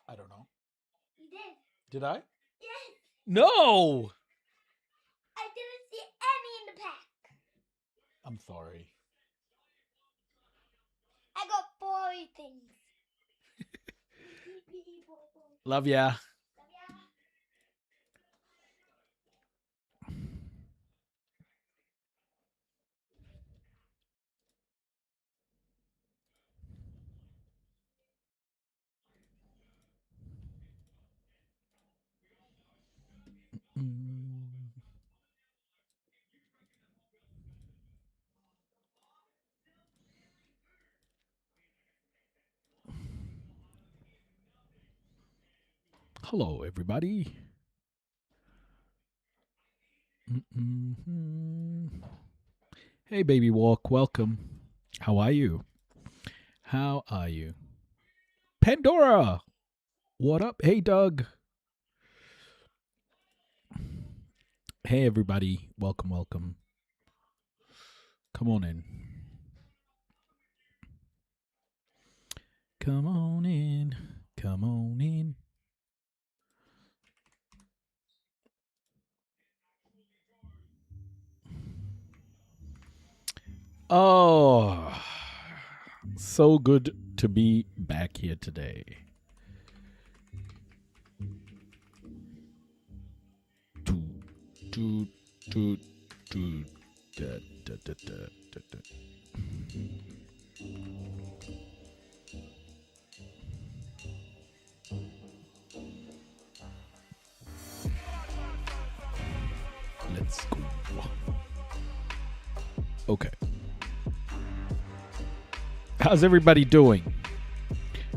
I don't know. You did. Did I? Yes. No. I didn't see any in the pack. I'm sorry. I got 4 things. Love ya. Hello, everybody. Hey, Baby Walk. Welcome. How are you? How are you? Pandora. What up? Hey, Doug. Hey, everybody. Welcome, welcome. Come on in. Come on in. Come on in. Oh, so good to be back here today. Let's go. Okay. How's everybody doing?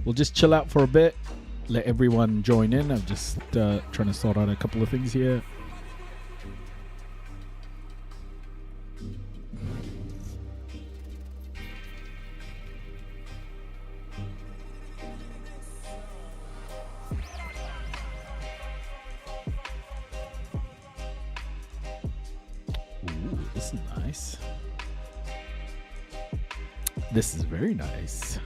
We'll just chill out for a bit. Let everyone join in. I'm just trying to sort out a couple of things here. Ooh, this is nice. This is very nice.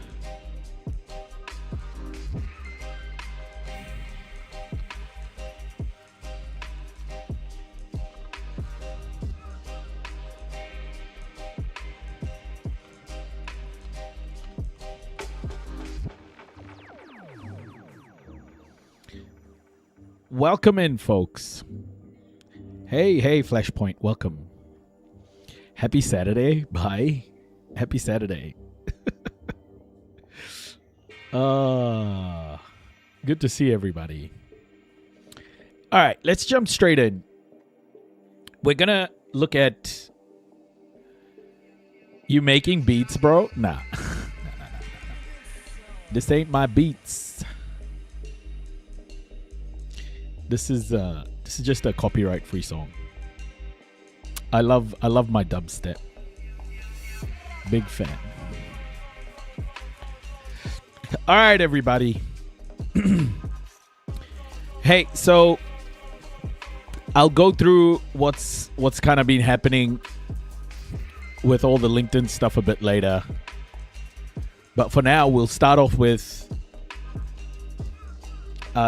Welcome in, folks. Hey, Flashpoint, welcome. Happy Saturday. Bye. Happy Saturday. Good to see everybody. All right, let's jump straight in. We're gonna look at you making beats, bro. Nah. This ain't my beats. This is just a copyright free song. I love my dubstep. Big fan. All right, everybody. Hey, so I'll go through what's kind of been happening with all the LinkedIn stuff a bit later. But for now, we'll start off with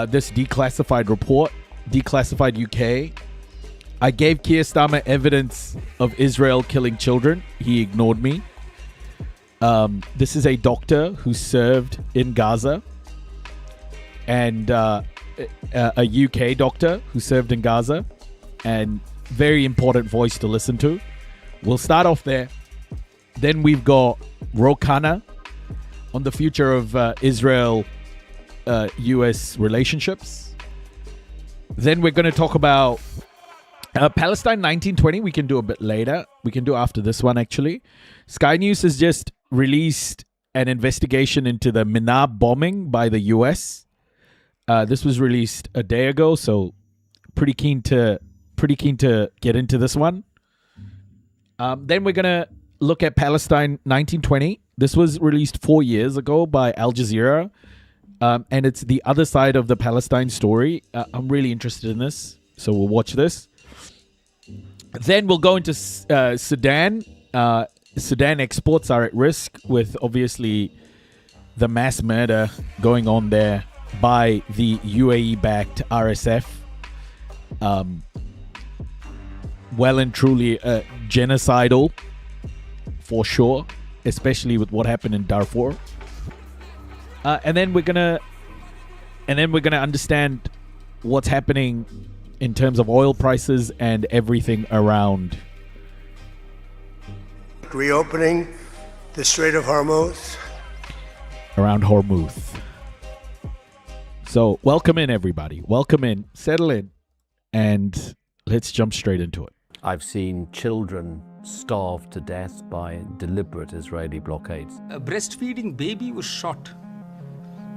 this declassified report, Declassified UK. I gave Keir Starmer evidence of Israel killing children. He ignored me. This is a doctor who served in Gaza, and a UK doctor who served in Gaza, and very important voice to listen to. We'll start off there. Then we've got Khanna on the future of Israel-US relationships. Then we're going to talk about Palestine 1920. We can do a bit later. We can do after this one, actually. Sky News has just released an investigation into the Minab bombing by the US. This was released a day ago, so pretty keen to get into this one. Then we're gonna look at Palestine 1920. This was released 4 years ago by Al Jazeera, and it's the other side of the Palestine story. I'm really interested in this, so we'll watch this. Then we'll go into Sudan. Sudan exports are at risk with obviously the mass murder going on there by the UAE-backed RSF. Well and truly genocidal, for sure, especially with what happened in Darfur. And then we're gonna understand what's happening in terms of oil prices and everything around. Reopening the Strait of Hormuz. Around Hormuz. So welcome in, everybody. Welcome in, settle in, and let's jump straight into it. I've seen children starved to death by deliberate Israeli blockades. A breastfeeding baby was shot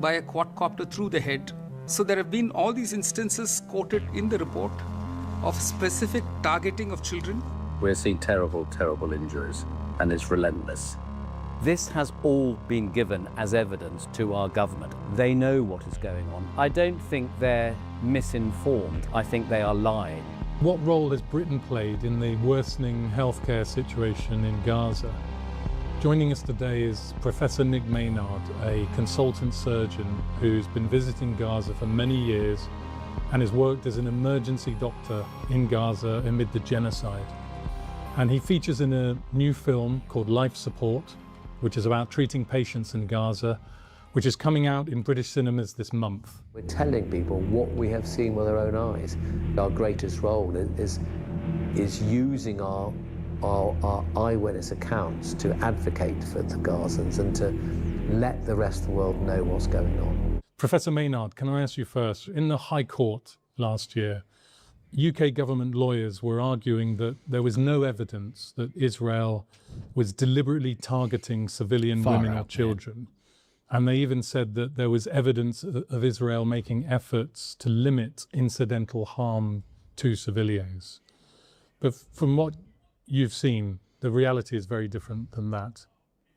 by a quadcopter through the head. So there have been all these instances quoted in the report of specific targeting of children. We're seeing terrible, terrible injuries, and it's relentless. This has all been given as evidence to our government. They know what is going on. I don't think they're misinformed. I think they are lying. What role has Britain played in the worsening healthcare situation in Gaza? Joining us today is Professor Nick Maynard, a consultant surgeon who's been visiting Gaza for many years and has worked as an emergency doctor in Gaza amid the genocide. And he features in a new film called Life Support, which is about treating patients in Gaza, which is coming out in British cinemas this month. We're telling people what we have seen with our own eyes. Our greatest role is using our eyewitness accounts to advocate for the Gazans and to let the rest of the world know what's going on. Professor Maynard, can I ask you first, in the High Court last year, UK government lawyers were arguing that there was no evidence that Israel was deliberately targeting civilian women or children. And they even said that there was evidence of Israel making efforts to limit incidental harm to civilians. But from what you've seen, the reality is very different than that.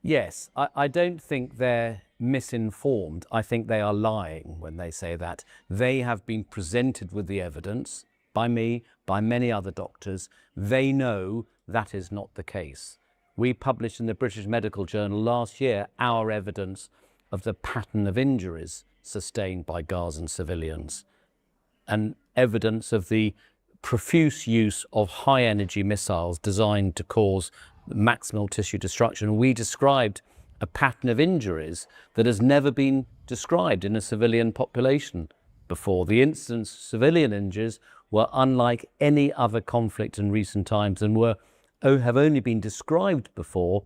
Yes, I don't think they're misinformed. I think they are lying when they say that. They have been presented with the evidence by me, by many other doctors. They know that is not the case. We published in the British Medical Journal last year our evidence of the pattern of injuries sustained by Gazan civilians and evidence of the profuse use of high-energy missiles designed to cause maximal tissue destruction. We described a pattern of injuries that has never been described in a civilian population before. The incidence of civilian injuries were unlike any other conflict in recent times and have only been described before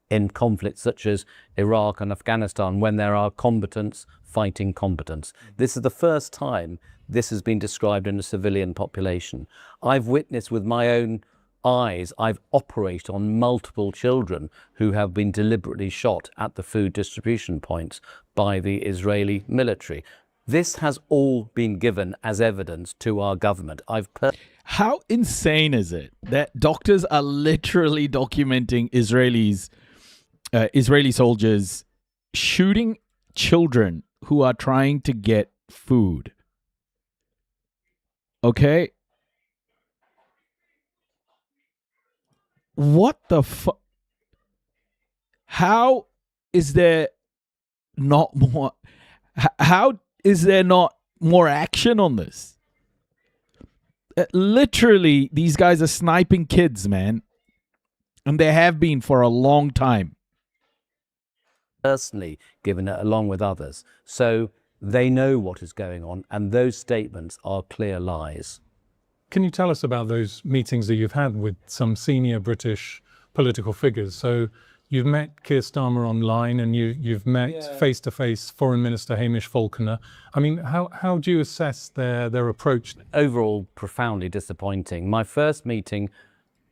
in conflicts such as Iraq and Afghanistan, when there are combatants fighting combatants. This is the first time this has been described in a civilian population. I've witnessed with my own eyes, I've operated on multiple children who have been deliberately shot at the food distribution points by the Israeli military. This has all been given as evidence to our government. How insane is it that doctors are literally documenting Israeli soldiers shooting children who are trying to get food? Okay? What the fuck? How is there not more? How is there not more action on this? Literally, these guys are sniping kids, man. And they have been for a long time. Personally given it along with others. So they know what is going on, and those statements are clear lies. Can you tell us about those meetings that you've had with some senior British political figures? So you've met Keir Starmer online, and you've met face-to-face Foreign Minister Hamish Falconer. I mean, how do you assess their approach? Overall, profoundly disappointing. My first meeting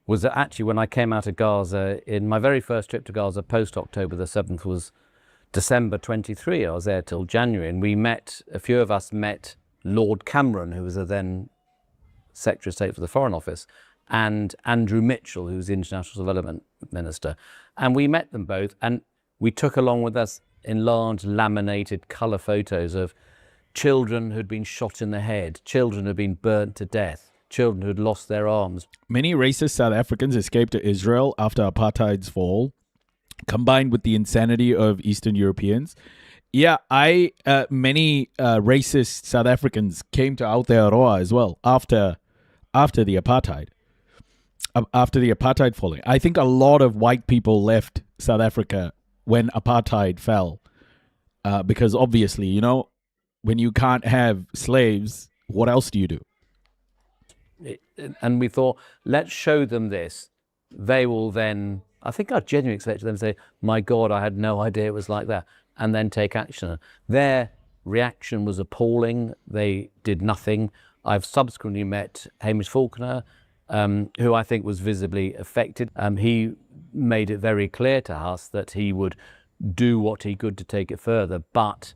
was actually when I came out of Gaza. In my very first trip to Gaza post-October the 7th was December 23. I was there till January, and a few of us met Lord Cameron, who was a then Secretary of State for the Foreign Office, and Andrew Mitchell, who was the International Development Minister. And we met them both, and we took along with us enlarged laminated colour photos of children who'd been shot in the head, children who'd been burnt to death, children who'd lost their arms. Many racist South Africans escaped to Israel after apartheid's fall combined with the insanity of Eastern Europeans. Yeah, many racist South Africans came to Aotearoa as well after the apartheid. After the apartheid falling, I think a lot of white people left South Africa when apartheid fell, because obviously, you know, when you can't have slaves, what else do you do? And we thought, let's show them this. They will then, I think I genuinely expected them to say, my God, I had no idea it was like that, and then take action. Their reaction was appalling. They did nothing. I've subsequently met Hamish Falconer, who I think was visibly affected. He made it very clear to us that he would do what he could to take it further, but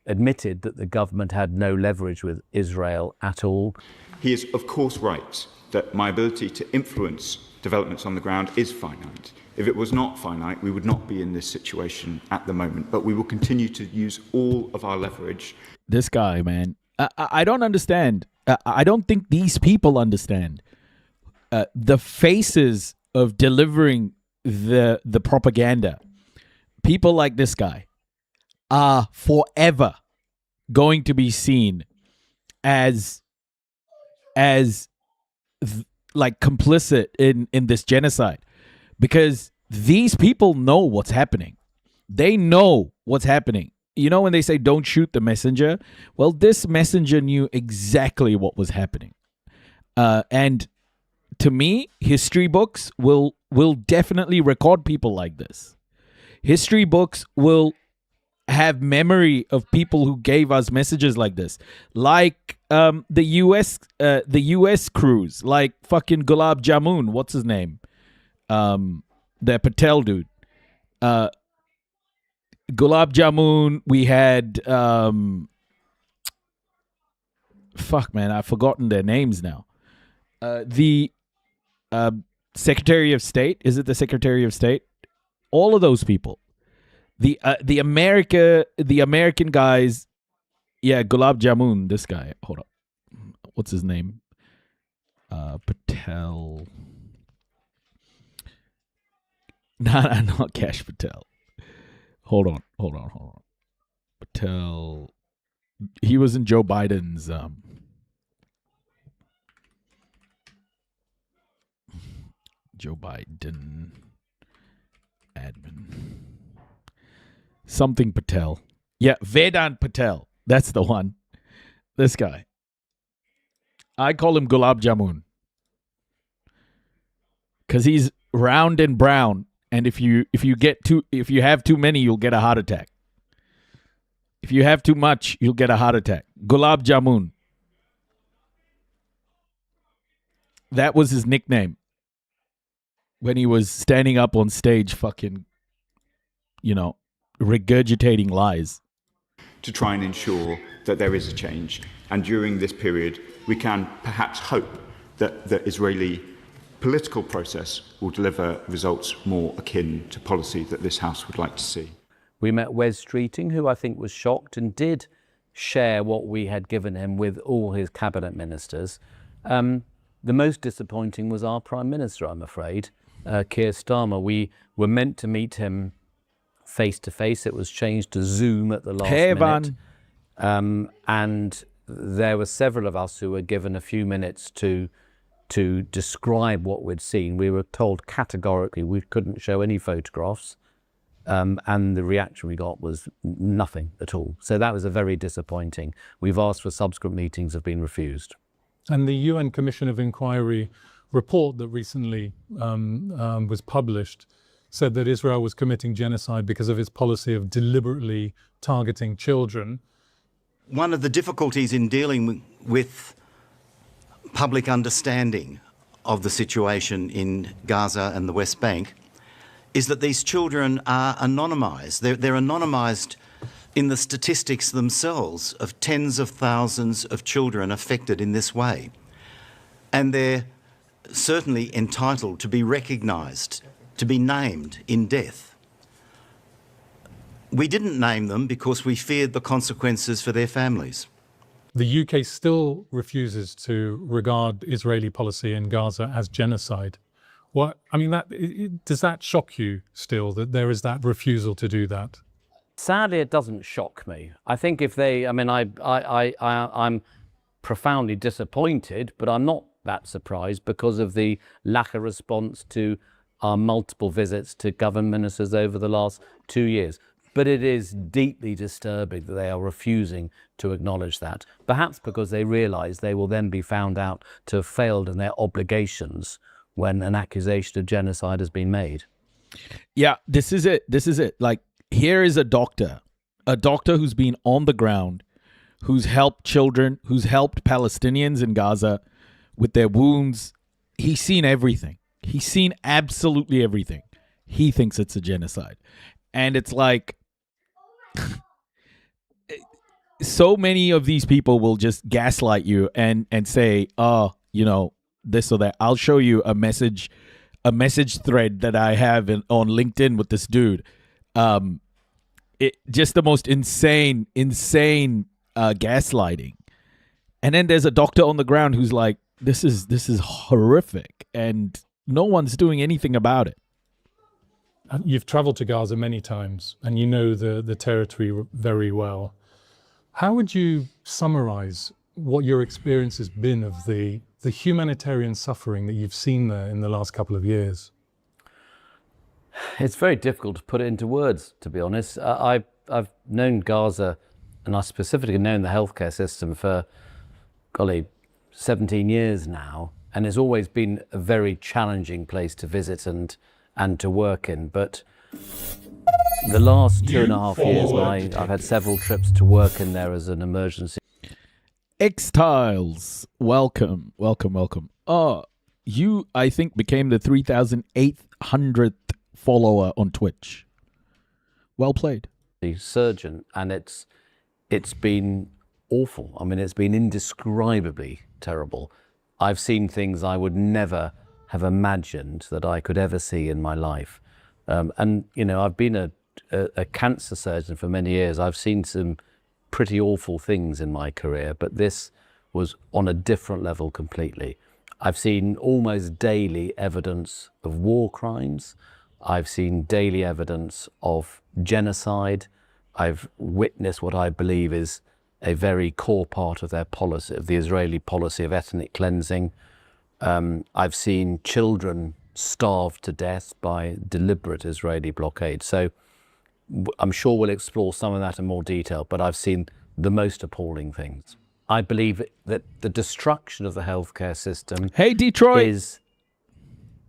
admitted that the government had no leverage with Israel at all. He is, of course, right that my ability to influence developments on the ground is finite. If it was not finite, we would not be in this situation at the moment, but we will continue to use all of our leverage. This guy, man, I don't understand. I don't think these people understand the faces of delivering the propaganda. People like this guy are forever going to be seen as like complicit in this genocide, because these people know what's happening. They know what's happening. You know, when they say don't shoot the messenger, well, this messenger knew exactly what was happening. And to me, history books will definitely record people like this. History books will have memory of people who gave us messages like this, like the US crews, like fucking Gulab Jamun. What's his name? The Patel dude. Gulab Jamun. We had fuck, man, I've forgotten their names now. The Secretary of State. Is it the Secretary of State? All of those people. The American guys. Yeah, Gulab Jamun. This guy. Hold up. What's his name? Patel. Not Cash Patel. Hold on. Patel. He was in Joe Biden's Joe Biden admin. Something Patel. Yeah, Vedant Patel. That's the one. This guy. I call him Gulab Jamun, because he's round and brown, and if you have too many, you'll get a heart attack. If you have too much, you'll get a heart attack. Gulab Jamun. That was his nickname when he was standing up on stage, fucking, you know, regurgitating lies. To try and ensure that there is a change. And during this period, we can perhaps hope that the Israeli political process will deliver results more akin to policy that this House would like to see. We met Wes Streeting, who I think was shocked and did share what we had given him with all his cabinet ministers. The most disappointing was our Prime Minister, I'm afraid, Keir Starmer. We were meant to meet him face to face. It was changed to Zoom at the last minute. And there were several of us who were given a few minutes to describe what we'd seen. We were told categorically we couldn't show any photographs, and the reaction we got was nothing at all. So that was a very disappointing. We've asked for subsequent meetings, have been refused. And the UN Commission of Inquiry report that recently was published said that Israel was committing genocide because of its policy of deliberately targeting children. One of the difficulties in dealing with public understanding of the situation in Gaza and the West Bank is that these children are anonymised. They're anonymised in the statistics themselves of tens of thousands of children affected in this way. And they're certainly entitled to be recognised, to be named in death. We didn't name them because we feared the consequences for their families. The UK still refuses to regard Israeli policy in Gaza as genocide. What I mean, does that shock you still, that there is that refusal to do that? Sadly, it doesn't shock me. I think if they, I mean, I'm profoundly disappointed, but I'm not that surprised because of the lack of response to our multiple visits to government ministers over the last 2 years. But it is deeply disturbing that they are refusing to acknowledge that, perhaps because they realise they will then be found out to have failed in their obligations when an accusation of genocide has been made. Yeah, this is it. This is it. Like, here is a doctor who's been on the ground, who's helped children, who's helped Palestinians in Gaza with their wounds. He's seen everything. He's seen absolutely everything. He thinks it's a genocide. And it's like, so many of these people will just gaslight you and say, oh, this or that. I'll show you a message thread that I have on LinkedIn with this dude. Just the most insane gaslighting. And then there's a doctor on the ground who's like, this is horrific, and no one's doing anything about it. You've traveled to Gaza many times and you know the territory very well. How would you summarize what your experience has been of the humanitarian suffering that you've seen there in the last couple of years? It's very difficult to put it into words, to be honest. I've known Gaza, and I specifically known the healthcare system for, 17 years now, and it's always been a very challenging place to visit and to work in. But the last 2.5 years, I've had several trips to work in there as an emergency. X-Tiles, welcome. You, I think, became the 3,800th follower on Twitch. Well played. Surgeon, and it's been awful. I mean, it's been indescribably terrible. I've seen things I would never have imagined that I could ever see in my life. And I've been a cancer surgeon for many years. I've seen some pretty awful things in my career, but this was on a different level completely. I've seen almost daily evidence of war crimes. I've seen daily evidence of genocide. I've witnessed what I believe is a very core part of their policy, of the Israeli policy of ethnic cleansing. I've seen children starved to death by deliberate Israeli blockade. So I'm sure we'll explore some of that in more detail, but I've seen the most appalling things. I believe that the destruction of the healthcare system is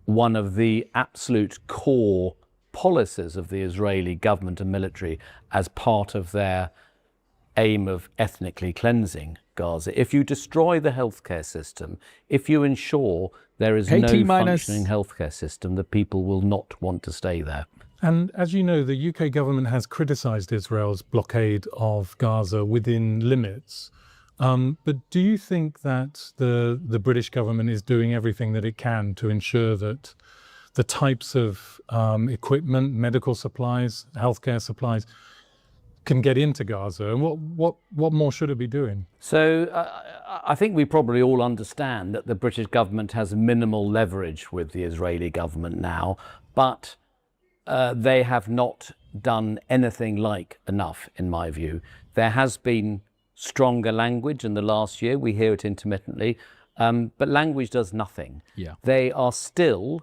one of the absolute core policies of the Israeli government and military as part of their aim of ethnically cleansing Gaza. If you destroy the healthcare system, if you ensure there is no functioning healthcare system, the people will not want to stay there. And as you know, the UK government has criticised Israel's blockade of Gaza within limits. But do you think that the British government is doing everything that it can to ensure that the types of equipment, medical supplies, healthcare supplies can get into Gaza? And what more should it be doing? So I think we probably all understand that the British government has minimal leverage with the Israeli government now, but they have not done anything like enough, in my view. There has been stronger language in the last year. We hear it intermittently, but language does nothing. Yeah. They are still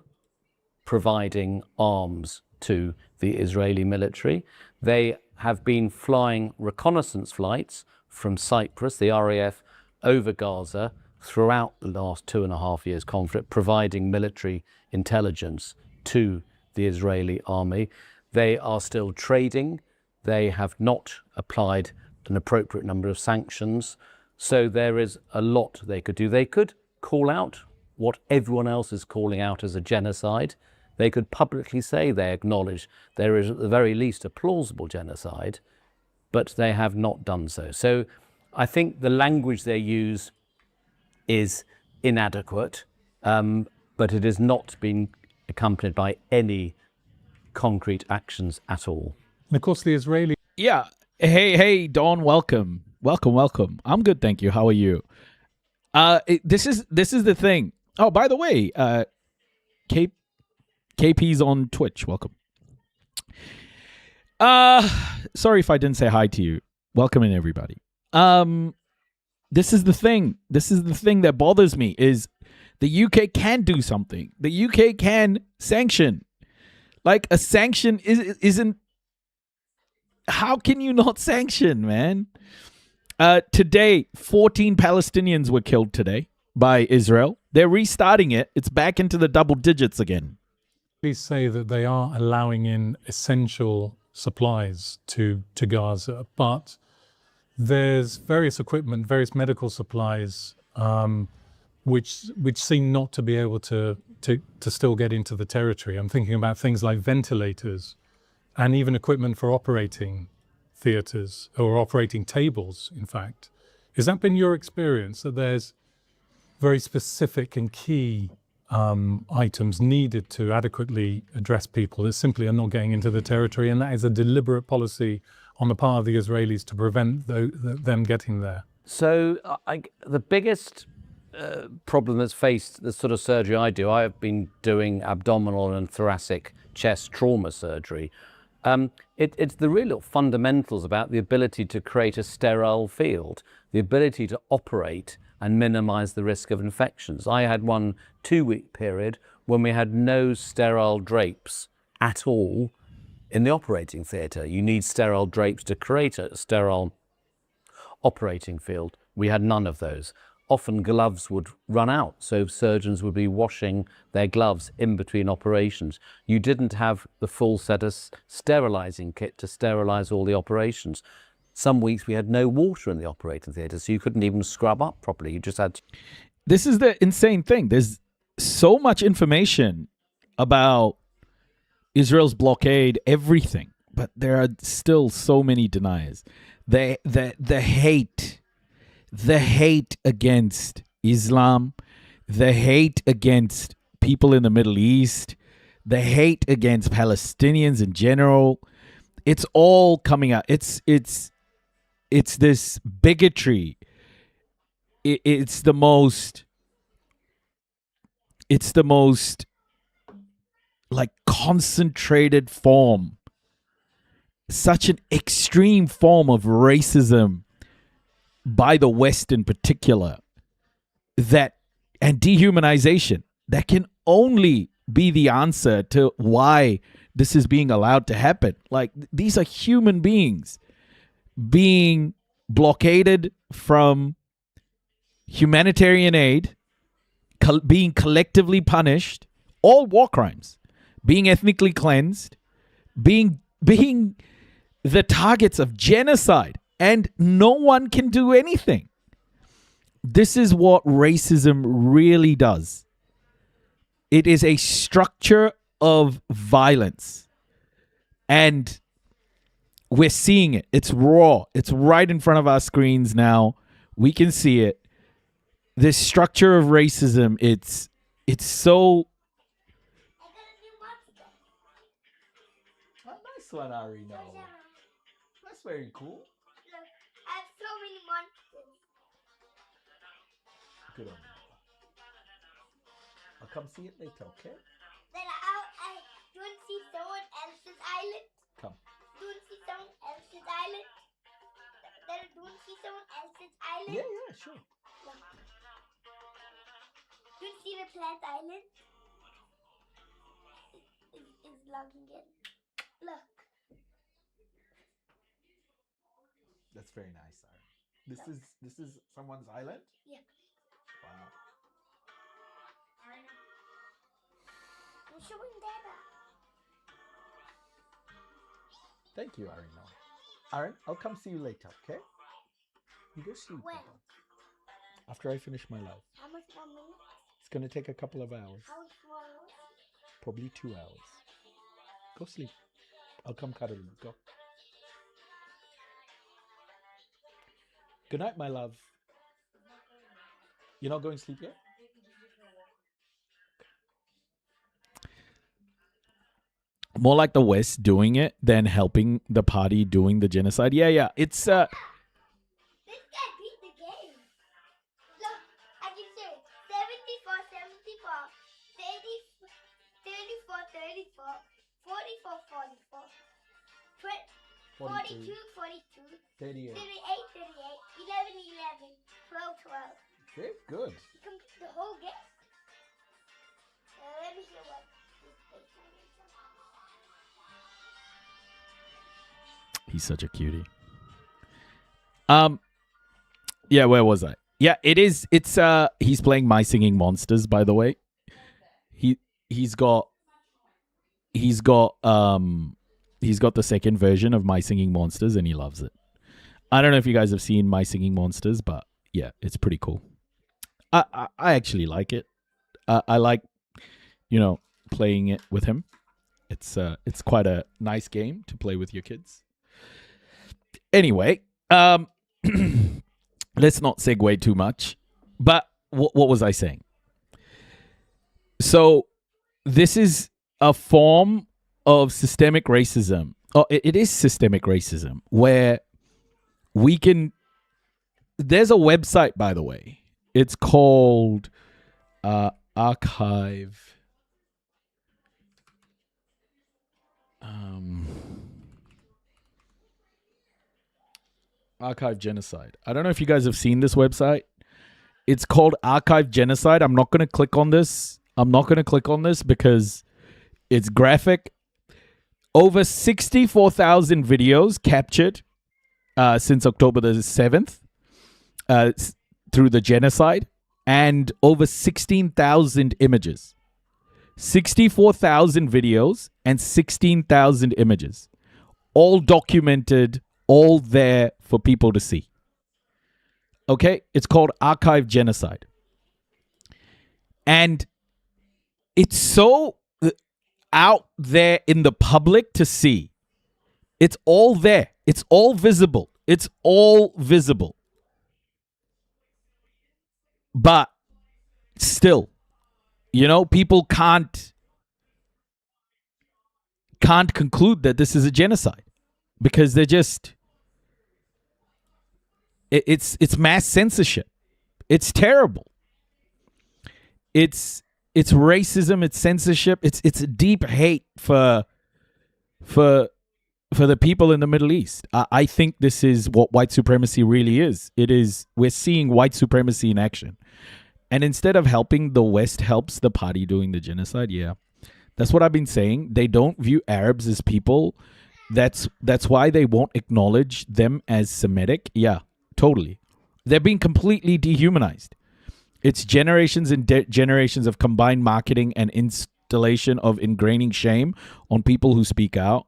providing arms to the Israeli military. They have been flying reconnaissance flights from Cyprus, the RAF, over Gaza throughout the last 2.5 years conflict, providing military intelligence to the Israeli army. They are still trading. They have not applied an appropriate number of sanctions. So there is a lot they could do. They could call out what everyone else is calling out as a genocide. They could publicly say they acknowledge there is at the very least a plausible genocide, but they have not done so. So I think the language they use is inadequate, but it has not been accompanied by any concrete actions at all. And of course, the Israeli... Yeah. Hey, Dawn, welcome. I'm good, thank you. How are you? This is the thing. Oh, by the way, KP's on Twitch. Welcome. Sorry if I didn't say hi to you. Welcome in, everybody. This is the thing. This is the thing that bothers me is the UK can do something. The UK can sanction. Like a sanction isn't. How can you not sanction, man? Today, 14 Palestinians were killed today by Israel. They're restarting it. It's back into the double digits again. Please say that they are allowing in essential supplies to Gaza, but there's various equipment, various medical supplies, which seem not to be able to still get into the territory. I'm thinking about things like ventilators and even equipment for operating theatres or operating tables, in fact. Has that been your experience, that there's very specific and key items needed to adequately address people that simply are not getting into the territory, and that is a deliberate policy on the part of the Israelis to prevent them getting there? So the biggest problem that's faced the sort of surgery I do, I have been doing abdominal and thoracic chest trauma surgery. It's the real fundamentals about the ability to create a sterile field, the ability to operate and minimize the risk of infections. I had 1 2-week period when we had no sterile drapes at all in the operating theatre. You need sterile drapes to create a sterile operating field. We had none of those. Often gloves would run out, so surgeons would be washing their gloves in between operations. You didn't have the full set of sterilizing kit to sterilize all the operations. Some weeks we had no water in the operating theatre, so you couldn't even scrub up properly. You just had to... This is the insane thing. There's so much information about Israel's blockade, everything, but there are still so many deniers. The hate against Islam, the hate against people in the Middle East, the hate against Palestinians in general, it's all coming out. It's this bigotry. It's the most like concentrated form, such an extreme form of racism by the West in particular, that and dehumanization that can only be the answer to why this is being allowed to happen. Like, these are human beings being blockaded from humanitarian aid, being collectively punished, all war crimes, being ethnically cleansed, being the targets of genocide, and no one can do anything. This is what racism really does. It is a structure of violence, and we're seeing it. It's raw. It's right in front of our screens now. We can see it. This structure of racism, it's so... Nice one, Ari. That's very cool. Look, I have so many monsters. Good on you. I'll come see it later, okay? Then I don't see someone else's island. Come. Don't see someone else's island. Then don't see someone else's island. Yeah, sure. Look. Don't see the plant island. Is logging in. Look. That's very nice, Ari. This is someone's island? Yeah. Wow. I'm showing Dada. Thank you, Ari. Aaron, I'll come see you later, okay? You go sleep. When? Baba. After I finish my life. How much more minutes? It's gonna take a couple of hours. How much more hours? Probably 2 hours. Go sleep. I'll come cuddle you. Go. Good night, my love. You're not going to sleep yet? More like the West doing it than helping the party doing the genocide. Yeah. It's This guy beat the game. Look, I can say 74, 74, 34, 34, 42, 42, 38, 38, 11, 11, 12, 12. Okay, good. You complete the whole game. Let me hear what this baseline is. He's such a cutie. Yeah, where was I? Yeah, it's he's playing My Singing Monsters, by the way. He's got the second version of My Singing Monsters and he loves it. I don't know if you guys have seen My Singing Monsters, but yeah, it's pretty cool. I actually like it. I like, playing it with him. It's quite a nice game to play with your kids. Anyway, let's not segue too much. But what was I saying? So this is a form of systemic racism. Oh, it is systemic racism where we can. There's a website, by the way. It's called Archive. Archive Genocide. I don't know if you guys have seen this website. It's called Archive Genocide. I'm not going to click on this. Because it's graphic. Over 64,000 videos captured since October the 7th through the genocide, and over 16,000 images. 64,000 videos and 16,000 images. All documented, all there for people to see. Okay? It's called Archive Genocide. And it's so out there in the public to see. It's all there. It's all visible. But still, people can't conclude that this is a genocide because they're just it's mass censorship. It's terrible. It's racism, it's censorship, it's a deep hate for the people in the Middle East. I think this is what white supremacy really is. We're seeing white supremacy in action. And instead of helping, the West helps the party doing the genocide. Yeah. That's what I've been saying. They don't view Arabs as people. That's why they won't acknowledge them as Semitic. Yeah, totally. They're being completely dehumanized. It's generations and generations of combined marketing and installation of ingraining shame on people who speak out.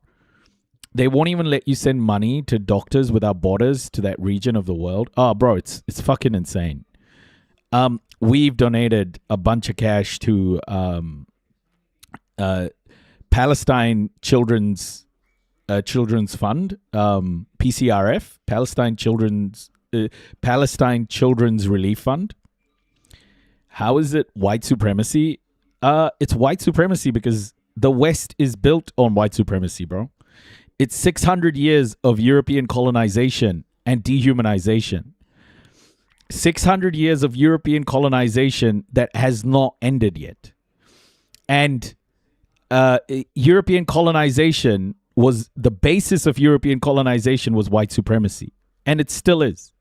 They won't even let you send money to Doctors Without Borders to that region of the world. Oh, bro, it's fucking insane. We've donated a bunch of cash to Palestine Children's Fund, PCRF, Palestine Children's Relief Fund. How is it white supremacy? It's white supremacy because the West is built on white supremacy, bro. It's 600 years of European colonization and dehumanization. 600 years of European colonization that has not ended yet. And European colonization was the basis of European colonization was white supremacy. And it still is.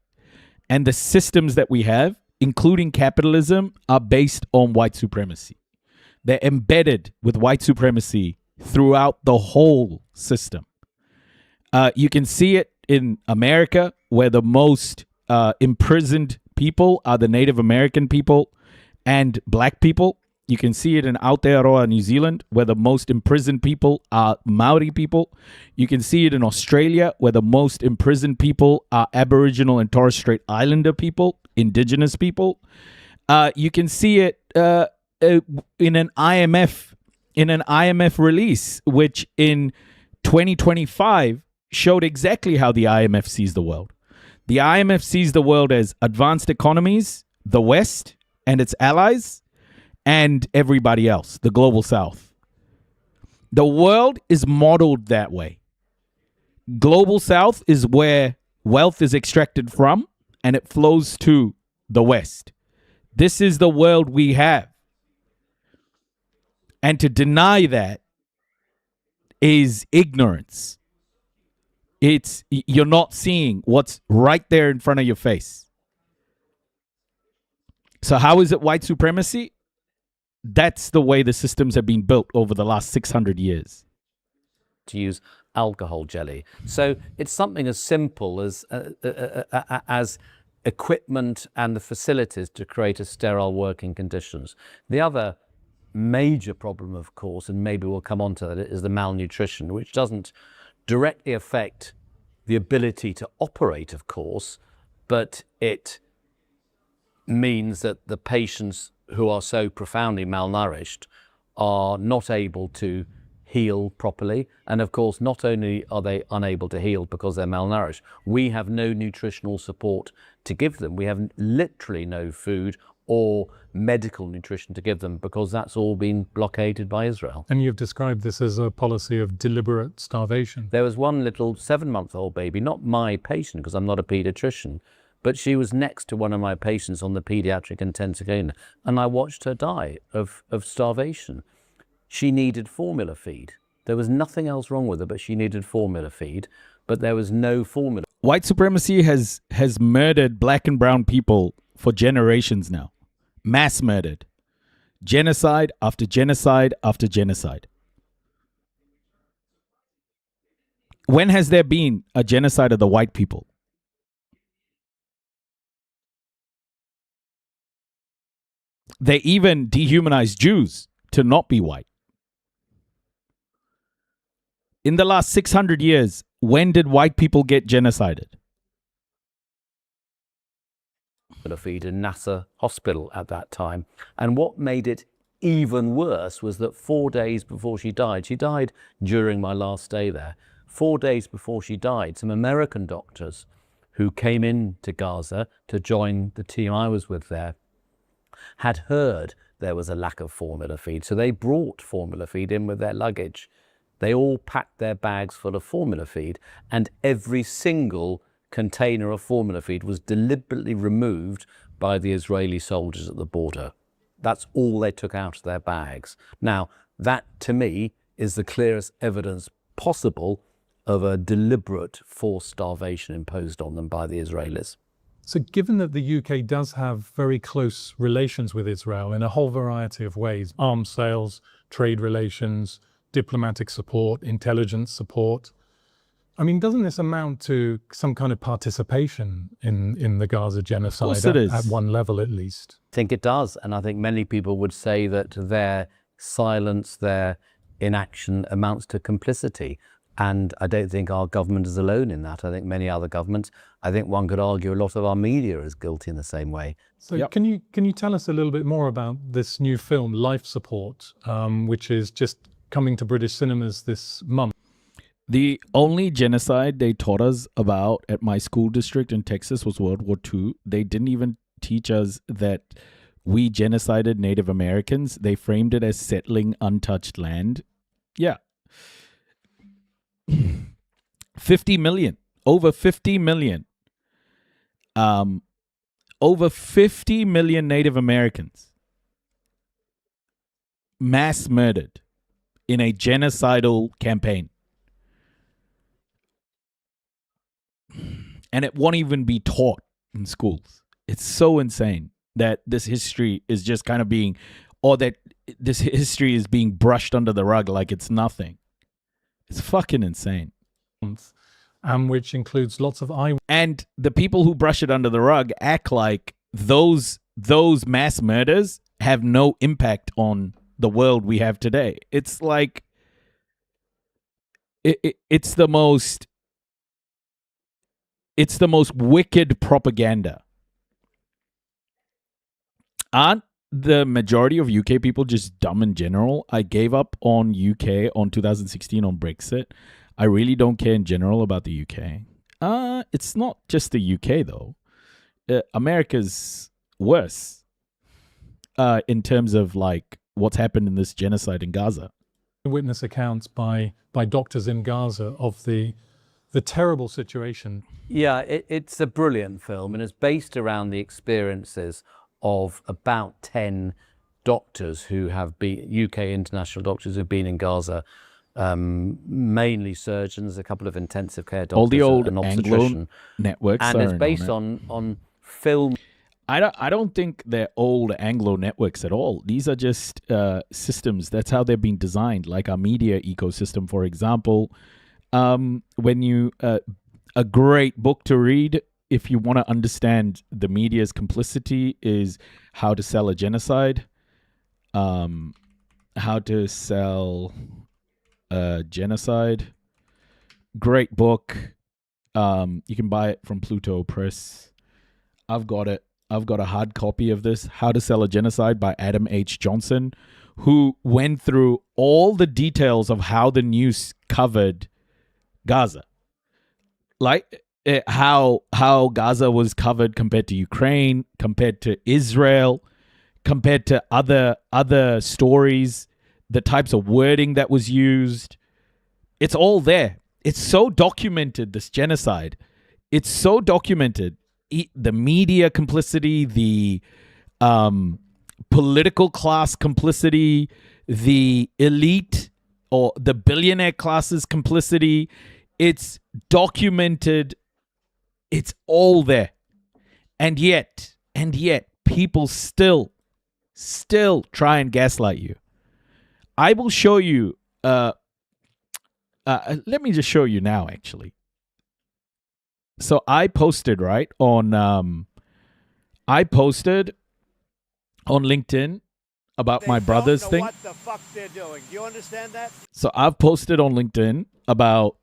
And the systems that we have, including capitalism, are based on white supremacy. They're embedded with white supremacy throughout the whole system. You can see it in America, where the most imprisoned people are the Native American people and black people. You can see it in Aotearoa, New Zealand, where the most imprisoned people are Maori people. You can see it in Australia, where the most imprisoned people are Aboriginal and Torres Strait Islander people, Indigenous people. You can see it in an IMF release, which in 2025 showed exactly how the IMF sees the world. The IMF sees the world as advanced economies, the West and its allies, and everybody else, the global South. The world is modeled that way. Global South is where wealth is extracted from, and it flows to the West. This is the world we have. And to deny that is ignorance. You're not seeing what's right there in front of your face. So how is it white supremacy? That's the way the systems have been built over the last 600 years. To use alcohol jelly. So it's something as simple as equipment and the facilities to create a sterile working conditions. The other major problem, of course, and maybe we'll come on to that, is the malnutrition, which doesn't directly affect the ability to operate, of course, but it means that the patients who are so profoundly malnourished are not able to heal properly. And of course, not only are they unable to heal because they're malnourished, we have no nutritional support to give them. We have literally no food or medical nutrition to give them because that's all been blockaded by Israel. And you've described this as a policy of deliberate starvation. There was one little 7-month-old baby, not my patient because I'm not a paediatrician, but she was next to one of my patients on the paediatric intensive unit, and I watched her die of starvation. She needed formula feed. There was nothing else wrong with her, but she needed formula feed, but there was no formula. White supremacy has murdered black and brown people for generations now. Mass murdered. Genocide after genocide after genocide. When has there been a genocide of the white people? They even dehumanized Jews to not be white. In the last 600 years, when did white people get genocided? Feed in Nasser Hospital at that time. And what made it even worse was that 4 days before she died during my last stay there, 4 days before she died, some American doctors who came in to Gaza to join the team I was with there had heard there was a lack of formula feed. So they brought formula feed in with their luggage. They all packed their bags full of formula feed, and every single container of formula feed was deliberately removed by the Israeli soldiers at the border. That's all they took out of their bags. Now, that to me is the clearest evidence possible of a deliberate forced starvation imposed on them by the Israelis. So given that the UK does have very close relations with Israel in a whole variety of ways, arms sales, trade relations, diplomatic support, intelligence support, I mean, doesn't this amount to some kind of participation in the Gaza genocide? Of course it is. At one level at least? I think it does, and I think many people would say that their silence, their inaction amounts to complicity. And I don't think our government is alone in that. I think many other governments, I think one could argue a lot of our media is guilty in the same way. So can you tell us a little bit more about this new film, Life Support, which is just coming to British cinemas this month? The only genocide they taught us about at my school district in Texas was World War II. They didn't even teach us that we genocided Native Americans. They framed it as settling untouched land. Yeah. 50 million. Over 50 million. Over 50 million Native Americans mass murdered in a genocidal campaign. And it won't even be taught in schools. It's so insane that this history is just kind of being, or that this history is being brushed under the rug like it's nothing. It's fucking insane. Which includes lots of And the people who brush it under the rug act like those mass murders have no impact on the world we have today. It's like it's the most wicked propaganda. Aren't the majority of UK people just dumb in general? I gave up on UK on 2016 on Brexit. I really don't care in general about the UK. It's not just the UK though. America's worse in terms of like what's happened in this genocide in Gaza. Witness accounts by doctors in Gaza of the terrible situation. Yeah, it's a brilliant film, and it's based around the experiences of about 10 doctors who have been, UK international doctors who've been in Gaza mainly surgeons, a couple of intensive care doctors, All the old an Anglo obstetrician, networks and are it's in based on it. on film. I don't think they're old Anglo networks at all. These are just systems. That's how they've been designed. Like our media ecosystem, for example. When you a great book to read if you want to understand the media's complicity is How to Sell a Genocide. How to Sell a Genocide. Great book. You can buy it from Pluto Press. I've got it. I've got a hard copy of this, How to Sell a Genocide by Adam H. Johnson, who went through all the details of how the news covered Gaza. Like how Gaza was covered compared to Ukraine, compared to Israel, compared to other stories, the types of wording that was used. It's all there. It's so documented, this genocide. It's so documented. The media complicity, the political class complicity, the elite or the billionaire class's complicity. It's documented. It's all there. And yet, people still try and gaslight you. I will show you. Let me just show you now, actually. So I posted on LinkedIn about my brother's thing. What the fuck they're doing? Do you understand that? So I've posted on LinkedIn about,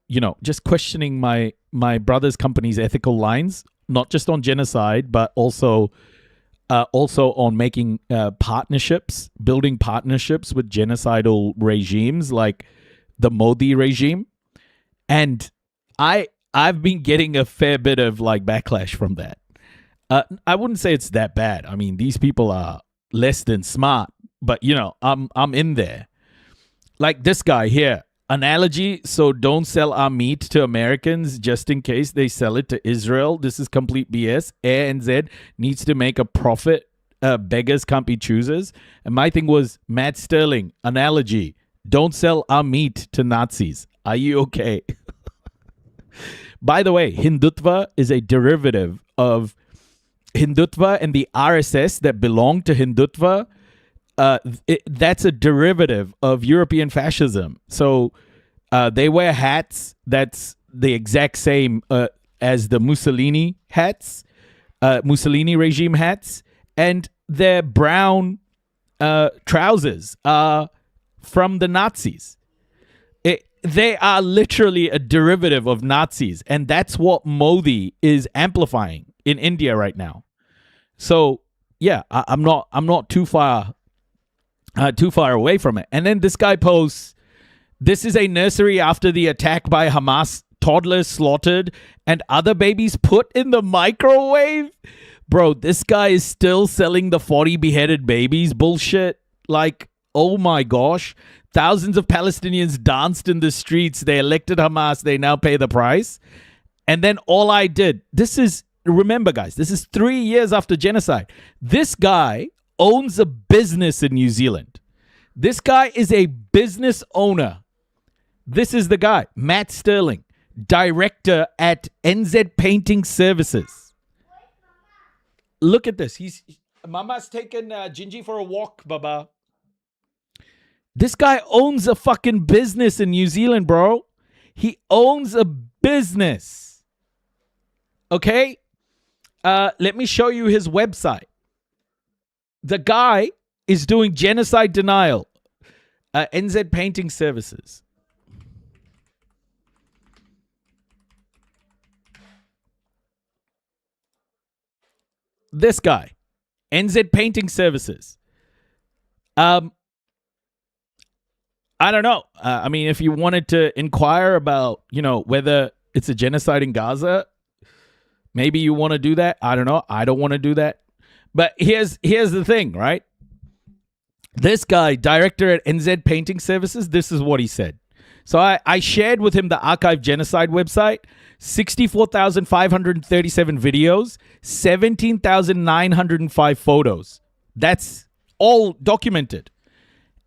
just questioning my brother's company's ethical lines, not just on genocide, but also on making partnerships, building partnerships with genocidal regimes like the Modi regime. And I've been getting a fair bit of backlash from that. I wouldn't say it's that bad. I mean, these people are less than smart, but I'm in there. Like this guy here, analogy. So don't sell our meat to Americans just in case they sell it to Israel. This is complete BS. ANZ needs to make a profit. Beggars can't be choosers. And my thing was, Matt Sterling, analogy. Don't sell our meat to Nazis. Are you okay? By the way, Hindutva is a derivative of Hindutva, and the RSS that belong to Hindutva, that's a derivative of European fascism. So they wear hats that's the exact same as the Mussolini hats, Mussolini regime hats, and their brown trousers are from the Nazis. They are literally a derivative of Nazis, and that's what Modi is amplifying in India right now. So yeah, I'm not too far away from it. And then this guy posts, "This is a nursery after the attack by Hamas. Toddlers slaughtered and other babies put in the microwave." Bro, this guy is still selling the 40 beheaded babies bullshit. Like, oh my gosh. Thousands of Palestinians danced in the streets. They elected Hamas. They now pay the price. And then all I did, remember guys, this is 3 years after genocide. This guy owns a business in New Zealand. This guy is a business owner. This is the guy, Matt Sterling, director at NZ Painting Services. Look at this. Mama's taking Gingy for a walk, Baba. This guy owns a fucking business in New Zealand, bro. He owns a business. Okay? Let me show you his website. The guy is doing genocide denial. NZ Painting Services. This guy. NZ Painting Services. I don't know. I mean, if you wanted to inquire about, whether it's a genocide in Gaza, maybe you want to do that. I don't know. I don't want to do that. But here's the thing, right? This guy, director at NZ Painting Services, this is what he said. So I shared with him the Archive Genocide website, 64,537 videos, 17,905 photos. That's all documented.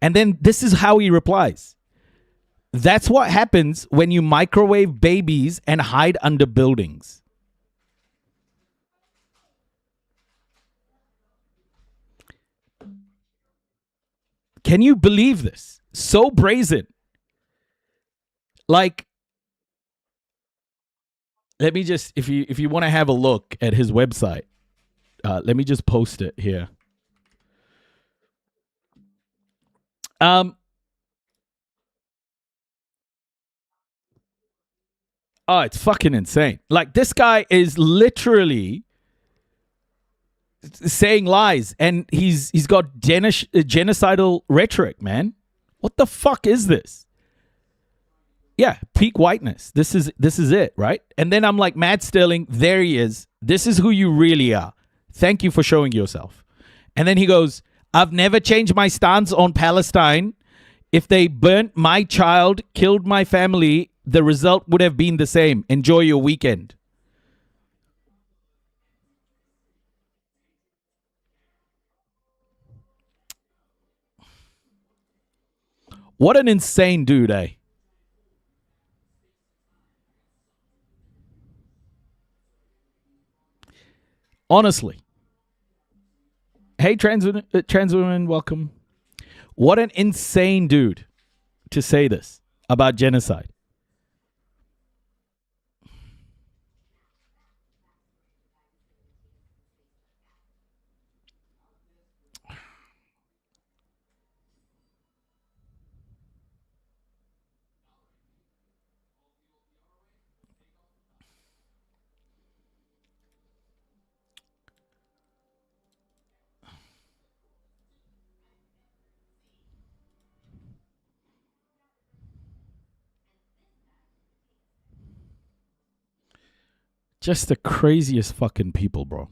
And then this is how he replies. That's what happens when you microwave babies and hide under buildings. Can you believe this? So brazen. Like, let me just, if you want to have a look at his website, let me just post it here. Oh, it's fucking insane. Like, this guy is literally saying lies, and he's got genocidal rhetoric, man. What the fuck is this? Yeah, peak whiteness. This is it, right? And then I'm like, Matt Sterling, there he is. This is who you really are. Thank you for showing yourself. And then he goes, I've never changed my stance on Palestine. If they burnt my child, killed my family, the result would have been the same. Enjoy your weekend. What an insane dude, eh? Honestly. Hey, trans women, welcome. What an insane dude to say this about genocide. Just the craziest fucking people, bro.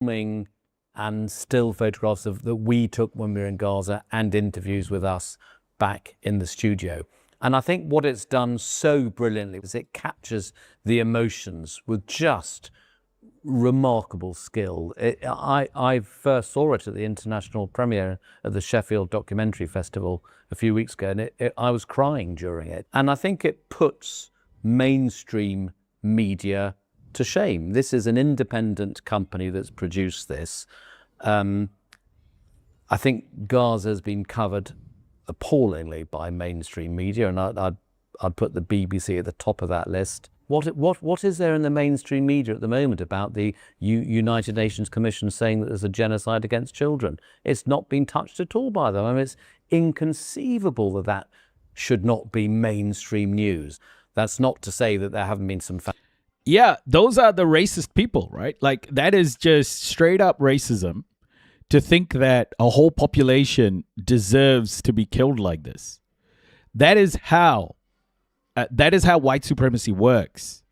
And still photographs that we took when we were in Gaza, and interviews with us back in the studio. And I think what it's done so brilliantly is it captures the emotions with just remarkable skill. I first saw it at the international premiere of the Sheffield Documentary Festival a few weeks ago, and I was crying during it. And I think it puts mainstream media to shame. This is an independent company that's produced this. I think Gaza has been covered appallingly by mainstream media, and I'd put the BBC at the top of that list. What is there in the mainstream media at the moment about the United Nations Commission saying that there's a genocide against children? It's not been touched at all by them. I mean, it's inconceivable that that should not be mainstream news. That's not to say that there haven't been some... Yeah, those are the racist people, right? Like, that is just straight up racism to think that a whole population deserves to be killed like this. That is how white supremacy works.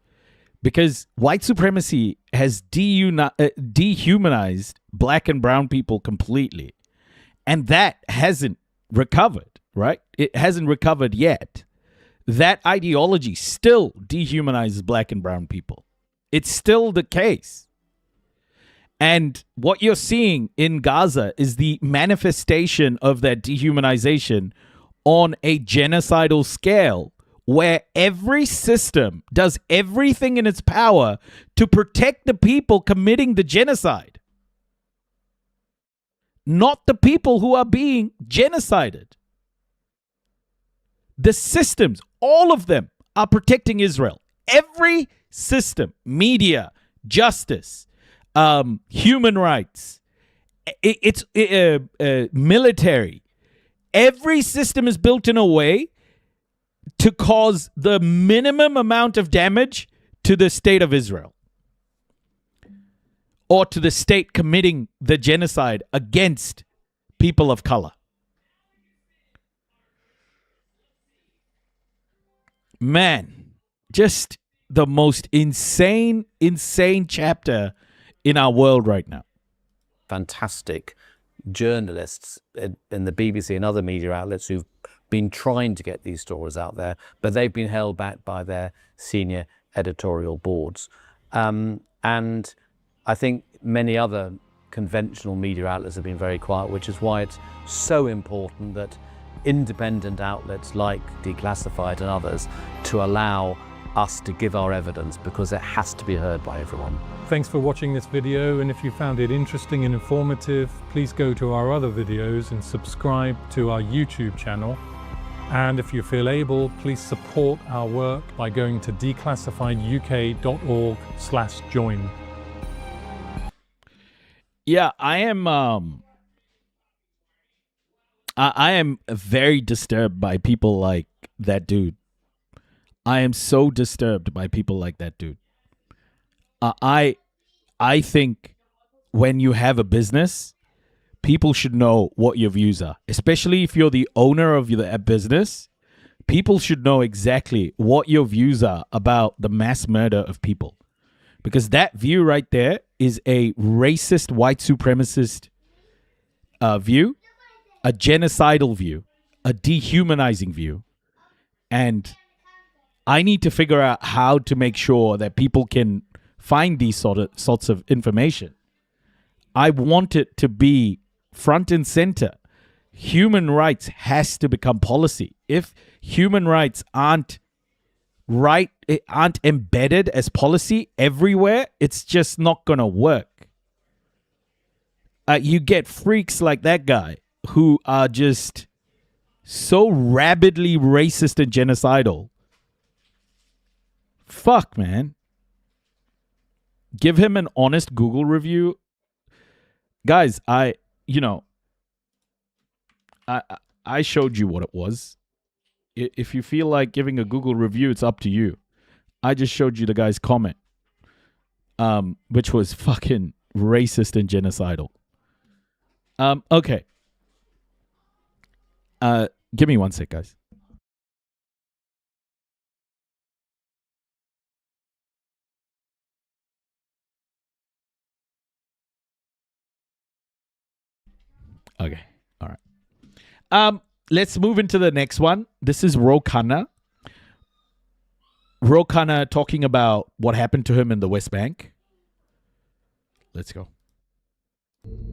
Because white supremacy has dehumanized black and brown people completely. And that hasn't recovered, right? It hasn't recovered yet. That ideology still dehumanizes black and brown people. It's still the case. And what you're seeing in Gaza is the manifestation of that dehumanization on a genocidal scale, where every system does everything in its power to protect the people committing the genocide, not the people who are being genocided. The systems, all of them, are protecting Israel. Every system, media, justice, human rights, it's military. Every system is built in a way to cause the minimum amount of damage to the state of Israel, or to the state committing the genocide against people of color. Man, just the most insane chapter in our world right now. Fantastic journalists in the BBC and other media outlets who've been trying to get these stories out there, but they've been held back by their senior editorial boards. And I think many other conventional media outlets have been very quiet, which is why it's so important that independent outlets like Declassified and others to allow us to give our evidence, because it has to be heard by everyone. Thanks for watching this video, and if you found it interesting and informative, please go to our other videos and subscribe to our YouTube channel. And if you feel able, please support our work by going to declassifieduk.org/join. Yeah, I am very disturbed by people like that dude. I am so disturbed by people like that dude. I think when you have a business, people should know what your views are, especially if you're the owner of a business. People should know exactly what your views are about the mass murder of people, because that view right there is a racist, white supremacist view, a genocidal view, a dehumanizing view. And I need to figure out how to make sure that people can find these sorts of information. I want it to be front and center. Human rights has to become policy. If human rights aren't embedded as policy everywhere, it's just not gonna work. You get freaks like that guy who are just so rabidly racist and genocidal. Fuck, man. Give him an honest Google review. Guys, I showed you what it was. If you feel like giving a Google review, it's up to you. I just showed you the guy's comment, which was fucking racist and genocidal. Okay. Give me one sec, guys. Okay. All right. Let's move into the next one. This is Khanna. Khanna talking about what happened to him in the West Bank. Let's go.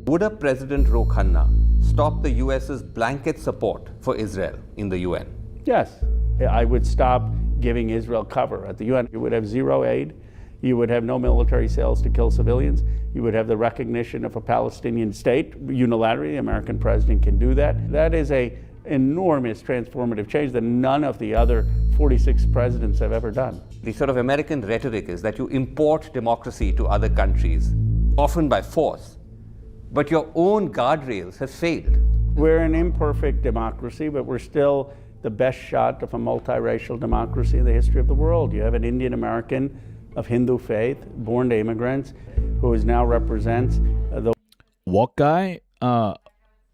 Would a President Khanna stop the US's blanket support for Israel in the UN? Yes, I would stop giving Israel cover. At the UN, you would have zero aid. You would have no military sales to kill civilians. You would have the recognition of a Palestinian state unilaterally. The American president can do that. That is an enormous transformative change that none of the other 46 presidents have ever done. The sort of American rhetoric is that you import democracy to other countries, often by force, but your own guardrails have failed. We're an imperfect democracy, but we're still the best shot of a multiracial democracy in the history of the world. You have an Indian American of Hindu faith, born to immigrants, who is now represents the... What guy? On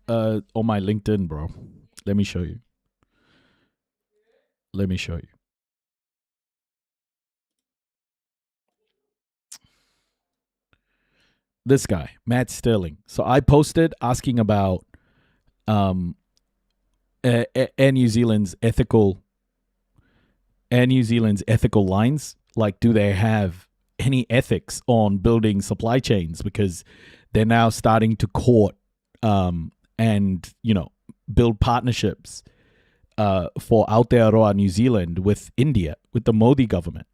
my LinkedIn, bro. Let me show you. Let me show you. This guy, Matt Sterling. So I posted asking about Air New Zealand's ethical lines. Like, do they have any ethics on building supply chains? Because they're now starting to court and, build partnerships for Aotearoa New Zealand with India, with the Modi government.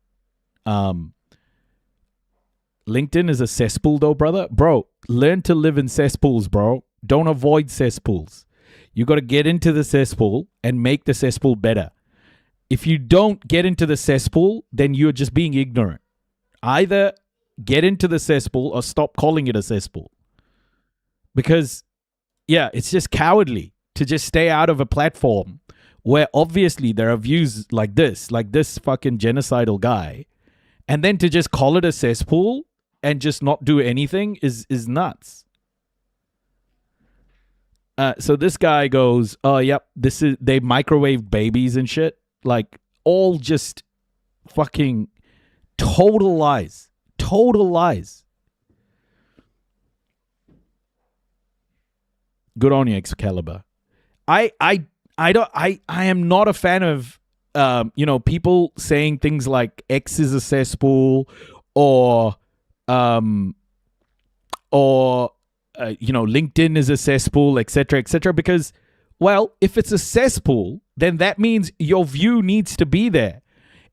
LinkedIn is a cesspool though, brother. Bro, learn to live in cesspools, bro. Don't avoid cesspools. You got to get into the cesspool and make the cesspool better. If you don't get into the cesspool, then you're just being ignorant. Either get into the cesspool or stop calling it a cesspool. Because, yeah, it's just cowardly to just stay out of a platform where obviously there are views like this fucking genocidal guy, and then to just call it a cesspool and just not do anything is nuts. So this guy goes, oh, yep, they microwave babies and shit. Like, all just fucking total lies. Total lies. Good on you, Excalibur. I am not a fan of people saying things like X is a cesspool or LinkedIn is a cesspool, etc., because Well, if it's a cesspool, then that means your view needs to be there,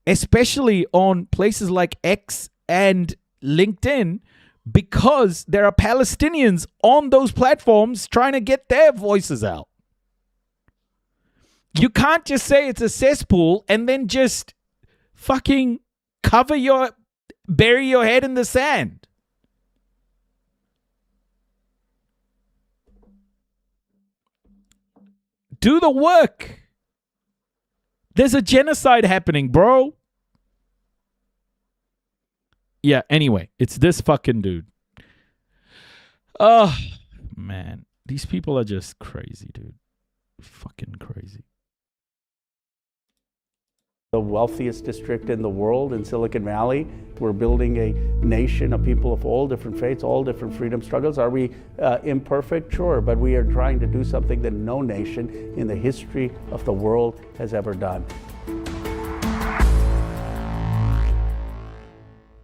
especially on places like X and LinkedIn, because there are Palestinians on those platforms trying to get their voices out. You can't just say it's a cesspool and then just fucking bury your head in the sand. Do the work. There's a genocide happening, bro. Yeah, anyway, it's this fucking dude. Oh, man. These people are just crazy, dude. Fucking crazy. The wealthiest district in the world in Silicon Valley. We're building a nation of people of all different faiths, all different freedom struggles. Are we imperfect? Sure, but we are trying to do something that no nation in the history of the world has ever done.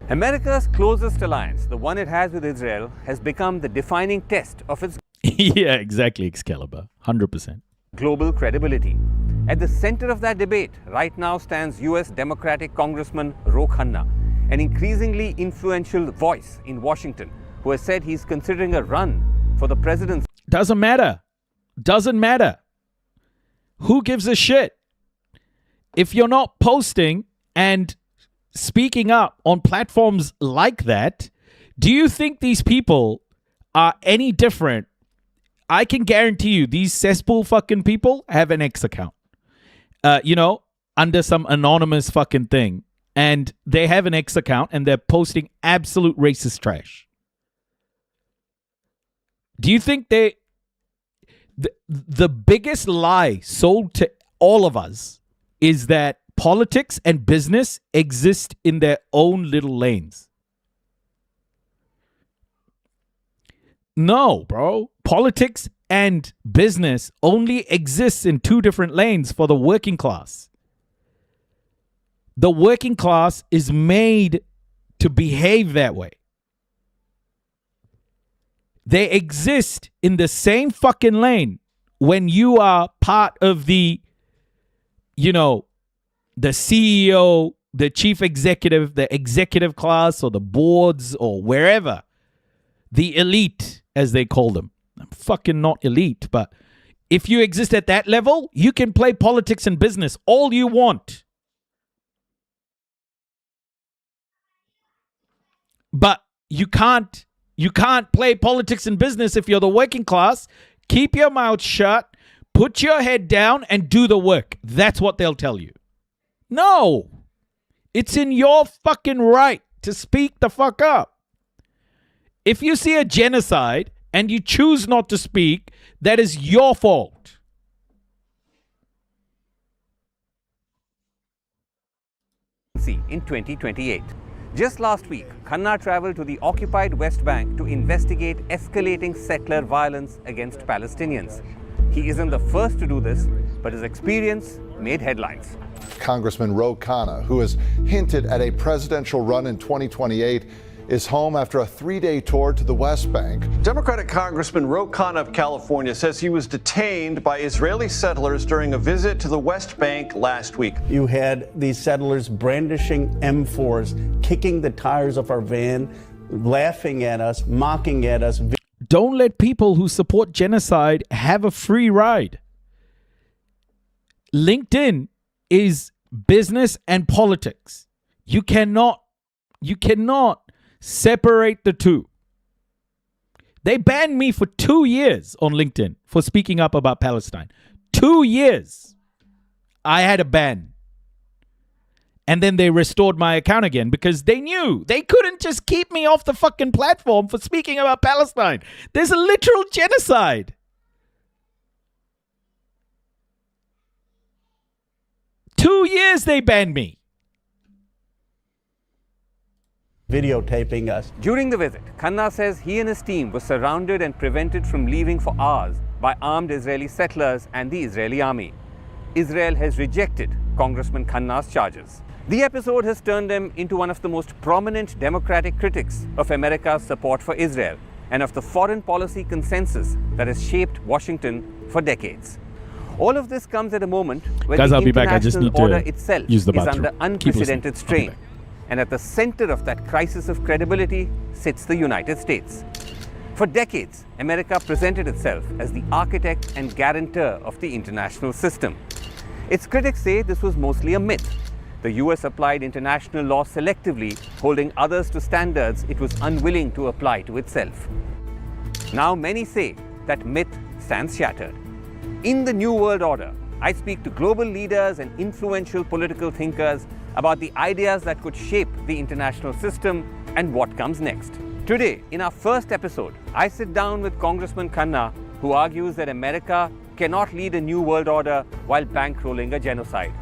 America's closest alliance, the one it has with Israel, has become the defining test of its Yeah, exactly, Excalibur. 100%. global credibility. At the center of that debate right now stands US Democratic Congressman Khanna, an increasingly influential voice in Washington, who has said he's considering a run for the presidency. Doesn't matter. Doesn't matter. Who gives a shit? If you're not posting and speaking up on platforms like that, do you think these people are any different? I can guarantee you these cesspool fucking people have an X account. Under some anonymous fucking thing. And they have an X account and they're posting absolute racist trash. Do you think the biggest lie sold to all of us is that politics and business exist in their own little lanes? No, bro. Politics and business only exists in two different lanes for the working class. The working class is made to behave that way. They exist in the same fucking lane when you are part of the CEO, the chief executive, the executive class, or the boards, or wherever. The elite, as they call them. I'm fucking not elite, but if you exist at that level, you can play politics and business all you want. But you can't play politics and business if you're the working class. Keep your mouth shut, put your head down, and do the work. That's what they'll tell you. No. It's in your fucking right to speak the fuck up. If you see a genocide and you choose not to speak, that is your fault. In 2028. Just last week, Khanna traveled to the occupied West Bank to investigate escalating settler violence against Palestinians. He isn't the first to do this, but his experience made headlines. Congressman Khanna, who has hinted at a presidential run in 2028, is home after a 3-day tour to the West Bank. Democratic Congressman Khanna of California says he was detained by Israeli settlers during a visit to the West Bank last week. You had these settlers brandishing M4s, kicking the tires of our van, laughing at us, mocking at us. Don't let people who support genocide have a free ride. LinkedIn is business and politics. You cannot separate the two. They banned me for 2 years on LinkedIn for speaking up about Palestine. 2 years. I had a ban. And then they restored my account again because they knew they couldn't just keep me off the fucking platform for speaking about Palestine. There's a literal genocide. Two years they banned me. Videotaping us. During the visit, Khanna says he and his team were surrounded and prevented from leaving for hours by armed Israeli settlers and the Israeli army. Israel has rejected Congressman Khanna's charges. The episode has turned him into one of the most prominent Democratic critics of America's support for Israel and of the foreign policy consensus that has shaped Washington for decades. All of this comes at a moment when Guys, the I'll be back. I just international need to order itself use the is bathroom. under Keep listening. unprecedented I'll be strain. back. And at the center of that crisis of credibility sits the United States. For decades, America presented itself as the architect and guarantor of the international system. Its critics say this was mostly a myth. The US applied international law selectively, holding others to standards it was unwilling to apply to itself. Now many say that myth stands shattered. In the New World Order, I speak to global leaders and influential political thinkers about the ideas that could shape the international system and what comes next. Today, in our first episode, I sit down with Congressman Khanna, who argues that America cannot lead a new world order while bankrolling a genocide.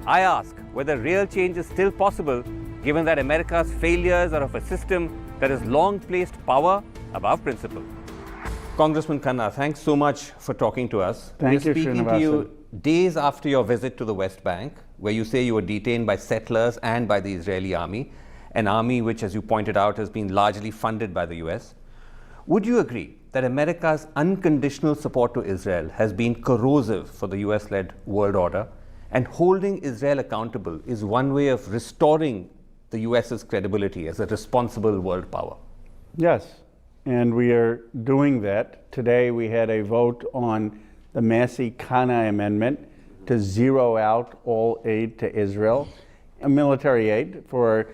I ask whether real change is still possible, given that America's failures are of a system that has long placed power above principle. Congressman Khanna, thanks so much for talking to us. Thank you, We're speaking to you days after your visit to the West Bank, where you say you were detained by settlers and by the Israeli army, an army which, as you pointed out, has been largely funded by the US. Would you agree that America's unconditional support to Israel has been corrosive for the US-led world order, and holding Israel accountable is one way of restoring the US's credibility as a responsible world power? Yes, and we are doing that. Today we had a vote on the Khanna amendment to zero out all aid to Israel, military aid for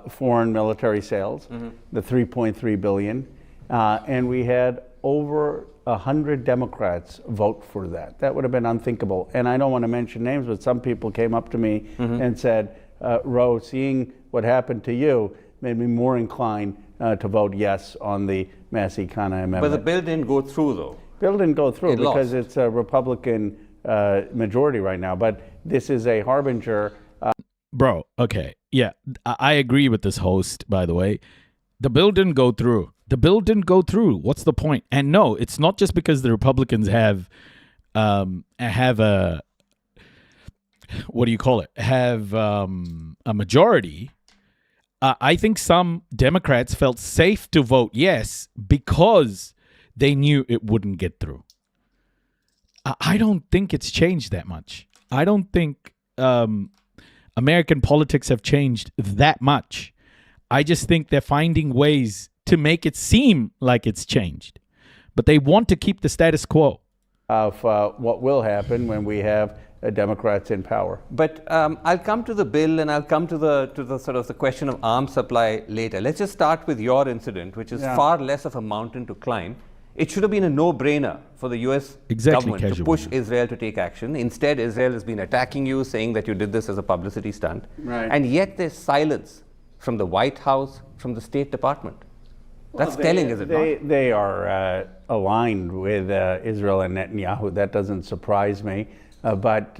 foreign military sales, the $3.3 billion, and we had over 100 Democrats vote for that. That would have been unthinkable. And I don't want to mention names, but some people came up to me and said, Ro, seeing what happened to you made me more inclined to vote yes on the Khanna amendment. But the bill didn't go through, though. Bill didn't go through It because lost. it's a Republican majority right now. But this is a harbinger. Bro, okay. Yeah, I agree with this host, by the way. The bill didn't go through. The bill didn't go through. What's the point? And no, it's not just because the Republicans have a, what do you call it? Have a majority. I think some Democrats felt safe to vote yes because they knew it wouldn't get through. I don't think it's changed that much. I don't think American politics have changed that much. I just think they're finding ways to make it seem like it's changed. But they want to keep the status quo. Of what will happen when we have Democrats in power. But I'll come to the bill, and I'll come to the sort of the question of arms supply later. Let's just start with your incident, which is far less of a mountain to climb. It should have been a no-brainer for the US government to push Israel to take action. Instead, Israel has been attacking you, saying that you did this as a publicity stunt. Right. And yet there's silence from the White House, from the State Department. That's telling, is it not? They are aligned with Israel and Netanyahu. That doesn't surprise me. But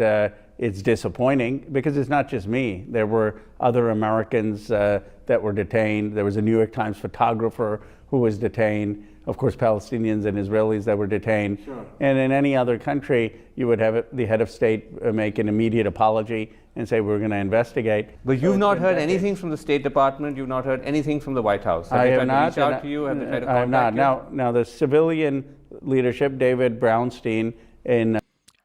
it's disappointing because it's not just me. There were other Americans that were detained. There was a New York Times photographer who was detained. Of course, Palestinians and Israelis that were detained. Sure. And in any other country, you would have the head of state make an immediate apology and say, we're going to investigate. But you've not heard anything from the State Department. You've not heard anything from the White House. I have not. Have they tried to reach out to you? Have they tried to I have not. contact you? Now, the civilian leadership, David Brownstein, in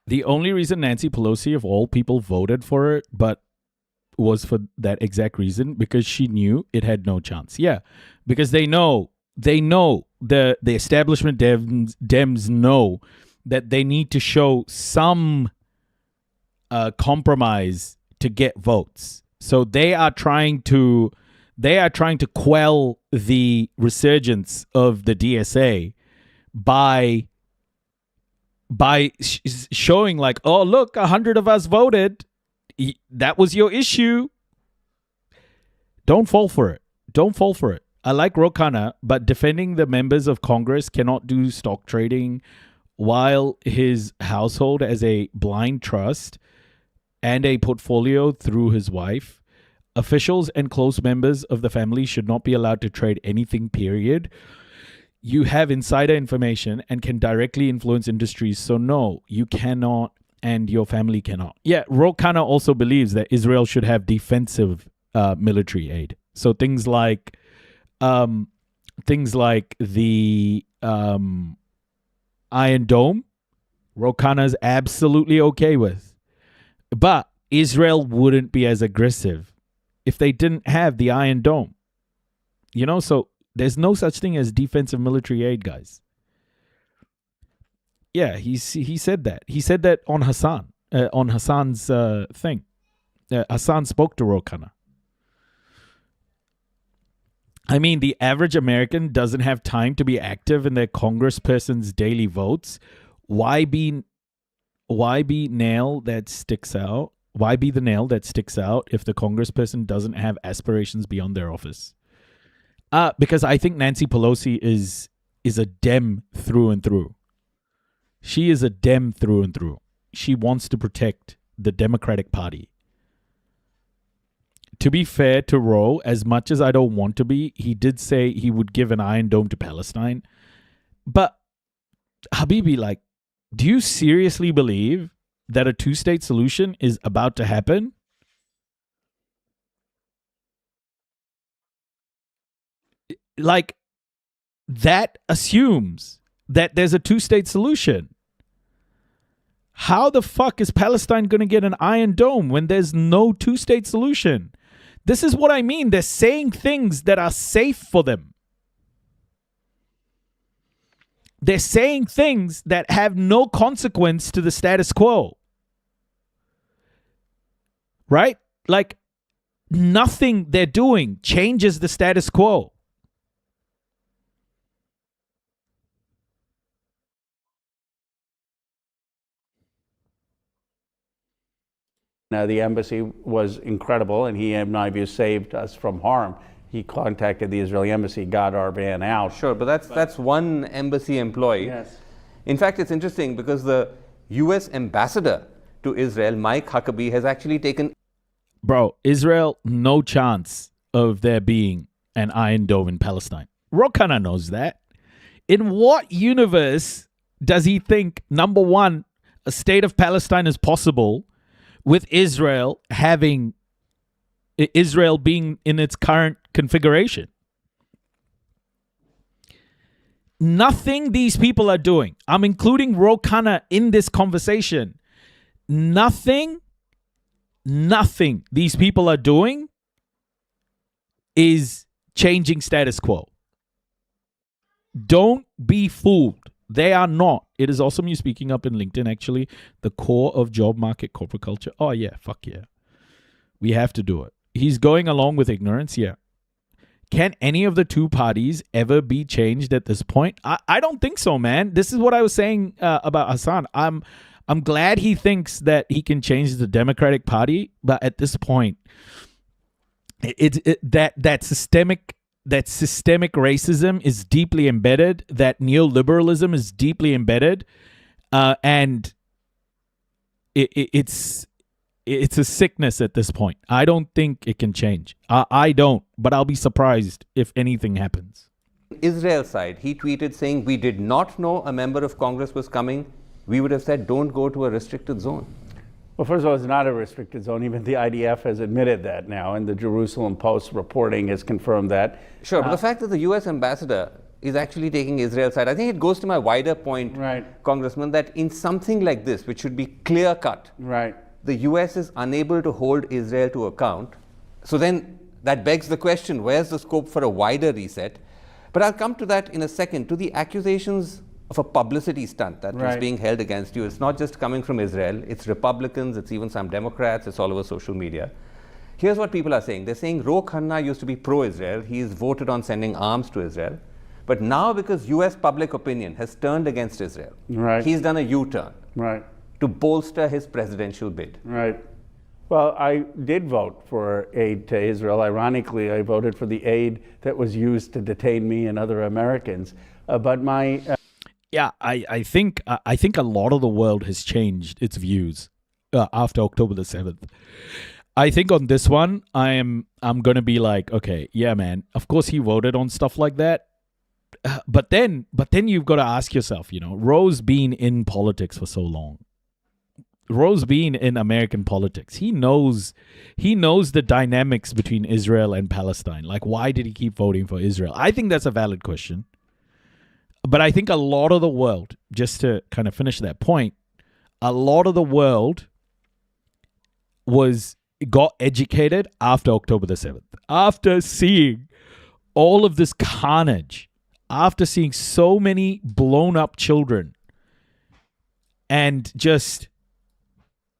The only reason Nancy Pelosi, of all people, voted for it, but was for that exact reason, because she knew it had no chance. Yeah, because they know the establishment Dems know that they need to show some compromise to get votes. So they are trying to quell the resurgence of the DSA by showing like, oh, look, 100 of us voted. That was your issue. Don't fall for it. Don't fall for it. I like Ro Khanna, but defending the members of Congress cannot do stock trading while his household has a blind trust and a portfolio through his wife. Officials and close members of the family should not be allowed to trade anything, period. You have insider information and can directly influence industries. So no, you cannot, and your family cannot. Yeah, Ro Khanna also believes that Israel should have defensive military aid. So things like the Iron Dome Ro Khanna is absolutely okay with. But Israel wouldn't be as aggressive if they didn't have the Iron Dome. You know, so there's no such thing as defensive military aid, guys. Yeah, he said that. He said that on Hassan's thing. Hassan spoke to Ro Khanna. I mean, the average American doesn't have time to be active in their congressperson's daily votes. Why be nail that sticks out? Why be the nail that sticks out if the congressperson doesn't have aspirations beyond their office? Because I think Nancy Pelosi is a Dem through and through. She is a Dem through and through. She wants to protect the Democratic Party. To be fair to Ro, as much as I don't want to be, he did say he would give an Iron Dome to Palestine. But Habibi, like, do you seriously believe that a two-state solution is about to happen? Like, that assumes that there's a two-state solution. How the fuck is Palestine going to get an Iron Dome when there's no two-state solution? This is what I mean. They're saying things that are safe for them. They're saying things that have no consequence to the status quo. Right? Like, nothing they're doing changes the status quo. The embassy was incredible, and he, in my view, saved us from harm. He contacted the Israeli embassy, got our van out. Sure, but that's one embassy employee. Yes. In fact, it's interesting because the U.S. ambassador to Israel, Mike Huckabee, has actually taken... Bro, Israel, no chance of there being an Iron Dome in Palestine. Ro Khanna knows that. In what universe does he think, number one, a state of Palestine is possible with Israel being in its current configuration? Nothing these people are doing, I'm including Ro Khanna in this conversation, nothing these people are doing is changing status quo. Don't be fooled. They are not. It is awesome you speaking up in LinkedIn, actually. The core of job market corporate culture. Oh, yeah. Fuck yeah. We have to do it. He's going along with ignorance. Yeah. Can any of the two parties ever be changed at this point? I don't think so, man. This is what I was saying about Hassan. I'm glad he thinks that he can change the Democratic Party. But at this point, that systemic racism is deeply embedded, that neoliberalism is deeply embedded, and it's a sickness at this point. I don't think it can change. I don't, but I'll be surprised if anything happens. Israel side, he tweeted saying, "We did not know a member of Congress was coming. We would have said, don't go to a restricted zone." Well, first of all, it's not a restricted zone. Even the IDF has admitted that now, and the Jerusalem Post reporting has confirmed that. Sure, but the fact that the U.S. ambassador is actually taking Israel's side, I think it goes to my wider point, right, Congressman, that in something like this, which should be clear-cut, right, the U.S. is unable to hold Israel to account. So then that begs the question, where's the scope for a wider reset? But I'll come to that in a second, to the accusations of a publicity stunt that was being held against you. It's not just coming from Israel, it's Republicans, it's even some Democrats, it's all over social media. Here's what people are saying. They're saying Ro Khanna used to be pro-Israel, he's voted on sending arms to Israel, but now because US public opinion has turned against Israel, he's done a U-turn to bolster his presidential bid. Right. Well, I did vote for aid to Israel. Ironically, I voted for the aid that was used to detain me and other Americans. But my... Yeah, I think a lot of the world has changed its views after October the 7th. I think on this one, I'm going to be like, okay, yeah, man, of course he voted on stuff like that. But then you've got to ask yourself, Ro's been in politics for so long. Ro's been in American politics. He knows the dynamics between Israel and Palestine. Like, why did he keep voting for Israel? I think that's a valid question. But I think a lot of the world, just to kind of finish that point, a lot of the world got educated after October the 7th. After seeing all of this carnage, after seeing so many blown up children, and just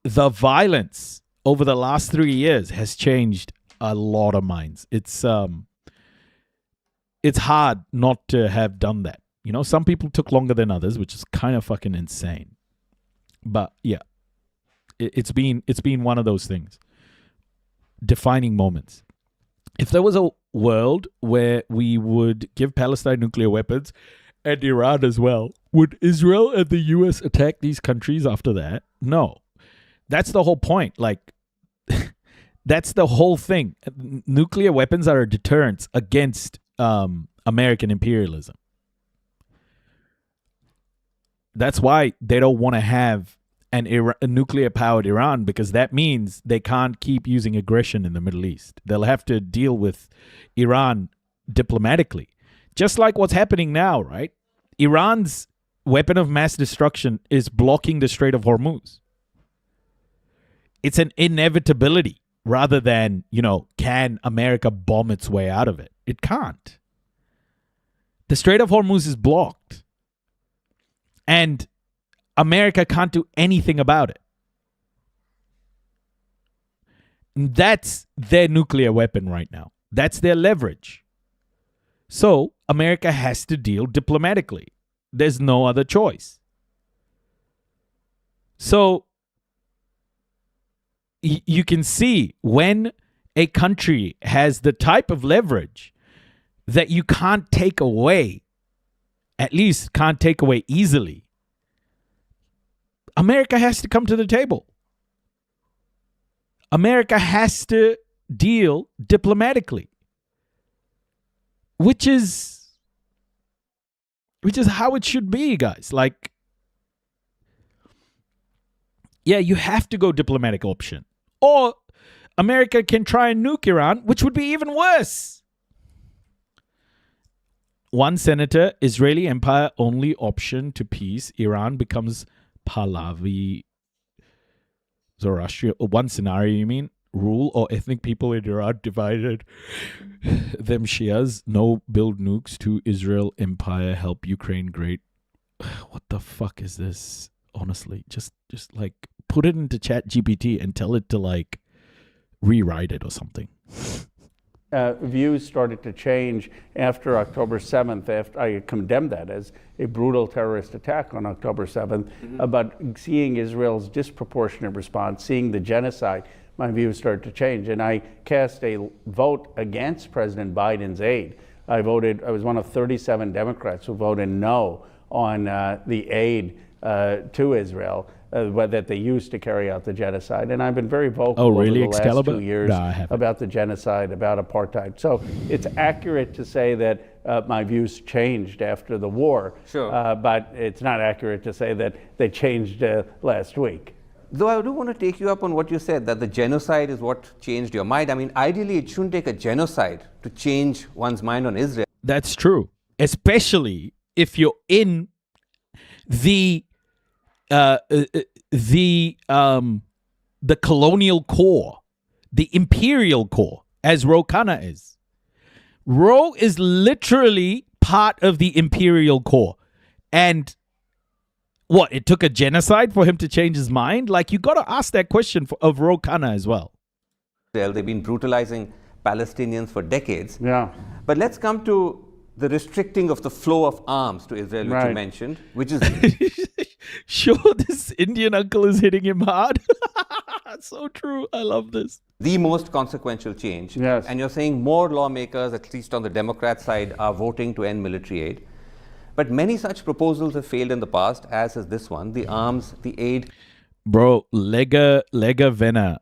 the violence over the last 3 years has changed a lot of minds. It's hard not to have done that. You know, some people took longer than others, which is kind of fucking insane. But yeah, it's been one of those things. Defining moments. If there was a world where we would give Palestine nuclear weapons and Iran as well, would Israel and the US attack these countries after that? No. That's the whole point. Like, that's the whole thing. Nuclear weapons are a deterrent against American imperialism. That's why they don't want to have a nuclear-powered Iran, because that means they can't keep using aggression in the Middle East. They'll have to deal with Iran diplomatically. Just like what's happening now, right? Iran's weapon of mass destruction is blocking the Strait of Hormuz. It's an inevitability rather than, can America bomb its way out of it? It can't. The Strait of Hormuz is blocked. And America can't do anything about it. That's their nuclear weapon right now. That's their leverage. So America has to deal diplomatically. There's no other choice. So you can see when a country has the type of leverage that you can't take away, at least can't take away easily, America has to come to the table. America has to deal diplomatically, which is how it should be, guys. Like, yeah, you have to go diplomatic option. Or America can try and nuke Iran, which would be even worse. One senator, Israeli empire only option to peace. Iran becomes Pahlavi, Zoroastrian. One scenario, you mean? Rule or ethnic people in Iran divided them Shias. No build nukes to Israel empire. Help Ukraine great. What the fuck is this? Honestly, just like put it into Chat GPT and tell it to like rewrite it or something. Views started to change after October 7th. After I condemned that as a brutal terrorist attack on October 7th, but seeing Israel's disproportionate response, seeing the genocide, my views started to change. And I cast a vote against President Biden's aid. I was one of 37 Democrats who voted no on the aid to Israel that they used to carry out the genocide. And I've been very vocal over the last 2 years about the genocide, about apartheid. So it's accurate to say that my views changed after the war, but it's not accurate to say that they changed last week. Though I do want to take you up on what you said, that the genocide is what changed your mind. I mean, ideally, it shouldn't take a genocide to change one's mind on Israel. That's true. Especially if you're in the colonial core, the imperial core, as Khanna is. is literally part of the imperial core. And what, it took a genocide for him to change his mind? Like, you got to ask that question of Khanna as well. They've been brutalizing Palestinians for decades. Yeah. But let's come to the restricting of the flow of arms to Israel, which you mentioned, which is... Sure, this Indian uncle is hitting him hard. So true. I love this. The most consequential change. Yes. And you're saying more lawmakers, at least on the Democrat side, are voting to end military aid. But many such proposals have failed in the past, as is this one, the arms, the aid. Bro, Lega Vena.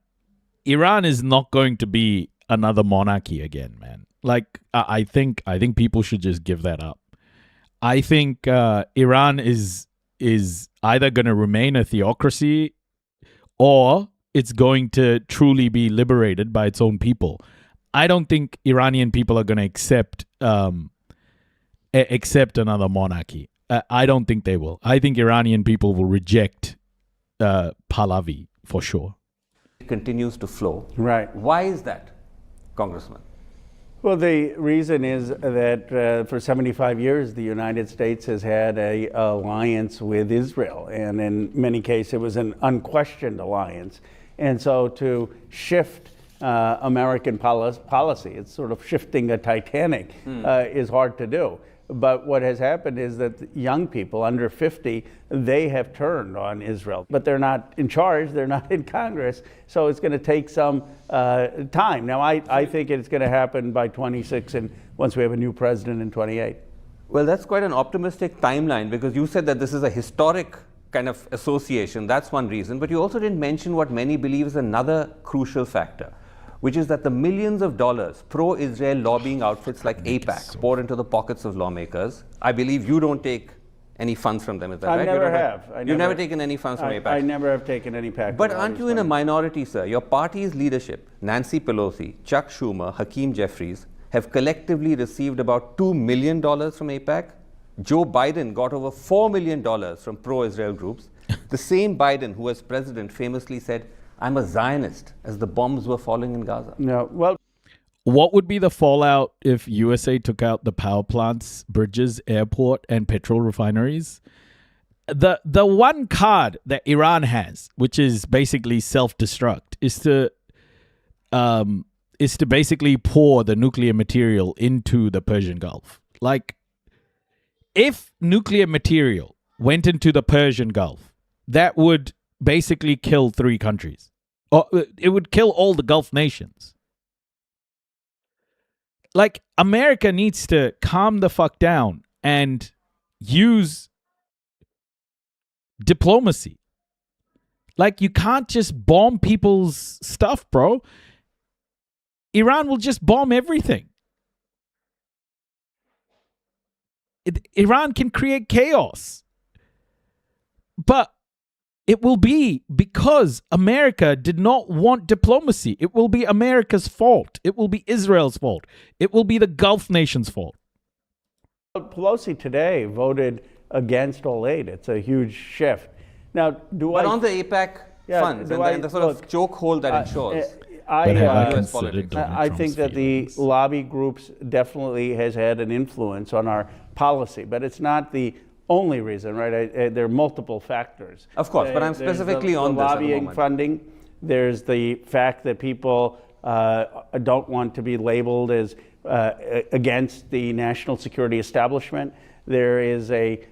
Iran is not going to be another monarchy again, man. Like, I think people should just give that up. I think Iran is either going to remain a theocracy or it's going to truly be liberated by its own people. I don't think Iranian people are going to accept another monarchy. I don't think they will. I think Iranian people will reject Pahlavi for sure. It continues to flow. Right. Why is that, Congressman? Well, the reason is that for 75 years, the United States has had an alliance with Israel, and in many cases, it was an unquestioned alliance. And so to shift American policy, it's sort of shifting a Titanic, is hard to do. But what has happened is that young people under 50, they have turned on Israel. But they're not in charge, they're not in Congress, so it's going to take some time. Now, I think it's going to happen by 26 and once we have a new president in 28. Well, that's quite an optimistic timeline, because you said that this is a historic kind of association. That's one reason. But you also didn't mention what many believe is another crucial factor, which is that the millions of dollars pro-Israel lobbying outfits like AIPAC pour into the pockets of lawmakers. I believe you don't take any funds from them, is that right? I never have. You've never taken any funds from AIPAC? I never have taken any PAC. But aren't you in a minority, sir? Your party's leadership, Nancy Pelosi, Chuck Schumer, Hakeem Jeffries, have collectively received about $2 million from AIPAC. Joe Biden got over $4 million from pro-Israel groups. The same Biden who, as president, famously said, "I'm a Zionist," as the bombs were falling in Gaza. No, well, what would be the fallout if USA took out the power plants, bridges, airport, and petrol refineries? The one card that Iran has, which is basically self-destruct, is to basically pour the nuclear material into the Persian Gulf. Like, if nuclear material went into the Persian Gulf, that would basically kill 3 countries. Or it would kill all the Gulf nations. Like, America needs to calm the fuck down and use diplomacy. Like, you can't just bomb people's stuff, bro. Iran will just bomb everything. Iran can create chaos. But it will be because America did not want diplomacy. It will be America's fault. It will be Israel's fault. It will be the Gulf nations' fault. Pelosi today voted against all aid. It's a huge shift. Now, But on the AIPAC funds and the sort of chokehold that it shows. I think that the lobby groups definitely has had an influence on our policy, but it's not the only reason, right? There are multiple factors. Of course, but I'm specifically on the lobbying funding. There's the fact that people don't want to be labeled as against the national security establishment. There is a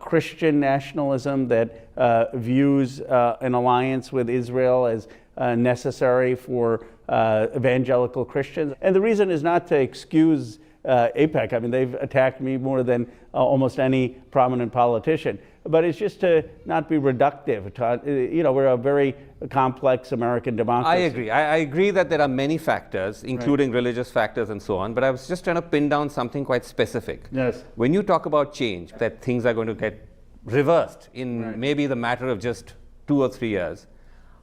Christian nationalism that views an alliance with Israel as necessary for evangelical Christians. And the reason is not to excuse AIPAC. I mean, they've attacked me more than almost any prominent politician. But it's just to not be reductive. We're a very complex American democracy. I agree. I agree that there are many factors, including religious factors and so on. But I was just trying to pin down something quite specific. Yes. When you talk about change, that things are going to get reversed in maybe the matter of just 2 or 3 years.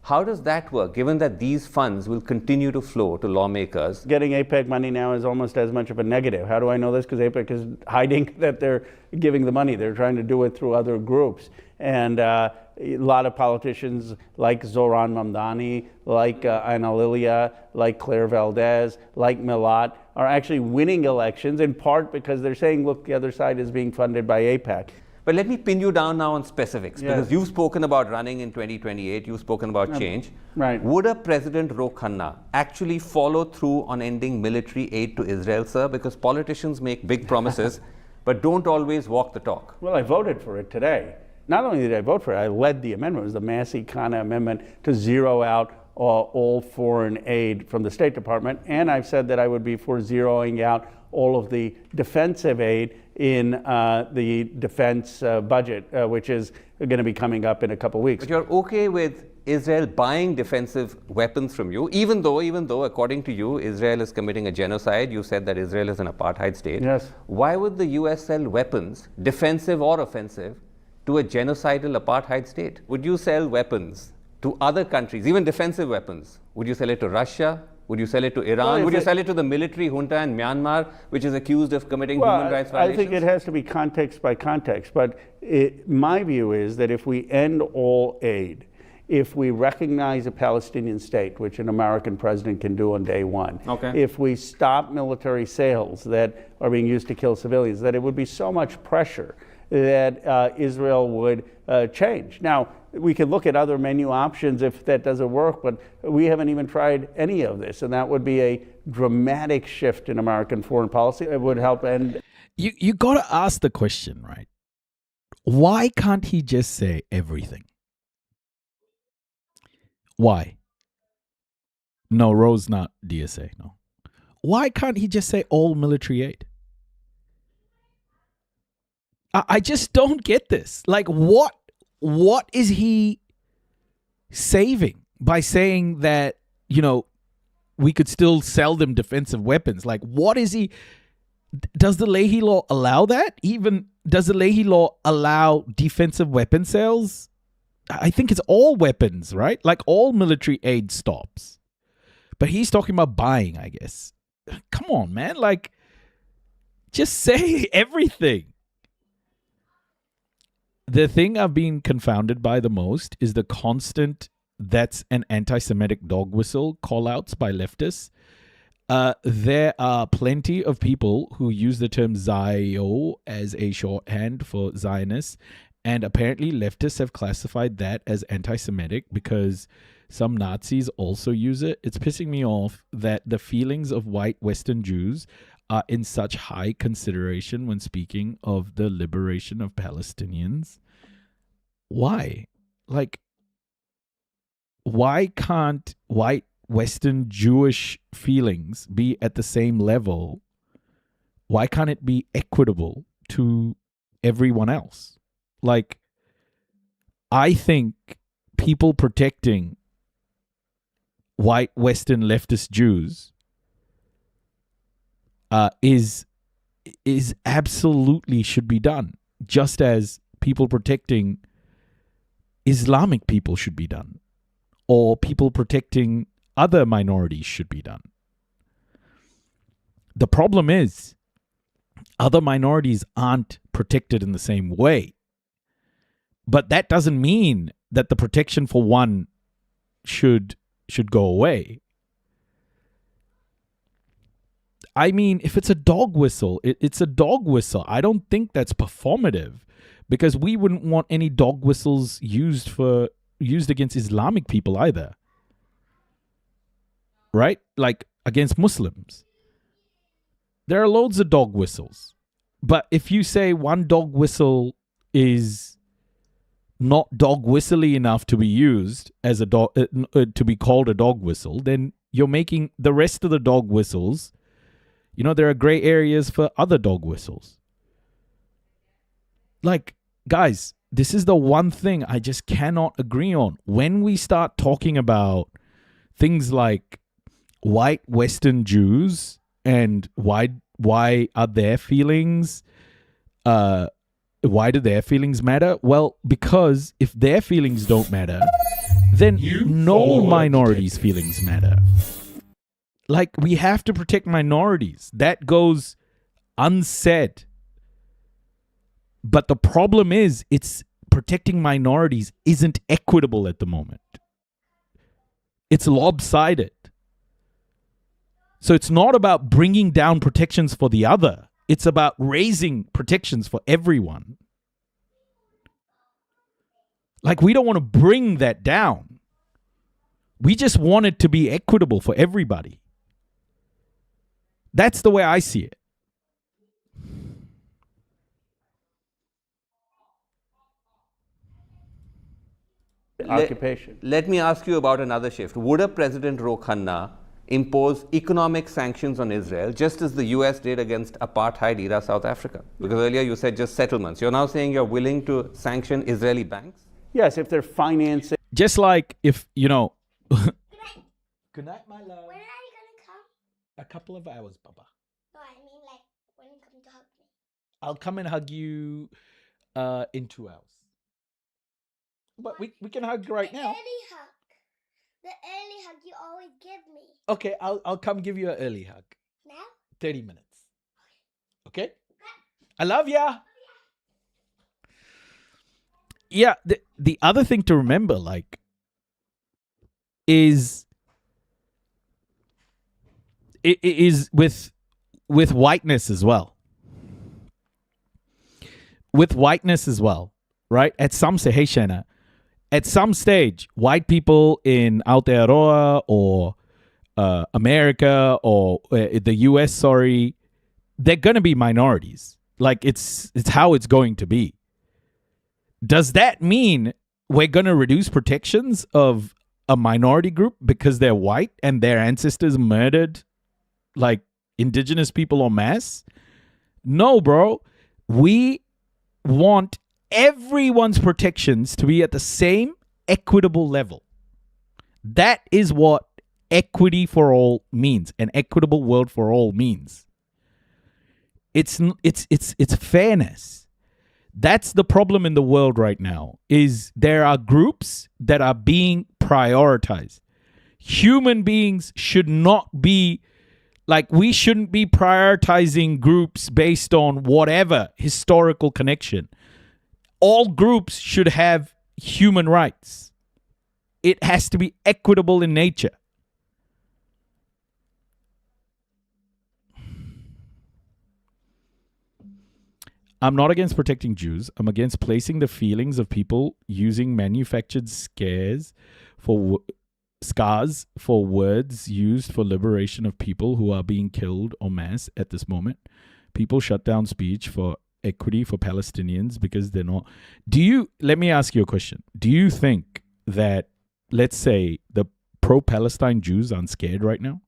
How does that work, given that these funds will continue to flow to lawmakers? Getting AIPAC money now is almost as much of a negative. How do I know this? Because AIPAC is hiding that they're giving the money. They're trying to do it through other groups. And a lot of politicians like Zoran Mamdani, like Ana Lilia, like Claire Valdez, like Milat, are actually winning elections in part because they're saying, look, the other side is being funded by AIPAC. But let me pin you down now on specifics, because you've spoken about running in 2028, you've spoken about change. Right. Would a President Khanna actually follow through on ending military aid to Israel, sir? Because politicians make big promises, but don't always walk the talk. Well, I voted for it today. Not only did I vote for it, I led the amendment. It was the Massey-Khanna amendment to zero out all foreign aid from the State Department. And I've said that I would be for zeroing out all of the defensive aid in the defense budget, which is going to be coming up in a couple weeks. But you're okay with Israel buying defensive weapons from you, even though, according to you, Israel is committing a genocide. You said that Israel is an apartheid state. Yes. Why would the US sell weapons, defensive or offensive, to a genocidal apartheid state? Would you sell weapons to other countries, even defensive weapons? Would you sell it to Russia? Would you sell it to Iran? Would you sell it to the military junta in Myanmar, which is accused of committing human rights violations? I think it has to be context by context. But my view is that if we end all aid, if we recognize a Palestinian state, which an American president can do on day one, if we stop military sales that are being used to kill civilians, that it would be so much pressure that Israel would change. Now, we can look at other menu options if that doesn't work, but we haven't even tried any of this, and that would be a dramatic shift in American foreign policy. It would help end. You got to ask the question, right? Why can't he just say everything? Why? No, Rose not DSA, no. Why can't he just say all military aid? I just don't get this. Like, what is he saving by saying that, you know, we could still sell them defensive weapons? Like, what is he... Does the Leahy law allow that? Even does the Leahy law allow defensive weapon sales? I think it's all weapons, right? Like all military aid stops. But he's talking about buying, I guess. Come on, man. Like, just say everything. The thing I've been confounded by the most is the constant "that's an anti-Semitic dog whistle" call-outs by leftists. There are plenty of people who use the term Zio as a shorthand for Zionists, and apparently leftists have classified that as anti-Semitic because some Nazis also use it. It's pissing me off that the feelings of white Western Jews are in such high consideration when speaking of the liberation of Palestinians. Why? Like, why can't white Western Jewish feelings be at the same level? Why can't it be equitable to everyone else? Like, I think people protecting white Western leftist Jews is absolutely should be done, just as people protecting Islamic people should be done, or people protecting other minorities should be done. The problem is other minorities aren't protected in the same way. But that doesn't mean that the protection for one should go away. I mean, if it's a dog whistle, it's a dog whistle. I don't think that's performative, because we wouldn't want any dog whistles used against Islamic people either. Right? Like against Muslims. There are loads of dog whistles. But if you say one dog whistle is not dog whistly enough to be used as a dog, to be called a dog whistle, then you're making the rest of the dog whistles, you know, there are gray areas for other dog whistles. Like, guys, this is the one thing I just cannot agree on. When we start talking about things like white Western Jews and why are their feelings, why do their feelings matter? Well, because if their feelings don't matter, then no minorities' feelings matter. Like, we have to protect minorities. That goes unsaid. But the problem is, it's protecting minorities isn't equitable at the moment. It's lopsided. So it's not about bringing down protections for the other. It's about raising protections for everyone. Like, we don't want to bring that down. We just want it to be equitable for everybody. That's the way I see it. Occupation. Let me ask you about another shift. Would a President Khanna impose economic sanctions on Israel, just as the US did against apartheid-era South Africa? Because earlier you said just settlements. You're now saying you're willing to sanction Israeli banks? Yes, if they're financing. Just like if, you know... Good night, my love. When are you gonna come? A couple of hours, Papa. No, I mean like when you come to hug me. I'll come and hug you in 2 hours. But we can hug right now. Early hug. The early hug you always give me. Okay, I'll come give you an early hug. Now? 30 minutes. Okay? I love ya. Yeah, the other thing to remember, like, is with whiteness as well. With whiteness as well, right? At some at some stage, white people in Aotearoa or America or the US, sorry, they're going to be minorities. Like it's how it's going to be. Does that mean we're going to reduce protections of a minority group because they're white and their ancestors murdered like indigenous people en masse? No, bro. We want everyone's protections to be at the same equitable level. That is what equity for all means. An equitable world for all means. It's fairness. That's the problem in the world right now, is there are groups that are being prioritized. Human beings should not be, like, we shouldn't be prioritizing groups based on whatever historical connection. All groups should have human rights. It has to be equitable in nature. I'm not against protecting Jews. I'm against placing the feelings of people using manufactured scars for words used for liberation of people who are being killed en masse at this moment. People shut down speech for equity for Palestinians because they're not. Let me ask you a question. Do you think that, let's say, the pro-Palestine Jews aren't scared right now?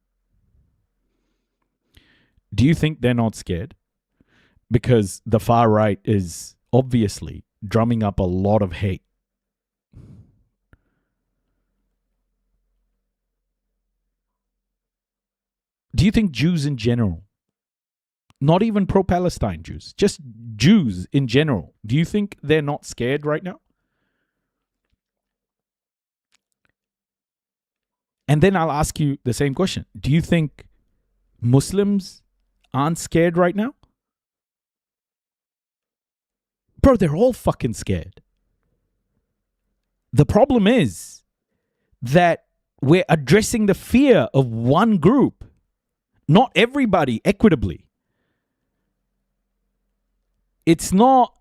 Do you think they're not scared? Because the far right is obviously drumming up a lot of hate. Do you think Jews in general, not even pro-Palestine Jews, just Jews in general, do you think they're not scared right now? And then I'll ask you the same question. Do you think Muslims aren't scared right now? Bro, they're all fucking scared. The problem is that we're addressing the fear of one group, not everybody equitably. It's not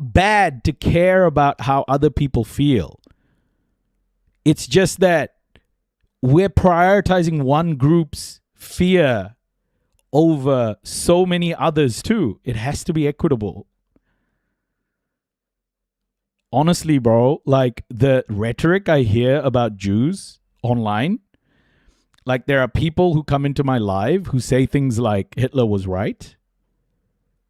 bad to care about how other people feel. It's just that we're prioritizing one group's fear over so many others too. It has to be equitable. Honestly, bro, like the rhetoric I hear about Jews online, like there are people who come into my live who say things like Hitler was right,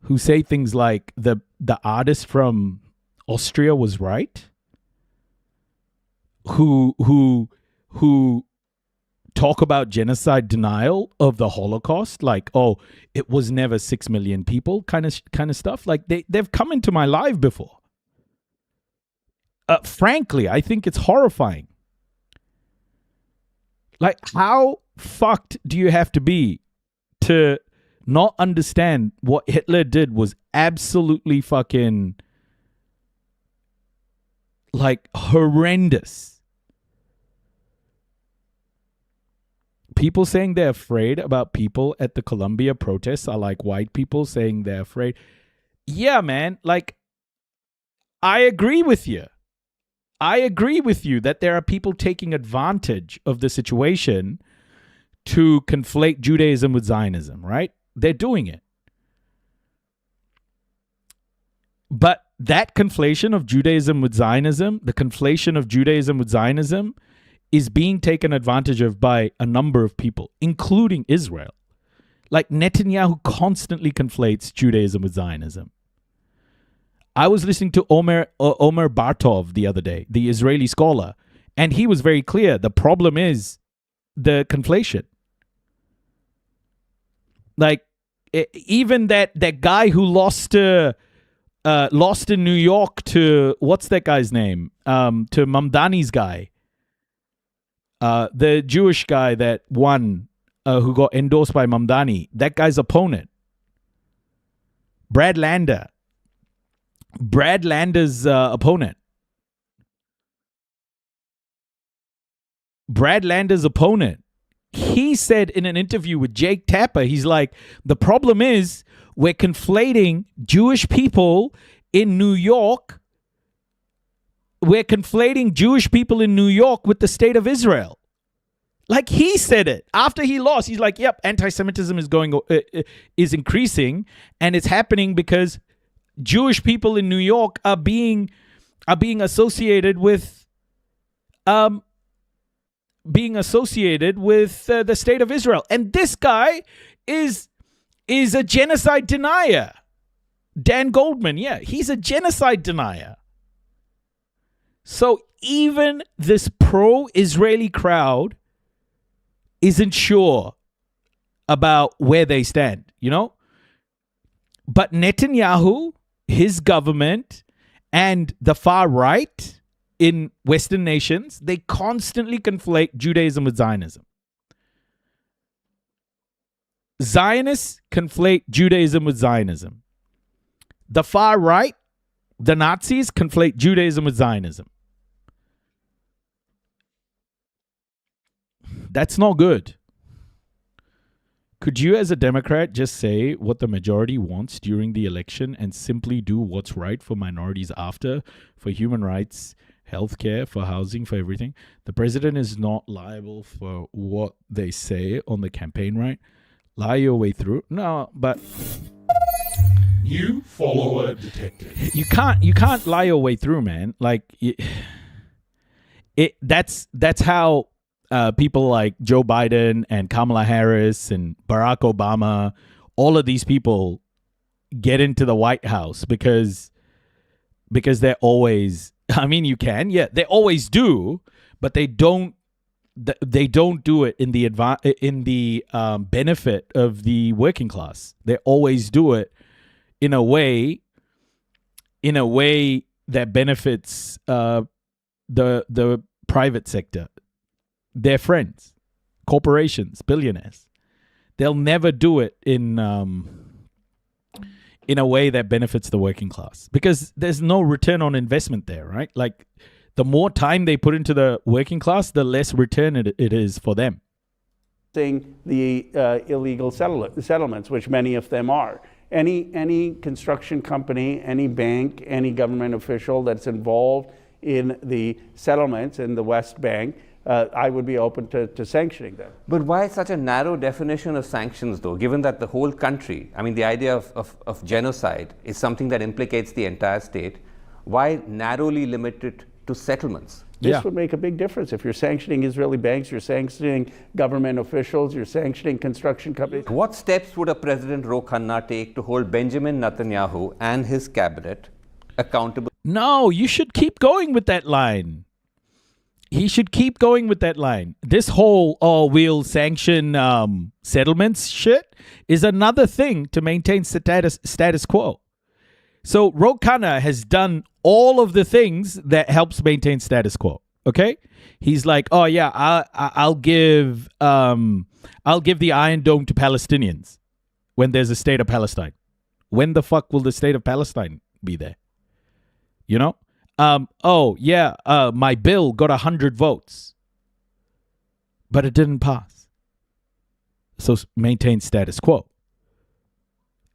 who say things like the artist from Austria was right, who talk about genocide denial of the Holocaust, like, oh, it was never 6 million people, kind of stuff. Like they've come into my live before. Frankly, I think it's horrifying. Like, how fucked do you have to be to not understand what Hitler did was absolutely fucking, like, horrendous? People saying they're afraid about people at the Columbia protests are like white people saying they're afraid. Yeah, man. Like, I agree with you. I agree with you that there are people taking advantage of the situation to conflate Judaism with Zionism, right? They're doing it. But that conflation of Judaism with Zionism, the conflation of Judaism with Zionism, is being taken advantage of by a number of people, including Israel. Like Netanyahu constantly conflates Judaism with Zionism. I was listening to Omer Bartov the other day, the Israeli scholar, and he was very clear. The problem is the conflation. Like, even that guy who lost in New York to, what's that guy's name? To Mamdani's guy. The Jewish guy that won, who got endorsed by Mamdani, that guy's opponent, Brad Lander's opponent. Brad Lander's opponent, he said in an interview with Jake Tapper, he's like, the problem is we're conflating Jewish people in New York. We're conflating Jewish people in New York with the state of Israel. Like, he said it after he lost. He's like, yep, anti-Semitism is increasing, and it's happening because Jewish people in New York are being associated with the state of Israel. And this guy is a genocide denier. Dan Goldman, yeah, he's a genocide denier. So even this pro-Israeli crowd isn't sure about where they stand, you know? But Netanyahu, his government, and the far right in Western nations, they constantly conflate Judaism with Zionism. Zionists conflate Judaism with Zionism. The far right, the Nazis, conflate Judaism with Zionism. That's not good. Could you, as a Democrat, just say what the majority wants during the election and simply do what's right for minorities after, for human rights, healthcare, for housing, for everything? The president is not liable for what they say on the campaign, right? Lie your way through. No, but New follower detected. You can't lie your way through, man. Like that's how people like Joe Biden and Kamala Harris and Barack Obama, all of these people get into the White House because they're always, I mean, you can, yeah, they always do, but they don't do it in the benefit of the working class. They always do it in a way that benefits the private sector. Their friends, corporations, billionaires. They'll never do it in a way that benefits the working class because there's no return on investment there, right? Like, the more time they put into the working class, the less return it is for them. The illegal settlements, which many of them are. Any construction company, any bank, any government official that's involved in the settlements in the West Bank, I would be open to sanctioning them. But why such a narrow definition of sanctions, though, given that the whole country, I mean, the idea of genocide is something that implicates the entire state? Why narrowly limit it to settlements? This would make a big difference. If you're sanctioning Israeli banks, you're sanctioning government officials, you're sanctioning construction companies. What steps would a President Khanna take to hold Benjamin Netanyahu and his cabinet accountable? No, you should keep going with that line. He should keep going with that line. This whole, we'll sanction settlements shit is another thing to maintain status quo. So Khanna has done all of the things that helps maintain status quo. Okay, he's like, oh yeah, I'll give the Iron Dome to Palestinians when there's a state of Palestine. When the fuck will the state of Palestine be there? You know? My bill got 100 votes, but it didn't pass. So maintain status quo.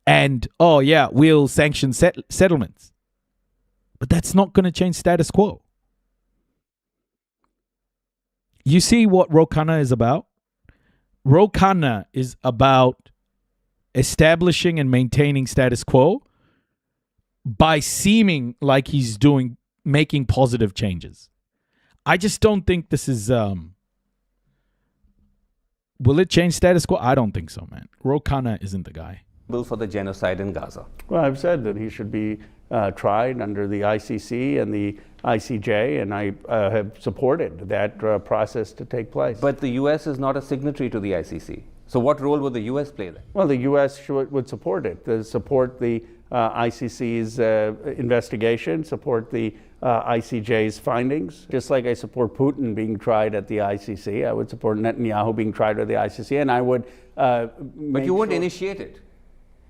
And, we'll sanction settlements. But that's not going to change status quo. You see what Khanna is about? Khanna is about establishing and maintaining status quo by seeming like he's making positive changes. I just don't think this is will it change status quo? I don't think so, man. Khanna isn't the guy. For the genocide in Gaza. Well, I've said that he should be tried under the ICC and the ICJ, and I have supported that process to take place. But the U.S. is not a signatory to the ICC. So what role would the U.S. play then? Well, the U.S. would support it, support the ICC's investigation, support the ICJ's findings. Just like I support Putin being tried at the ICC, I would support Netanyahu being tried at the ICC, and I would But you won't initiate it.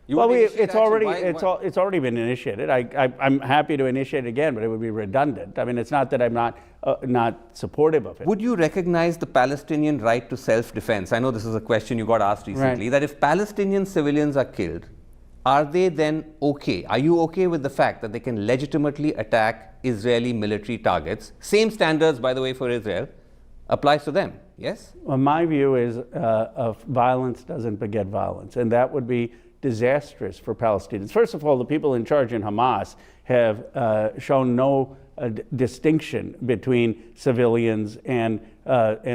Well, it's already been initiated. I'm happy to initiate it again, but it would be redundant. I mean, it's not that I'm not supportive of it. Would you recognize the Palestinian right to self-defense? I know this is a question you got asked recently, that if Palestinian civilians are killed, are they then okay? Are you okay with the fact that they can legitimately attack Israeli military targets? Same standards, by the way, for Israel applies to them, yes? Well, my view is violence doesn't beget violence, and that would be disastrous for Palestinians. First of all, the people in charge in Hamas have shown no distinction between civilians and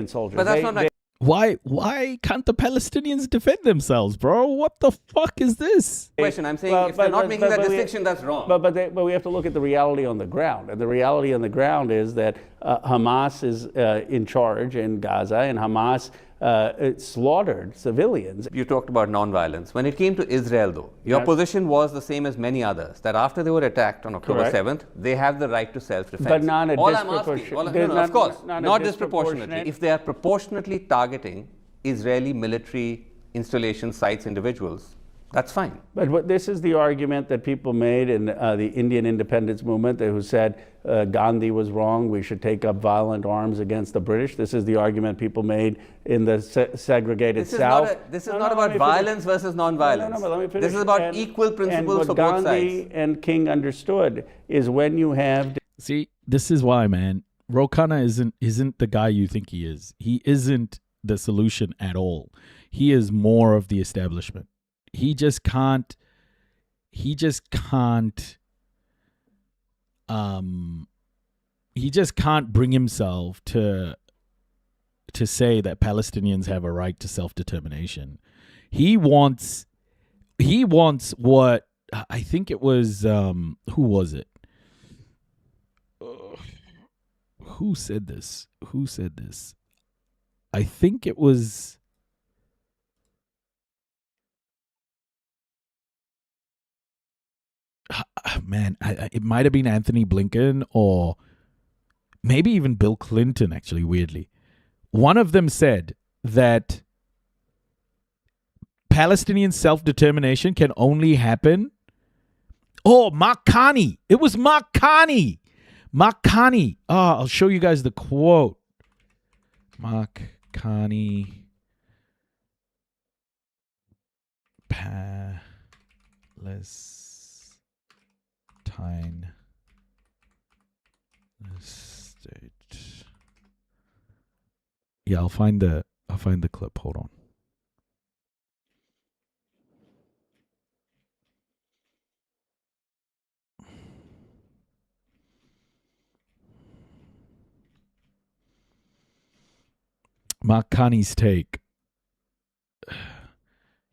soldiers. But that's not Why can't the Palestinians defend themselves, bro? What the fuck is this? Question. I'm saying if they're not making that distinction, that's wrong. But we have to look at the reality on the ground. And the reality on the ground is that Hamas is in charge in Gaza, and Hamas slaughtered civilians. You talked about nonviolence. When it came to Israel, though, your position was the same as many others, that after they were attacked on October 7th, they have the right to self-defense. But not a of course, not disproportionately. If they are proportionately targeting Israeli military installation sites, individuals, that's fine. But this is the argument that people made in the Indian independence movement, who said Gandhi was wrong, we should take up violent arms against the British. This is the argument people made in the segregated South. This is not about violence versus non-violence. Let me finish. This is about equal principles for both sides. And what Gandhi and King understood is when you have... See, this is why, man. Khanna isn't the guy you think he is. He isn't the solution at all. He is more of the establishment. He just can't bring himself to say that Palestinians have a right to self-determination. He wants what I think it was who was it? Who said this? I think it was man, it might have been Anthony Blinken or maybe even Bill Clinton, actually, weirdly. One of them said that Palestinian self-determination can only happen... Oh, Mark Carney. It was Mark Carney. Mark Carney. Oh, I'll show you guys the quote. Mark Carney. Palestine. State. Yeah, I'll find the clip. Hold on. Mark Carney's take.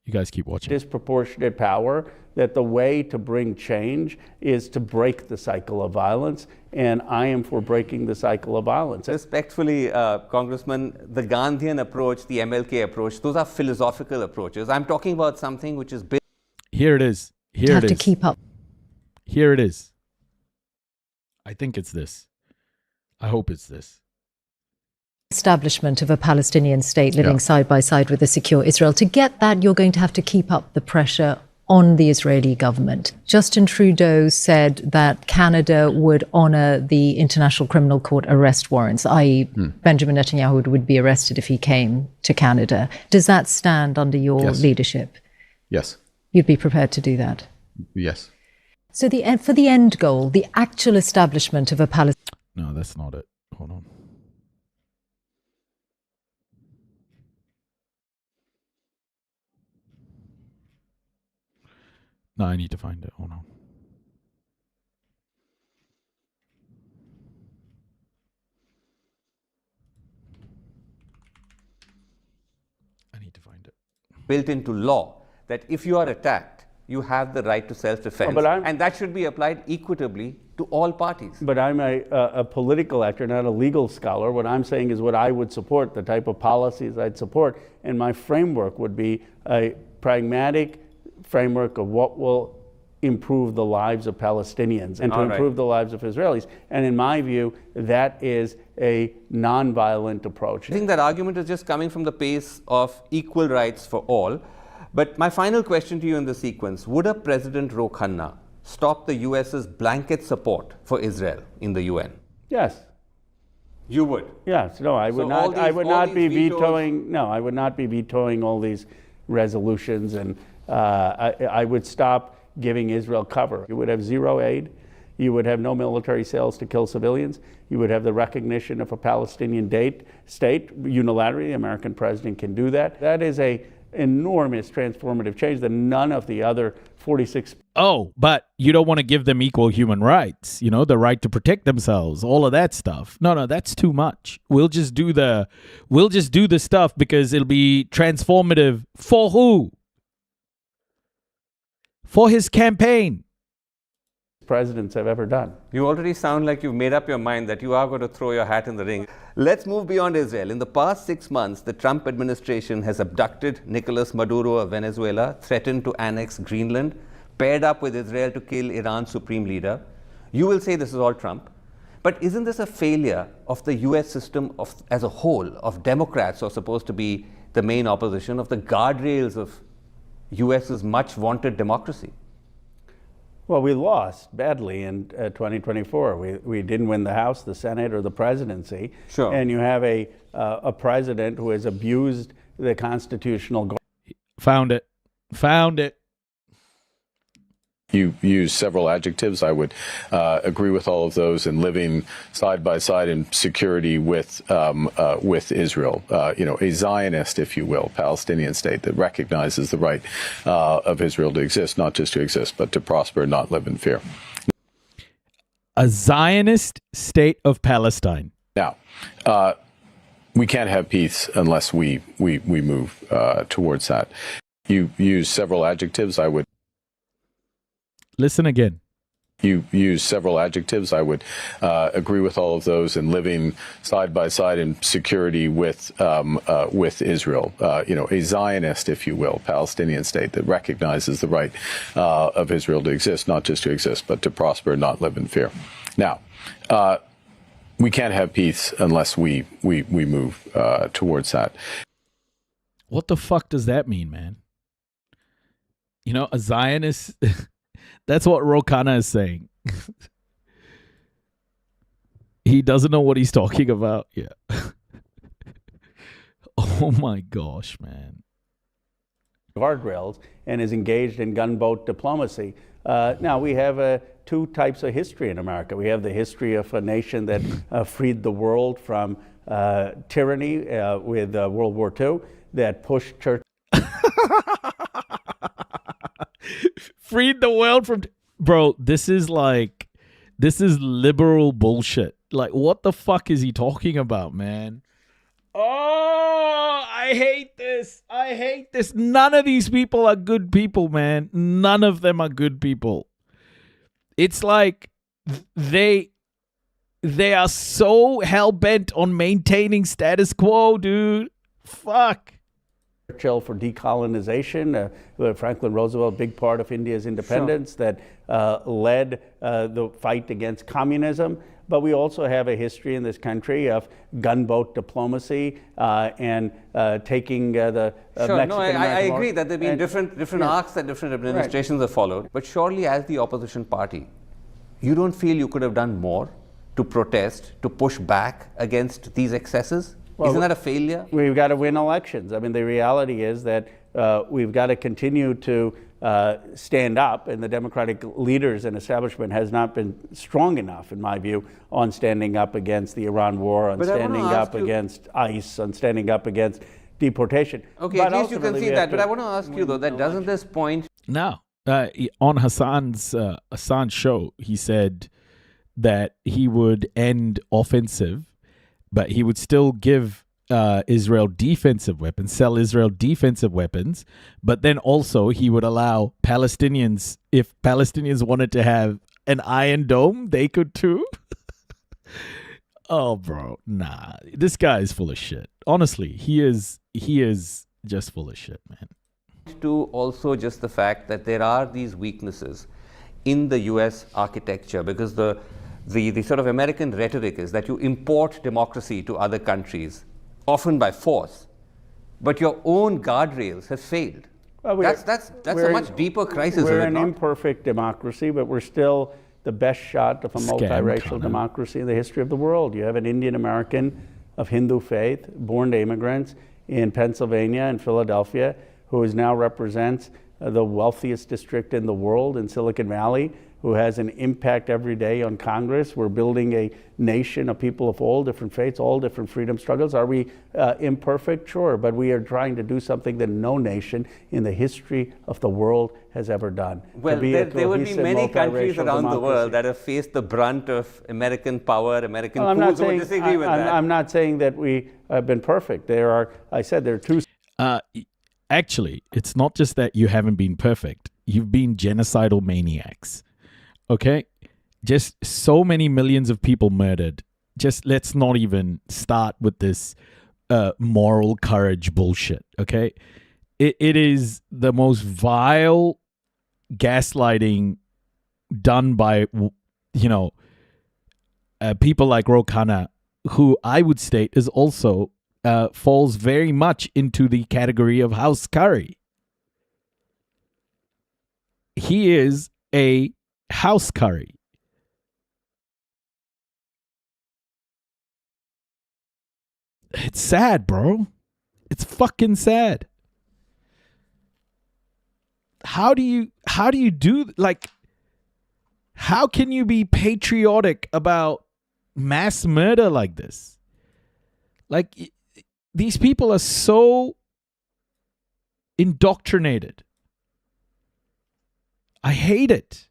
You guys keep watching. Disproportionate power, that the way to bring change is to break the cycle of violence, and I am for breaking the cycle of violence. Respectfully, Congressman, the Gandhian approach, the MLK approach, those are philosophical approaches. I'm talking about something which is built. Here it is. Here it is. Have to keep up. Here it is. I think it's this. I hope it's this. Establishment of a Palestinian state living side by side with a secure Israel. To get that, you're going to have to keep up the pressure on the Israeli government. Justin Trudeau said that Canada would honor the International Criminal Court arrest warrants, i.e. Benjamin Netanyahu would be arrested if he came to Canada. Does that stand under your leadership? Yes. You'd be prepared to do that? Yes. So for the end goal, the actual establishment of a Palestinian... No, that's not it. Hold on. No, I need to find it. Hold on. I need to find it. Built into law that if you are attacked, you have the right to self-defense, and that should be applied equitably to all parties. But I'm a political actor, not a legal scholar. What I'm saying is what I would support, the type of policies I'd support, and my framework would be a pragmatic framework of what will improve the lives of Palestinians and to improve the lives of Israelis. And in my view, that is a non-violent approach. I think that argument is just coming from the pace of equal rights for all. But my final question to you in the sequence, would a President Khanna stop the US's blanket support for Israel in the UN? Yes. You would? Yes. No, I would not. I would not be vetoing. No, I would not be vetoing all these resolutions, and I would stop giving Israel cover. You would have zero aid. You would have no military sales to kill civilians. You would have the recognition of a Palestinian state unilaterally. The American president can do that. That is a enormous transformative change that none of the other 46. Oh, but you don't want to give them equal human rights, you know, the right to protect themselves, all of that stuff. No, that's too much. We'll just do the stuff because it'll be transformative for who? For his campaign. Presidents have ever done. You already sound like you've made up your mind that you are going to throw your hat in the ring. Let's move beyond Israel. In the past 6 months, the Trump administration has abducted Nicolas Maduro of Venezuela, threatened to annex Greenland, paired up with Israel to kill Iran's supreme leader. You will say this is all Trump. But isn't this a failure of the US system as a whole, of Democrats who are supposed to be the main opposition, of the guardrails of US's much vaunted democracy? Well, we lost badly in 2024. We didn't win the House, the Senate, or the presidency. Sure. And you have a president who has abused the constitutional. Found it. You use several adjectives. I would agree with all of those. And living side by side in security with Israel, a Zionist, if you will, Palestinian state that recognizes the right of Israel to exist, not just to exist, but to prosper and not live in fear. A Zionist state of Palestine. Now, we can't have peace unless we move towards that. You use several adjectives. I would. Listen again. You use several adjectives. I would agree with all of those. And living side by side in security with Israel, a Zionist, if you will, Palestinian state that recognizes the right of Israel to exist, not just to exist, but to prosper and not live in fear. Now, we can't have peace unless we move towards that. What the fuck does that mean, man? You know, a Zionist. That's what Khanna is saying. He doesn't know what he's talking about. Yeah. Oh my gosh, man. Guardrails and is engaged in gunboat diplomacy. Now, we have two types of history in America. We have the history of a nation that freed the world from tyranny with World War II, that pushed church. Freed the world from... Bro, this is liberal bullshit. Like, what the fuck is he talking about, man? Oh, I hate this. None of these people are good people, man. None of them are good people. It's like they are so hell-bent on maintaining status quo, dude. Fuck. Churchill for decolonization, Franklin Roosevelt, a big part of India's independence, Sure. that led the fight against communism. But we also have a history in this country of gunboat diplomacy and taking the Sure, Mexican. no, I agree that there have been different arcs that different administrations have followed. But surely as the opposition party, you don't feel you could have done more to protest, to push back against these excesses? Well, isn't that a failure? We've got to win elections. I mean, the reality is that we've got to continue to stand up, and the Democratic leaders and establishment has not been strong enough, in my view, on standing up against the Iran war, on standing up against ICE, on standing up against deportation. Okay, but at least you can see that. But I want to ask you, though, that doesn't this point... No. On Hassan's show, he said that he would end offensive, but he would still give Israel defensive weapons, sell Israel defensive weapons, but then also he would allow Palestinians, if Palestinians wanted to have an Iron Dome, they could too. Oh, bro, nah. This guy is full of shit. Honestly, he is just full of shit, man. To also just the fact that there are these weaknesses in the US architecture, because the sort of American rhetoric is that you import democracy to other countries, often by force, but your own guardrails have failed. That's a much deeper crisis. We're is it an not? imperfect democracy, but we're still the best shot of a multiracial democracy in the history of the world. You have an Indian American of Hindu faith, born to immigrants in Pennsylvania and Philadelphia, who now represents the wealthiest district in the world in Silicon Valley, who has an impact every day on Congress. We're building a nation of people of all different faiths, all different freedom struggles. Are we imperfect? Sure, but we are trying to do something that no nation in the history of the world has ever done. Well, there would be many countries around the world that have faced the brunt of American power, American fools who would disagree with that. I'm not saying that we have been perfect. I said there are two. Actually, it's not just that you haven't been perfect. You've been genocidal maniacs. Okay? Just so many millions of people murdered. Just let's not even start with this moral courage bullshit. Okay? It is the most vile gaslighting done by, people like Khanna, who I would state is also falls very much into the category of house curry. He is a house curry. It's sad, bro. It's fucking sad. How can you be patriotic about mass murder like this? Like, these people are so indoctrinated. I hate it.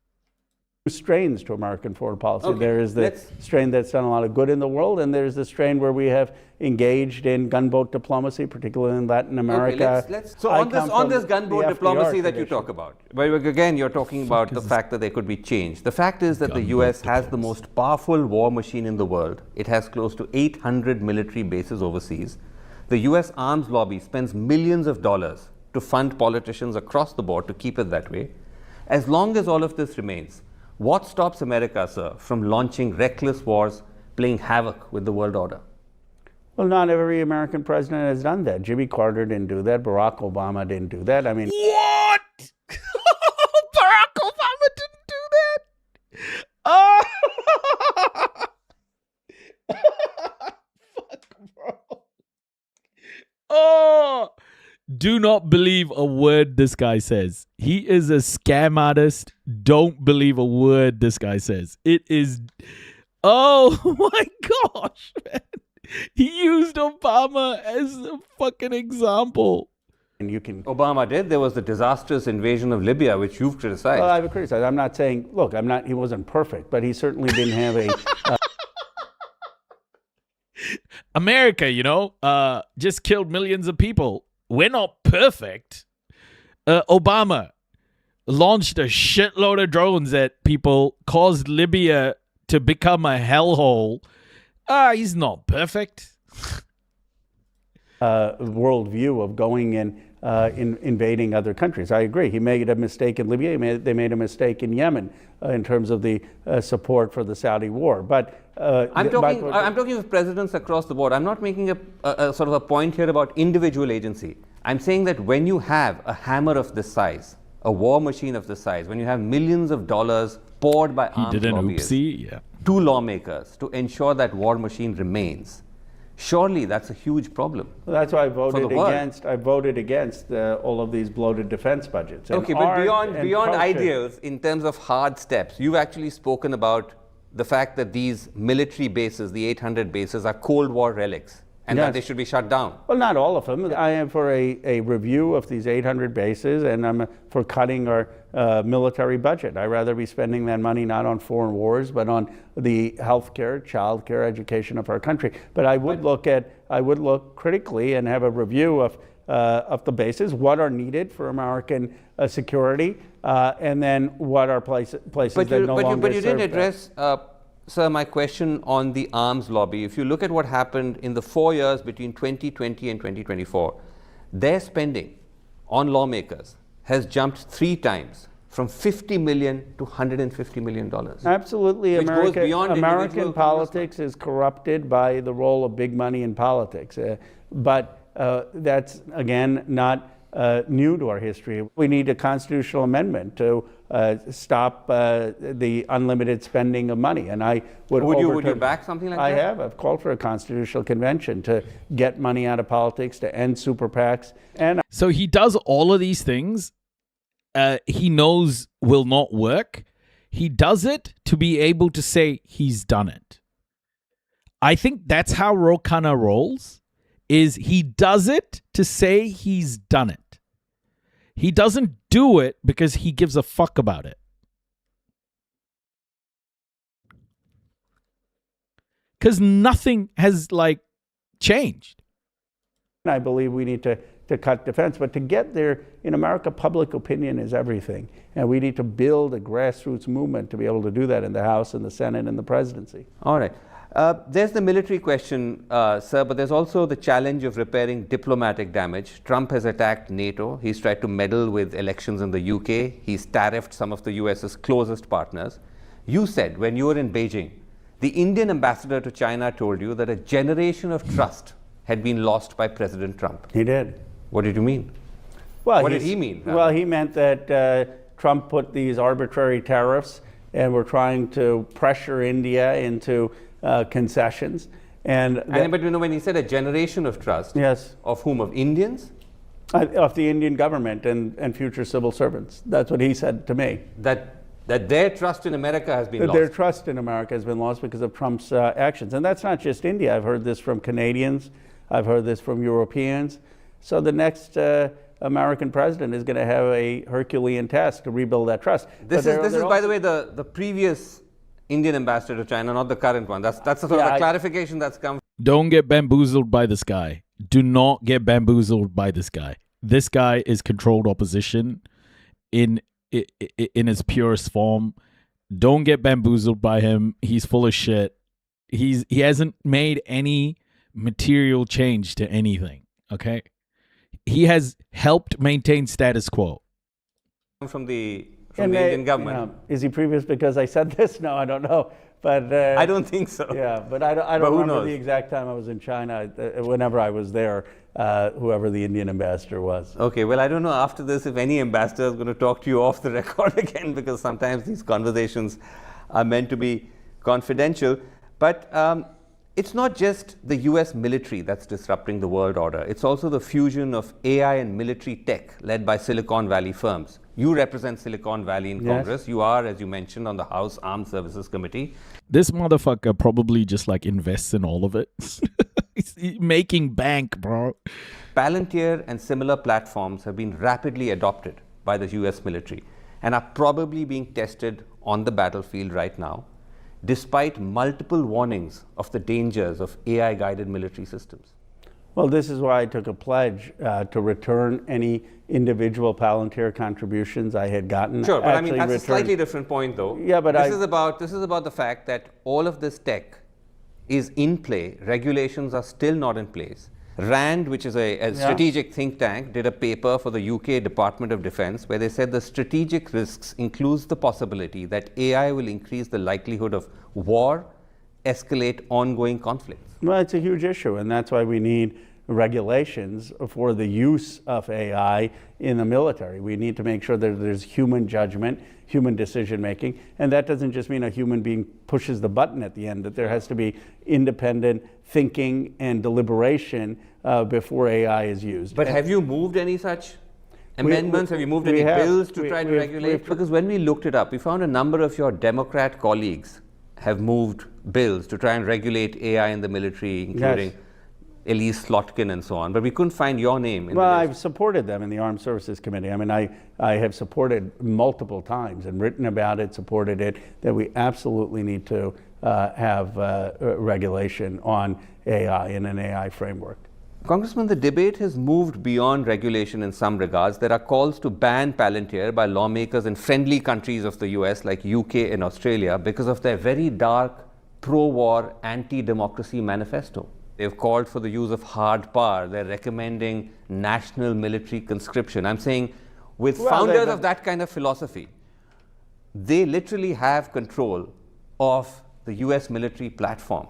Strains to American foreign policy. Okay, there is the strain that's done a lot of good in the world, and there's the strain where we have engaged in gunboat diplomacy, particularly in Latin America. Okay, so on this gunboat diplomacy that you talk about, well, again, you're talking about the fact that there could be change. The fact is that the US has the most powerful war machine in the world. It has close to 800 military bases overseas. The US arms lobby spends millions of dollars to fund politicians across the board to keep it that way. As long as all of this remains, what stops America, sir, from launching reckless wars, playing havoc with the world order? Well, not every American president has done that. Jimmy Carter didn't do that. Barack Obama didn't do that. I mean, what? Barack Obama didn't do that? Oh, fuck, bro. Oh, do not believe a word this guy says. He is a scam artist. Don't believe a word this guy says. It is, oh my gosh, man. He used Obama as a fucking example. And you can. Obama did. There was the disastrous invasion of Libya, which you've criticized. Well, I've criticized. I'm not saying, look, he wasn't perfect, but he certainly didn't have a. America, just killed millions of people. We're not perfect. Obama launched a shitload of drones at people, caused Libya to become a hellhole. He's not perfect. Worldview of going and invading other countries. I agree. He made a mistake in Libya. They made a mistake in Yemen in terms of the support for the Saudi war. But I'm talking of presidents across the board. I'm not making a sort of a point here about individual agency. I'm saying that when you have a hammer of this size, a war machine of this size, when you have millions of dollars poured by arms lobbyists to lawmakers to ensure that war machine remains, surely that's a huge problem. Well, that's why I voted against. I voted against all of these bloated defense budgets. Okay, but beyond ideals, in terms of hard steps, you've actually spoken about the fact that these military bases, the 800 bases, are Cold War relics, and that they should be shut down. Well, not all of them. I am for a review of these 800 bases, and I'm for cutting our military budget. I'd rather be spending that money not on foreign wars, but on the healthcare, childcare, education of our country. But I would look critically and have a review of the bases, what are needed for American security, and then what are places that no longer serve. But you didn't address, sir, my question on the arms lobby. If you look at what happened in the 4 years between 2020 and 2024, their spending on lawmakers has jumped 3 times, from $50 million to $150 million. Absolutely. American politics is corrupted by the role of big money in politics. But that's, again, not new to our history. We need a constitutional amendment to stop the unlimited spending of money. And I would you back something like that? I have. I've called for a constitutional convention to get money out of politics, to end super PACs. And so he does all of these things he knows will not work. He does it to be able to say he's done it. I think that's how Ro Khanna rolls, is he does it to say he's done it. He doesn't do it because he gives a fuck about it. Because nothing has, changed. I believe we need to cut defense. But to get there, in America, public opinion is everything. And we need to build a grassroots movement to be able to do that in the House and the Senate and the presidency. All right. There's the military question, sir, but there's also the challenge of repairing diplomatic damage. Trump has attacked NATO. He's tried to meddle with elections in the UK. He's tariffed some of the US's closest partners. You said when you were in Beijing, the Indian ambassador to China told you that a generation of trust had been lost by President Trump. He did. What did you mean? Well, what did he mean? Well, he meant that Trump put these arbitrary tariffs and were trying to pressure India into concessions. But when he said a generation of trust, yes, of whom? Of Indians? Of the Indian government and future civil servants. That's what he said to me. That their trust in America has been lost. Their trust in America has been lost because of Trump's actions. And that's not just India. I've heard this from Canadians. I've heard this from Europeans. So the next American president is going to have a Herculean task to rebuild that trust. This is by the way, the previous Indian ambassador to China, not the current one. That's the sort of clarification that's come. Don't get bamboozled by this guy. Do not get bamboozled by this guy. This guy is controlled opposition in its purest form. Don't get bamboozled by him. He's full of shit. He hasn't made any material change to anything. Okay, he has helped maintain status quo. From the Indian government. Is he previous because I said this? No, I don't know. But I don't think so. Yeah, but I don't remember the exact time I was in China. Whenever I was there, whoever the Indian ambassador was. Okay, well, I don't know after this if any ambassador is going to talk to you off the record again, because sometimes these conversations are meant to be confidential. But it's not just the US military that's disrupting the world order. It's also the fusion of AI and military tech led by Silicon Valley firms. You represent Silicon Valley in Congress. You are, as you mentioned, on the House Armed Services Committee. This motherfucker probably just invests in all of it. He's making bank, bro. Palantir and similar platforms have been rapidly adopted by the US military and are probably being tested on the battlefield right now, despite multiple warnings of the dangers of AI-guided military systems. Well, this is why I took a pledge to return any individual Palantir contributions I had gotten. Sure, but I mean, that's a slightly different point, though. Yeah, but this is about the fact that all of this tech is in play. Regulations are still not in place. RAND, which is a strategic think tank, did a paper for the UK Department of Defense where they said the strategic risks includes the possibility that AI will increase the likelihood of war, escalate ongoing conflicts. Well, it's a huge issue, and that's why we need regulations for the use of AI in the military. We need to make sure that there's human judgment, human decision making, and that doesn't just mean a human being pushes the button at the end, that there has to be independent thinking and deliberation before AI is used. But have you moved any such amendments? Have you moved any bills to try to regulate? Because when we looked it up, we found a number of your Democrat colleagues have moved bills to try and regulate AI in the military, including Elise Slotkin and so on, but we couldn't find your name. Well, I've supported them in the Armed Services Committee. I mean, I have supported multiple times and written about it, supported it, that we absolutely need to have regulation on AI in an AI framework. Congressman, the debate has moved beyond regulation in some regards. There are calls to ban Palantir by lawmakers in friendly countries of the US like UK and Australia because of their very dark pro-war, anti-democracy manifesto. They've called for the use of hard power. They're recommending national military conscription. I'm saying with founders of that kind of philosophy, they literally have control of the US military platform.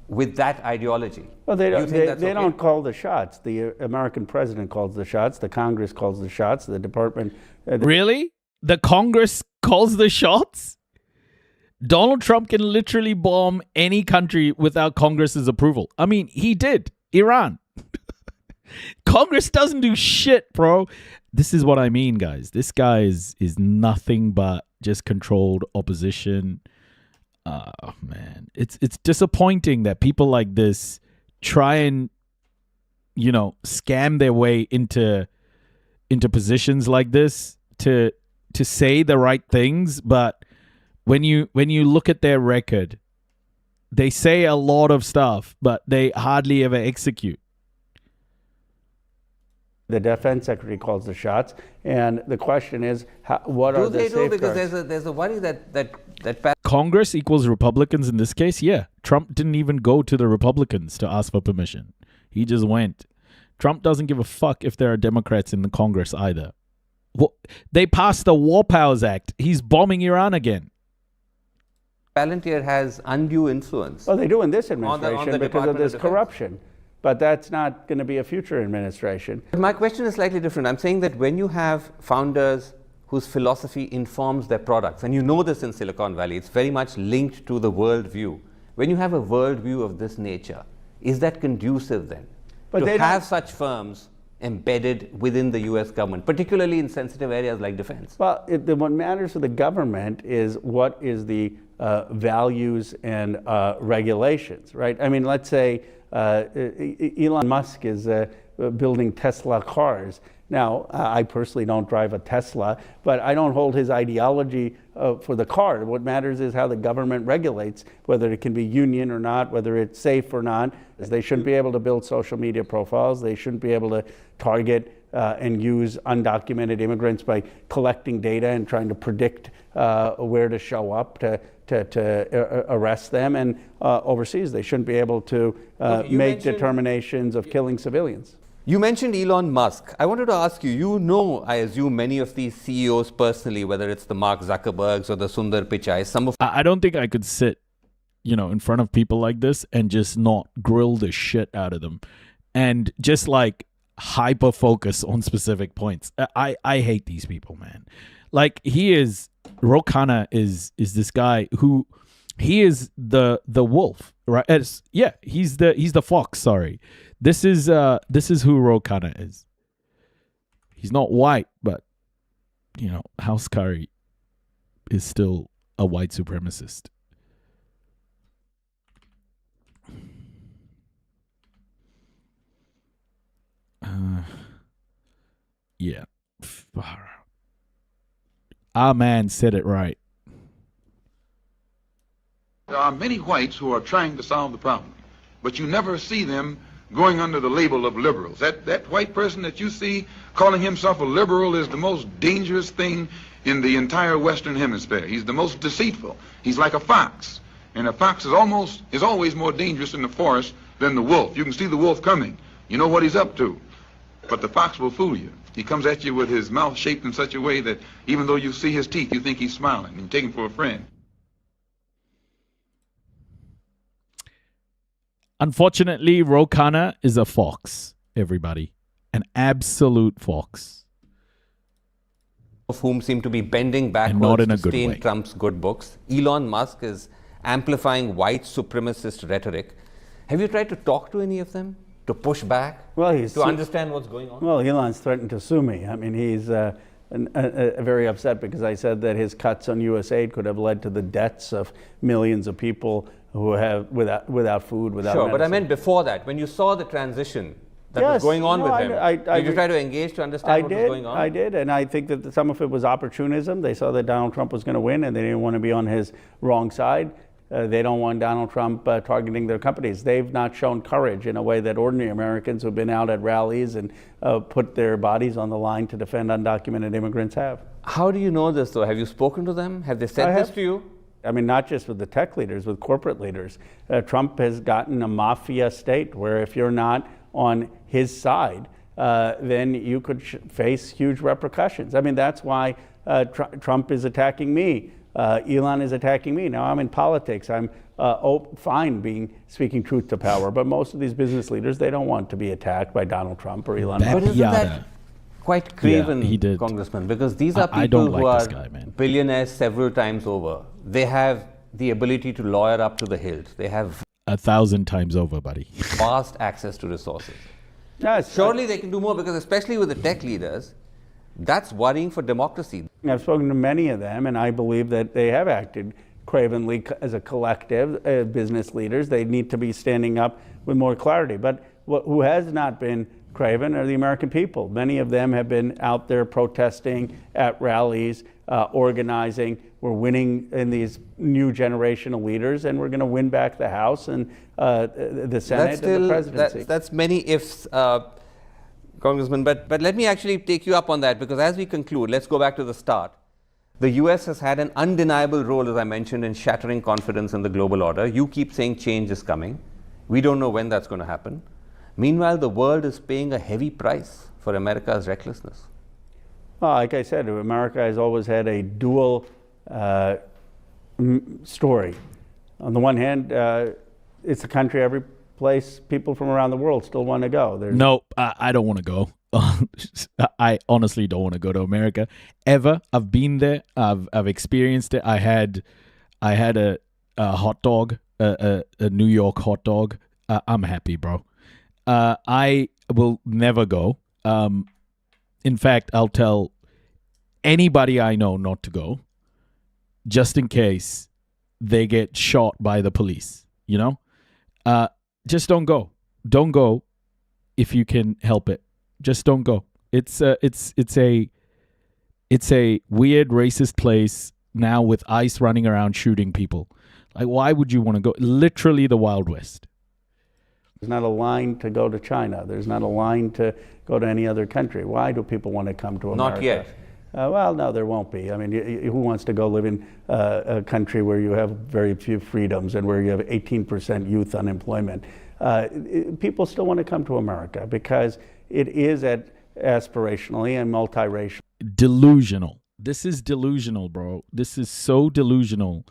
with that ideology. Well, they You think that's okay? don't call the shots. The American president calls the shots. The Congress calls the shots. The department. Really? The Congress calls the shots? Donald Trump can literally bomb any country without Congress's approval. I mean, he did. Iran. Congress doesn't do shit, bro. This is what I mean, guys. This guy is nothing but just controlled opposition. Oh, man. It's disappointing that people like this try and, scam their way into positions like this to say the right things, but when you look at their record, they say a lot of stuff, but they hardly ever execute. The defense secretary calls the shots, and the question is, what are the safeguards? Do they do? Because there's a worry that Congress equals Republicans in this case. Yeah, Trump didn't even go to the Republicans to ask for permission. He just went. Trump doesn't give a fuck if there are Democrats in the Congress either. Well, they passed the War Powers Act. He's bombing Iran again. Palantir has undue influence. Well, they do in this administration on the because of Department this of Defense. corruption. But that's not going to be a future administration. My question is slightly different. I'm saying that when you have founders whose philosophy informs their products, and you know this in Silicon Valley, it's very much linked to the worldview. When you have a worldview of this nature, is that conducive then to have such firms embedded within the US government, particularly in sensitive areas like defense? Well, what matters to the government is what is the values and regulations, right? I mean, let's say Elon Musk is building Tesla cars. Now, I personally don't drive a Tesla, but I don't hold his ideology for the car. What matters is how the government regulates, whether it can be union or not, whether it's safe or not. They shouldn't be able to build social media profiles. They shouldn't be able to target and use undocumented immigrants by collecting data and trying to predict where to show up to arrest them. And overseas, they shouldn't be able to make determinations of killing civilians. You mentioned Elon Musk. I wanted to ask you, I assume many of these CEOs personally, whether it's the Mark Zuckerbergs or the Sundar Pichais, I don't think I could sit, in front of people like this and just not grill the shit out of them and just like hyper focus on specific points. I hate these people, man. Like Khanna is this guy who he is the wolf, right? He's the fox, sorry. This is who Khanna is. He's not white, but House Curry is still a white supremacist. Yeah. Our man said it right. There are many whites who are trying to solve the problem, but you never see them going under the label of liberals. That white person that you see calling himself a liberal is the most dangerous thing in the entire Western Hemisphere. He's the most deceitful. He's like a fox, and a fox is always more dangerous in the forest than the wolf. You can see the wolf coming. You know what he's up to, but the fox will fool you. He comes at you with his mouth shaped in such a way that even though you see his teeth, you think he's smiling, and you take him for a friend. Unfortunately, Khanna is a fox, everybody. An absolute fox. Of whom seem to be bending backwards to stay in Trump's good books. Elon Musk is amplifying white supremacist rhetoric. Have you tried to talk to any of them? To push back? To understand what's going on? Well, Elon's threatened to sue me. I mean, he's very upset because I said that his cuts on U.S. aid could have led to the deaths of millions of people who have without food, without medicine. But I meant before that, when you saw the transition that was going on with him, did you try to engage to understand what was going on? I did, and I think that some of it was opportunism. They saw that Donald Trump was going to win, and they didn't want to be on his wrong side. They don't want Donald Trump targeting their companies. They've not shown courage in a way that ordinary Americans who've been out at rallies and put their bodies on the line to defend undocumented immigrants have. How do you know this, though? Have you spoken to them? Have they said this to you? I mean, not just with the tech leaders, with corporate leaders. Trump has gotten a mafia state where if you're not on his side, then you could face huge repercussions. I mean, that's why Trump is attacking me Elon is attacking me. Now I'm in politics. I'm fine speaking truth to power. But most of these business leaders, they don't want to be attacked by Donald Trump or Elon Musk. But isn't that quite craven, he did. Congressman? Because these are I people don't who like are this guy, man. billionaires several times over. They have the ability to lawyer up to the hilt. They have 1,000 times over, buddy. vast access to resources. Yes, Surely they can do more, because especially with the tech leaders, that's worrying for democracy. I've spoken to many of them, and I believe that they have acted cravenly as a collective, business leaders. They need to be standing up with more clarity. But who has not been craven are the American people. Many of them have been out there protesting at rallies, organizing. We're winning in these new generation of leaders, and we're going to win back the House and the Senate and the presidency. That's many ifs, Congressman. But let me actually take you up on that, because as we conclude, let's go back to the start. The US has had an undeniable role, as I mentioned, in shattering confidence in the global order. You keep saying change is coming. We don't know when that's going to happen. Meanwhile, the world is paying a heavy price for America's recklessness. Well, like I said, America has always had a dual story. On the one hand, it's a country every place people from around the world still want to go. No, I don't want to go. I honestly don't want to go to America ever. I've been there. I've experienced it. I had a hot dog, a New York hot dog. I'm happy, bro. I will never go. In fact, I'll tell anybody I know not to go, just in case they get shot by the police. You know, just don't go. Don't go if you can help it. Just don't go. It's a weird racist place now with ICE running around shooting people. Like, why would you want to go? Literally the Wild West. There's not a line to go to China. There's not a line to go to any other country. Why do people want to come to America? Not yet. Well, no, there won't be. I mean, who wants to go live in a country where you have very few freedoms and where you have 18% youth unemployment? People still want to come to America because it is aspirationally and multiracial. Delusional. This is delusional, bro. This is so delusional.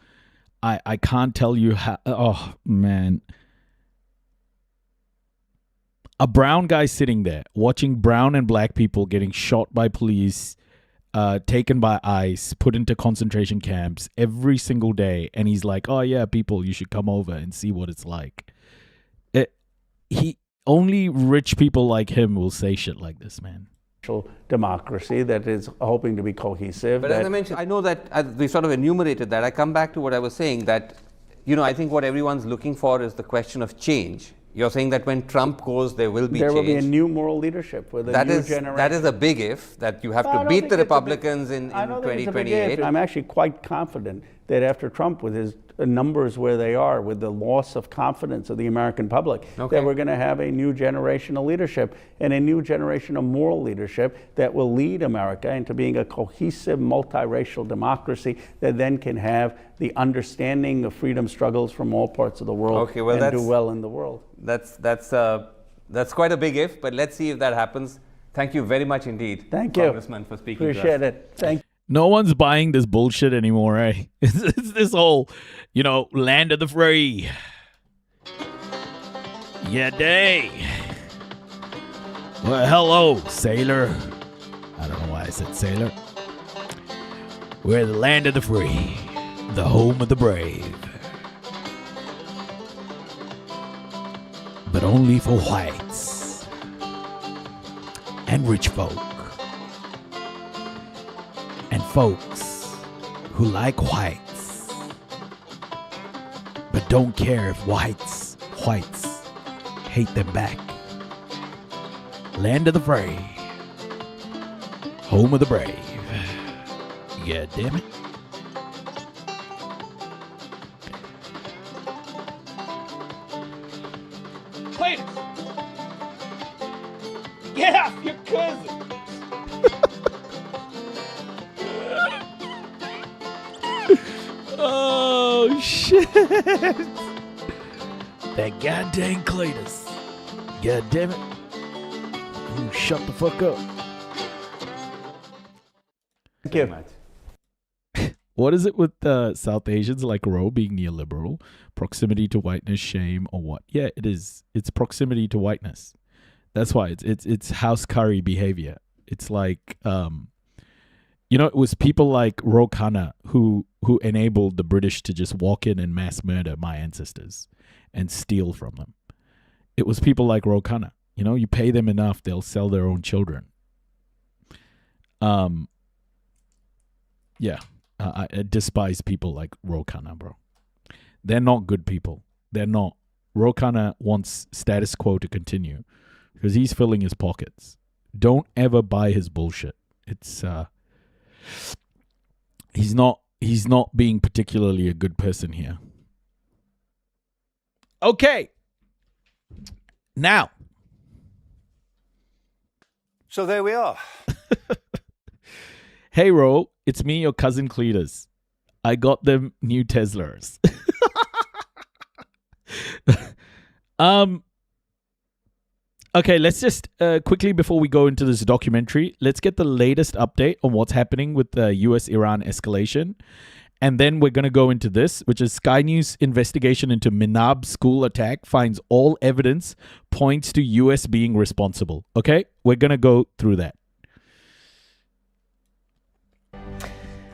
I can't tell you how. Oh, man. A brown guy sitting there watching brown and black people getting shot by police, taken by ICE, put into concentration camps every single day. And he's like, oh, yeah, people, you should come over and see what it's like. Only rich people like him will say shit like this, man. Democracy that is hoping to be cohesive. But as I mentioned, I know that as we sort of enumerated that. I come back to what I was saying, that, you know, I think what everyone's looking for is the question of change. You're saying that when Trump goes, there will be change. There will be a new moral leadership with a new generation. That is a big if, that you have to beat the Republicans in 2028. I'm actually quite confident that after Trump, with his numbers where they are, with the loss of confidence of the American public, that we're going to have a new generation of leadership and a new generation of moral leadership that will lead America into being a cohesive, multiracial democracy that then can have the understanding of freedom struggles from all parts of the world and do well in the world. That's quite a big if, but let's see if that happens. Thank you very much indeed, Congressman, for speaking to us. Appreciate it. Thank you. No one's buying this bullshit anymore, eh? It's this whole, you know, land of the free. Yeah, day. Well, hello, sailor. I don't know why I said sailor. We're the land of the free, the home of the brave. But only for whites and rich folk. And folks who like whites, but don't care if whites hate them back. Land of the free, home of the brave. Yeah, damn it. Cletus! Get off your cousin! Oh, shit. That goddamn Cletus. God damn it. Ooh, shut the fuck up. Thank you. What is it with South Asians like Ro being neoliberal? Proximity to whiteness, shame, or what? Yeah, it is. It's proximity to whiteness. That's why it's house curry behavior. It's like, it was people like Ro Khanna who enabled the British to just walk in and mass murder my ancestors and steal from them. It was people like Ro Khanna. You pay them enough, they'll sell their own children. I despise people like Ro Khanna, bro. They're not good people. They're not. Ro Khanna wants status quo to continue because he's filling his pockets. Don't ever buy his bullshit. It's he's not being particularly a good person here. Okay. Now. So there we are. Hey, Ro, it's me, your cousin Cletus. I got them new Teslas. Okay, let's just quickly, before we go into this documentary, let's get the latest update on what's happening with the US-Iran escalation. And then we're going to go into this, which is Sky News investigation into Minab school attack finds all evidence points to US being responsible. Okay, we're going to go through that.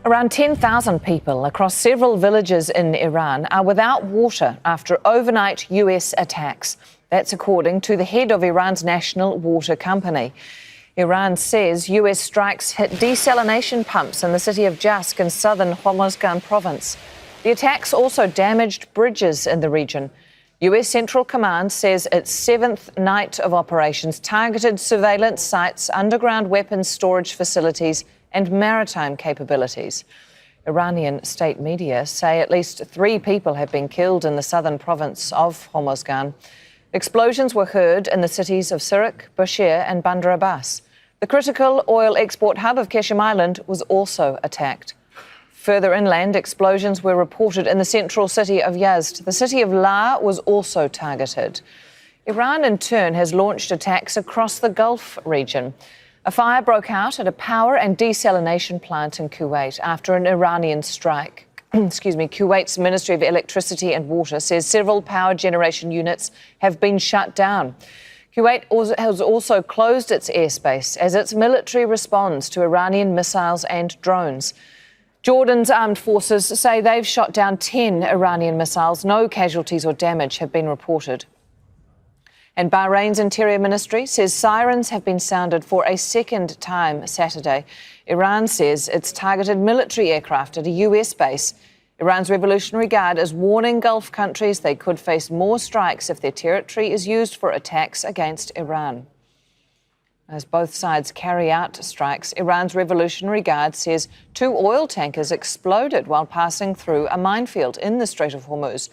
Around 10,000 people across several villages in Iran are without water after overnight US attacks. That's according to the head of Iran's national water company. Iran says US strikes hit desalination pumps in the city of Jask in southern Hormozgan province. The attacks also damaged bridges in the region. US Central Command says its seventh night of operations targeted surveillance sites, underground weapons storage facilities, and maritime capabilities. Iranian state media say at least 3 people have been killed in the southern province of Hormozgan. Explosions were heard in the cities of Sirak, Bushehr, and Bandar Abbas. The critical oil export hub of Keshem Island was also attacked. Further inland, explosions were reported in the central city of Yazd. The city of La was also targeted. Iran, in turn, has launched attacks across the Gulf region. A fire broke out at a power and desalination plant in Kuwait after an Iranian strike. Kuwait's Ministry of Electricity and Water says several power generation units have been shut down. Kuwait has also closed its airspace as its military responds to Iranian missiles and drones. Jordan's armed forces say they've shot down 10 Iranian missiles. No casualties or damage have been reported. And Bahrain's Interior Ministry says sirens have been sounded for a second time Saturday. Iran says it's targeted military aircraft at a US base. Iran's Revolutionary Guard is warning Gulf countries they could face more strikes if their territory is used for attacks against Iran. As both sides carry out strikes, Iran's Revolutionary Guard says 2 oil tankers exploded while passing through a minefield in the Strait of Hormuz.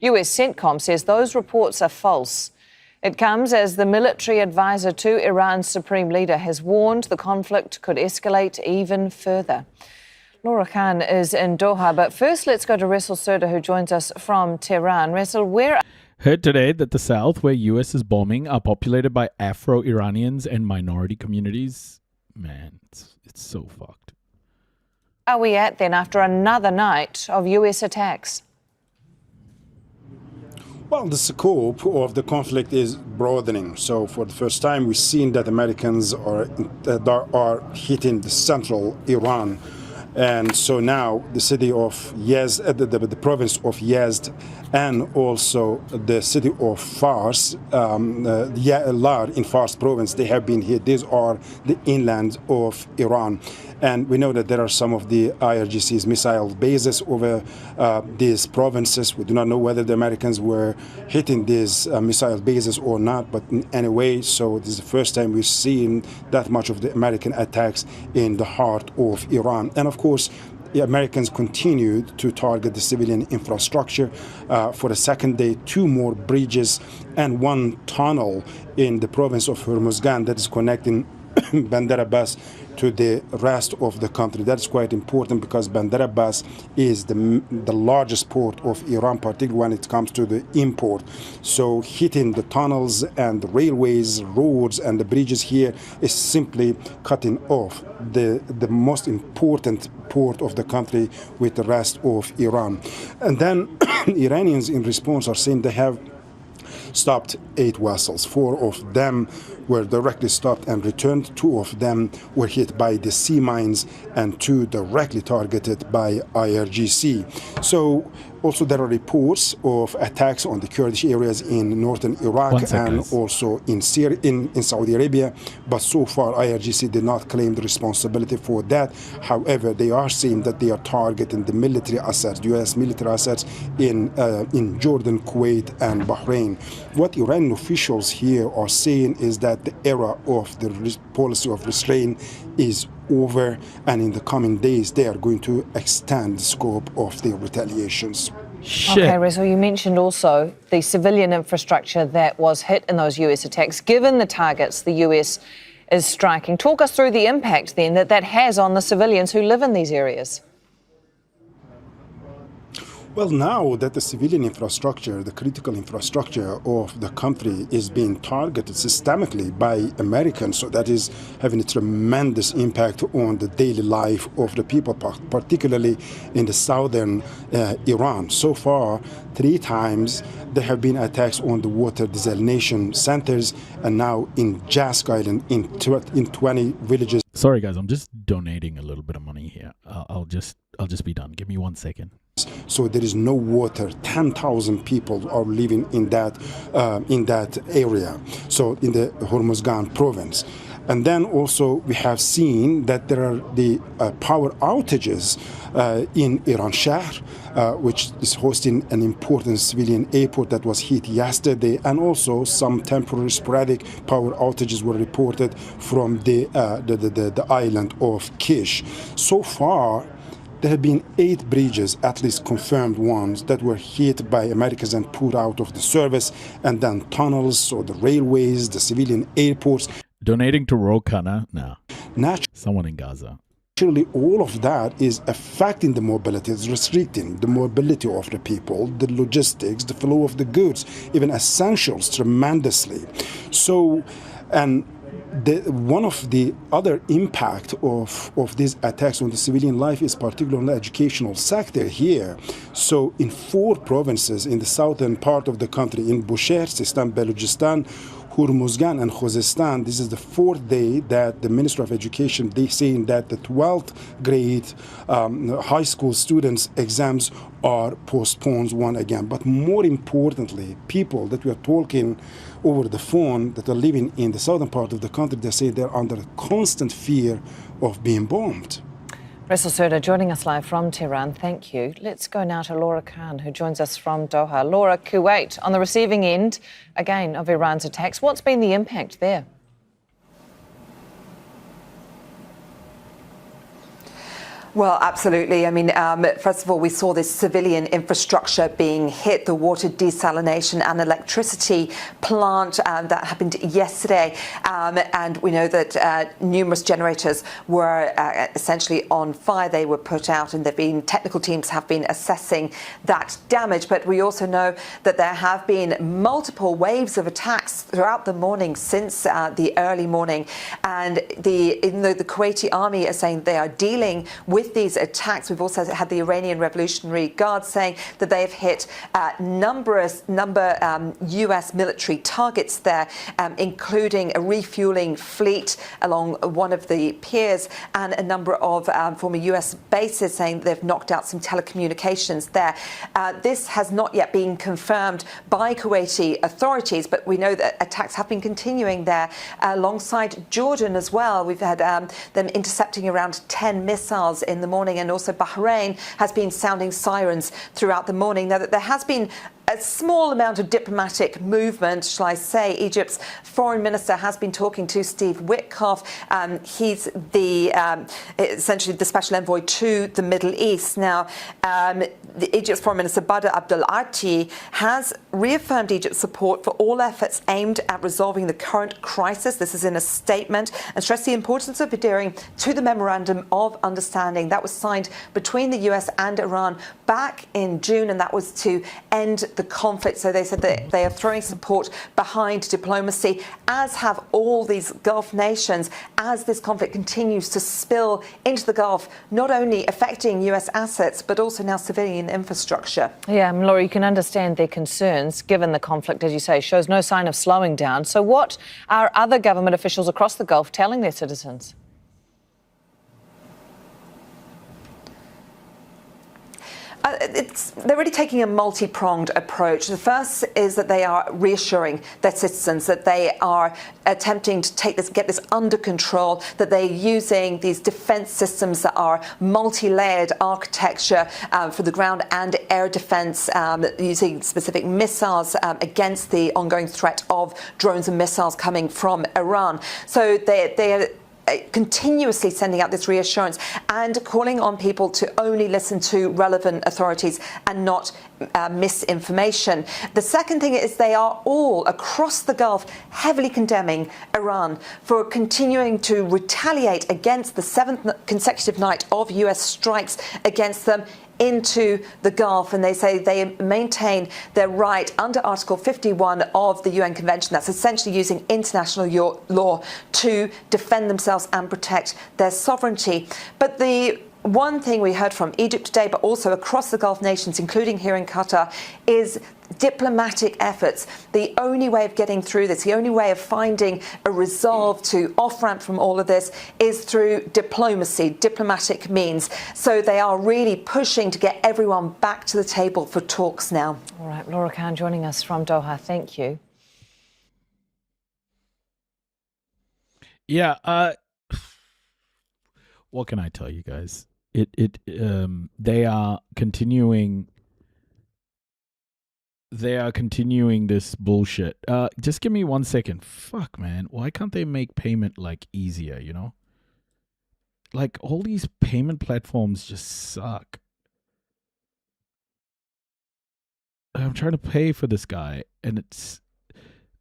US CENTCOM says those reports are false. It comes as the military advisor to Iran's supreme leader has warned the conflict could escalate even further. Laura Khan is in Doha, but first let's go to Ressel Serda, who joins us from Tehran. Ressel, where... Heard today that the South, where US is bombing, are populated by Afro-Iranians and minority communities. Man, it's so fucked. Are we at then after another night of US attacks? Well, the scope of the conflict is broadening. So for the first time, we've seen that Americans are hitting the central Iran. And so now the city of Yazd, the province of Yazd, and also the city of Fars, Lar in Fars province, they have been hit. These are the inland of Iran. And we know that there are some of the IRGC's missile bases over these provinces. We do not know whether the Americans were hitting these missile bases or not, but in any way, so this is the first time we've seen that much of the American attacks in the heart of Iran. And of course, the Americans continued to target the civilian infrastructure. For the second day, 2 more bridges and 1 tunnel in the province of Hormozgan that is connecting Bandar Abbas to the rest of the country. That's quite important because Bandar Abbas is the largest port of Iran, particularly when it comes to the import. So hitting the tunnels and the railways, roads and the bridges here is simply cutting off the most important port of the country with the rest of Iran. And then Iranians in response are saying they have stopped 8 vessels. 4 of them were directly stopped and returned. 2 of them were hit by the sea mines and 2 directly targeted by IRGC. So also there are reports of attacks on the Kurdish areas in northern Iraq and also in Saudi Arabia, but so far IRGC did not claim the responsibility for that. However, they are saying that they are targeting the military assets, US military assets in Jordan, Kuwait and Bahrain. What Iranian officials here are saying is that the era of the policy of restraint is over, and in the coming days they are going to extend the scope of their retaliations. Okay, Reza, you mentioned also the civilian infrastructure that was hit in those US attacks. Given the targets the US is striking, talk us through the impact then that has on the civilians who live in these areas. Well, now that the civilian infrastructure, the critical infrastructure of the country is being targeted systemically by Americans, so that is having a tremendous impact on the daily life of the people, particularly in the southern Iran. So far, 3 times there have been attacks on the water desalination centers, and now in Jask Island, in 20 villages. Sorry, guys, I'm just donating a little bit of money here. I'll just be done. Give me 1 second. So there is no water. 10,000 people are living in that area. So in the Hormozgan province. And then also we have seen that there are the power outages in Iran Shahr, which is hosting an important civilian airport that was hit yesterday, and also some temporary sporadic power outages were reported from the island of Kish. So far, there have been 8 bridges, at least confirmed ones, that were hit by Americans and put out of the service, and then tunnels, so the railways, the civilian airports. Donating to Khanna? No. Someone in Gaza. Actually, all of that is affecting the mobility, it's restricting the mobility of the people, the logistics, the flow of the goods, even essentials tremendously. So, and one of the other impact of these attacks on the civilian life is particularly on the educational sector here. So in 4 provinces in the southern part of the country, in Bushehr, Sistan, Balochistan, Hormozgan and Khuzestan, this is the 4th day that the Minister of Education, they saying that the 12th grade high school students' exams are postponed once again. But more importantly, people that we are talking over the phone that are living in the southern part of the country, they say they're under constant fear of being bombed. Reza Surda joining us live from Tehran. Thank you. Let's go now to Laura Khan, who joins us from Doha. Laura, Kuwait on the receiving end, again, of Iran's attacks. What's been the impact there? Well, absolutely. I mean, first of all, we saw this civilian infrastructure being hit, the water desalination and electricity plant that happened yesterday. And we know that numerous generators were essentially on fire. They were put out, and technical teams have been assessing that damage. But we also know that there have been multiple waves of attacks throughout the morning since the early morning. And even though the Kuwaiti army is saying they are dealing with these attacks, we've also had the Iranian Revolutionary Guard saying that they have hit number US military targets there, including a refueling fleet along one of the piers and a number of former US bases, saying they've knocked out some telecommunications there. This has not yet been confirmed by Kuwaiti authorities, but we know that attacks have been continuing there alongside Jordan as well. We've had them intercepting around 10 missiles in the morning, and also Bahrain has been sounding sirens throughout the morning. Now, that there has been a small amount of diplomatic movement, shall I say. Egypt's foreign minister has been talking to Steve Witkoff. He's essentially the special envoy to the Middle East. Now, Egypt's foreign minister Badr Abdel Ati has reaffirmed Egypt's support for all efforts aimed at resolving the current crisis. This is in a statement, and stressed the importance of adhering to the memorandum of understanding that was signed between the US and Iran back in June, and that was to end the conflict. So they said that they are throwing support behind diplomacy, as have all these Gulf nations, as this conflict continues to spill into the Gulf, not only affecting US assets, but also now civilian infrastructure. Yeah, Laura, you can understand their concerns, given the conflict, as you say, shows no sign of slowing down. So what are other government officials across the Gulf telling their citizens? They're really taking a multi-pronged approach. The first is that they are reassuring their citizens that they are attempting to get this under control, that they're using these defence systems that are multi-layered architecture for the ground and air defence, using specific missiles against the ongoing threat of drones and missiles coming from Iran. So they are continuously sending out this reassurance and calling on people to only listen to relevant authorities and not misinformation. The second thing is they are all across the Gulf heavily condemning Iran for continuing to retaliate against the 7th consecutive night of US strikes against them into the Gulf, and they say they maintain their right under Article 51 of the UN Convention, that's essentially using international law to defend themselves and protect their sovereignty. But the one thing we heard from Egypt today, but also across the Gulf nations, including here in Qatar, is diplomatic efforts. The only way of getting through this, the only way of finding a resolve to off-ramp from all of this is through diplomacy, diplomatic means. So they are really pushing to get everyone back to the table for talks now. All right, Laura Khan joining us from Doha. Thank you. Yeah, what can I tell you guys? They are continuing this bullshit. Just give me 1 second. Fuck, man. Why can't they make payment like easier, you know? Like, all these payment platforms just suck. I'm trying to pay for this guy, and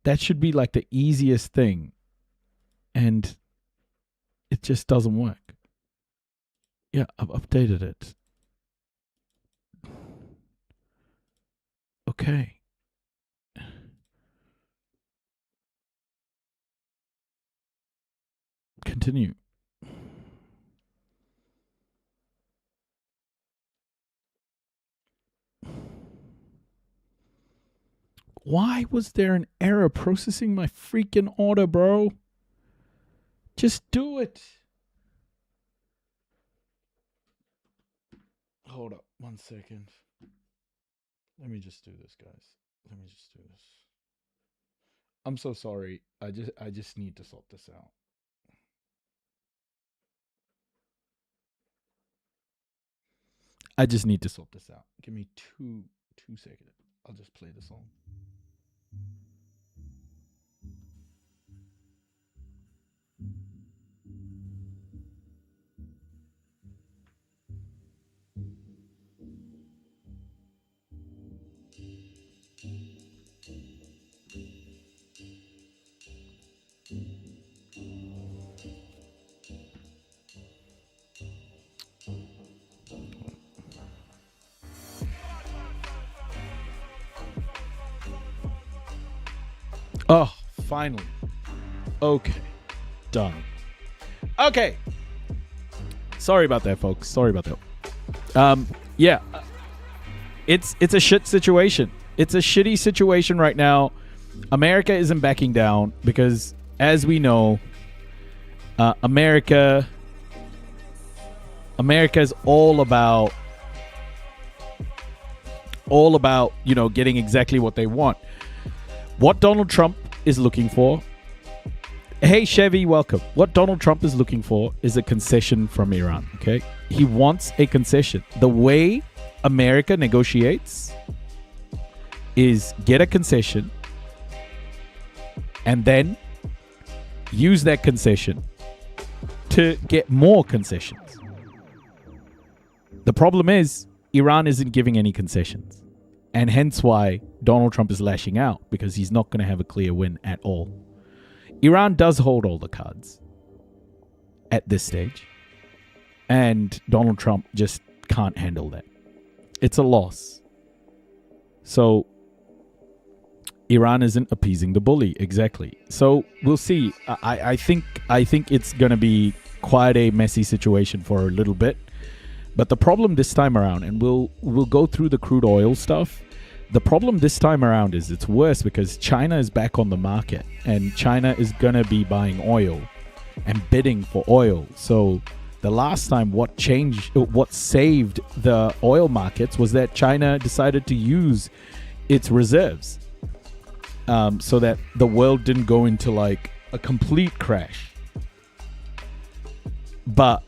that should be like the easiest thing. And it just doesn't work. Yeah, I've updated it. Okay. Continue. Why was there an error processing my freaking order, bro? Just do it. Hold up 1 second. Let me just do this, guys. Let me just do this. I'm so sorry. I just need to sort this out. I just need to sort this out. Give me two seconds. I'll just play the song. Oh, finally. Okay. Done. Okay. Sorry about that, folks. Sorry about that. Yeah. It's a shit situation. It's a shitty situation right now. America isn't backing down because, as we know, America is all about, you know, getting exactly what they want. What Donald Trump is looking for Hey, Chevy, welcome. What Donald Trump is looking for is a concession from Iran, okay? He wants a concession. The way America negotiates is get a concession and then use that concession to get more concessions. The problem is Iran isn't giving any concessions, and hence why Donald Trump is lashing out, because he's not going to have a clear win at all. Iran does hold all the cards at this stage, and Donald Trump just can't handle that. It's a loss. So Iran isn't appeasing the bully, exactly. So we'll see. I think it's going to be quite a messy situation for a little bit. But the problem this time around, and we'll go through the crude oil stuff. The problem this time around is it's worse because China is back on the market, and China is going to be buying oil and bidding for oil. So the last time what saved the oil markets was that China decided to use its reserves so that the world didn't go into like a complete crash. But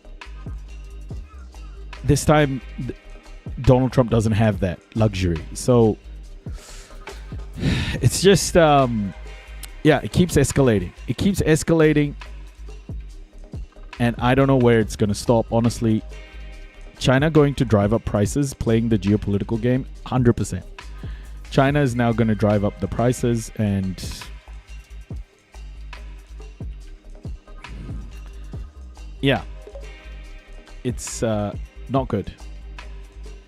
this time Donald Trump doesn't have that luxury. So it's just, it keeps escalating. It keeps escalating. And I don't know where it's going to stop, honestly. China going to drive up prices, playing the geopolitical game, 100%. China is now going to drive up the prices, and it's not good.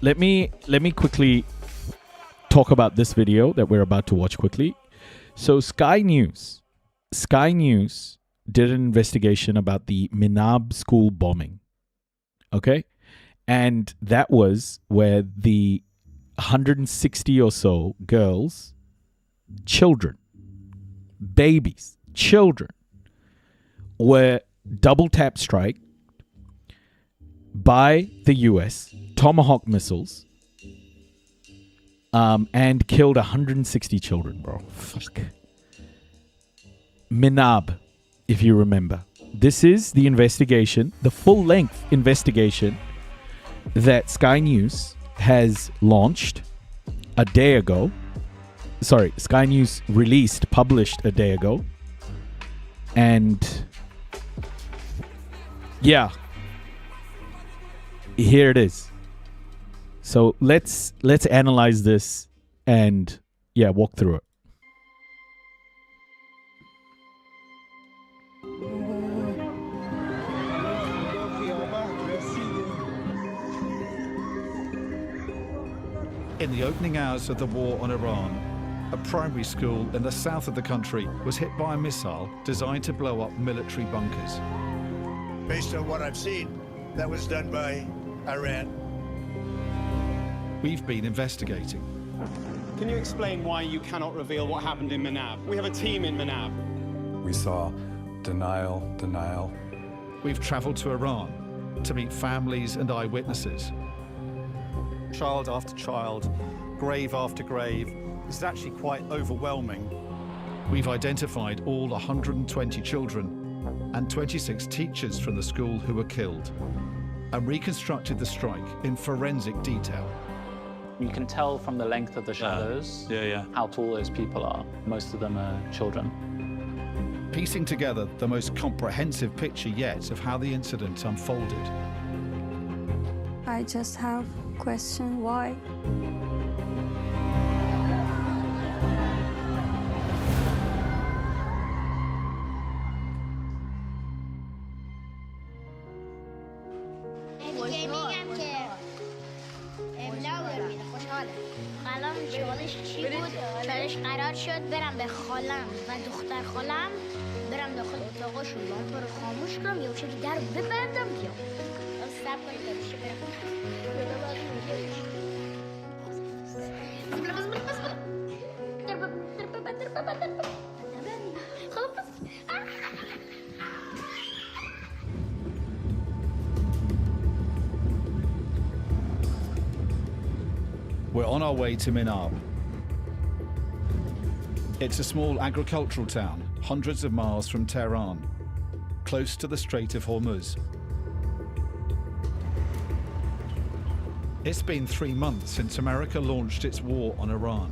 Let me quickly talk about this video that we're about to watch quickly. So Sky News did an investigation about the Minab school bombing. Okay? And that was where the 160 or so girls, children, babies, children, were double tap strike by the US, Tomahawk missiles, and killed 160 children, bro. Fuck. Minab, if you remember. This is the investigation, the full-length investigation that Sky News has launched a day ago. Sorry, Sky News published a day ago. And yeah, here it is. So let's analyze this and walk through it. In the opening hours of the war on Iran, a primary school in the south of the country was hit by a missile designed to blow up military bunkers. Based on what I've seen, that was done by Iran. We've been investigating. Can you explain why you cannot reveal what happened in Minab? We have a team in Minab. We saw denial. We've traveled to Iran to meet families and eyewitnesses. Child after child, grave after grave. It's actually quite overwhelming. We've identified all 120 children and 26 teachers from the school who were killed and reconstructed the strike in forensic detail. You can tell from the length of the shadows how tall those people are. Most of them are children. Piecing together the most comprehensive picture yet of how the incident unfolded. I just have a question, why? قرار شد برم به خالم و دختر خالم برم داخل اتاقاشون لامپا رو خاموش کنم یه وشکی در رو ببندم بیام صبر کنید تا بشه We're on our way to Minab. It's a small agricultural town, hundreds of miles from Tehran, close to the Strait of Hormuz. It's been 3 months since America launched its war on Iran.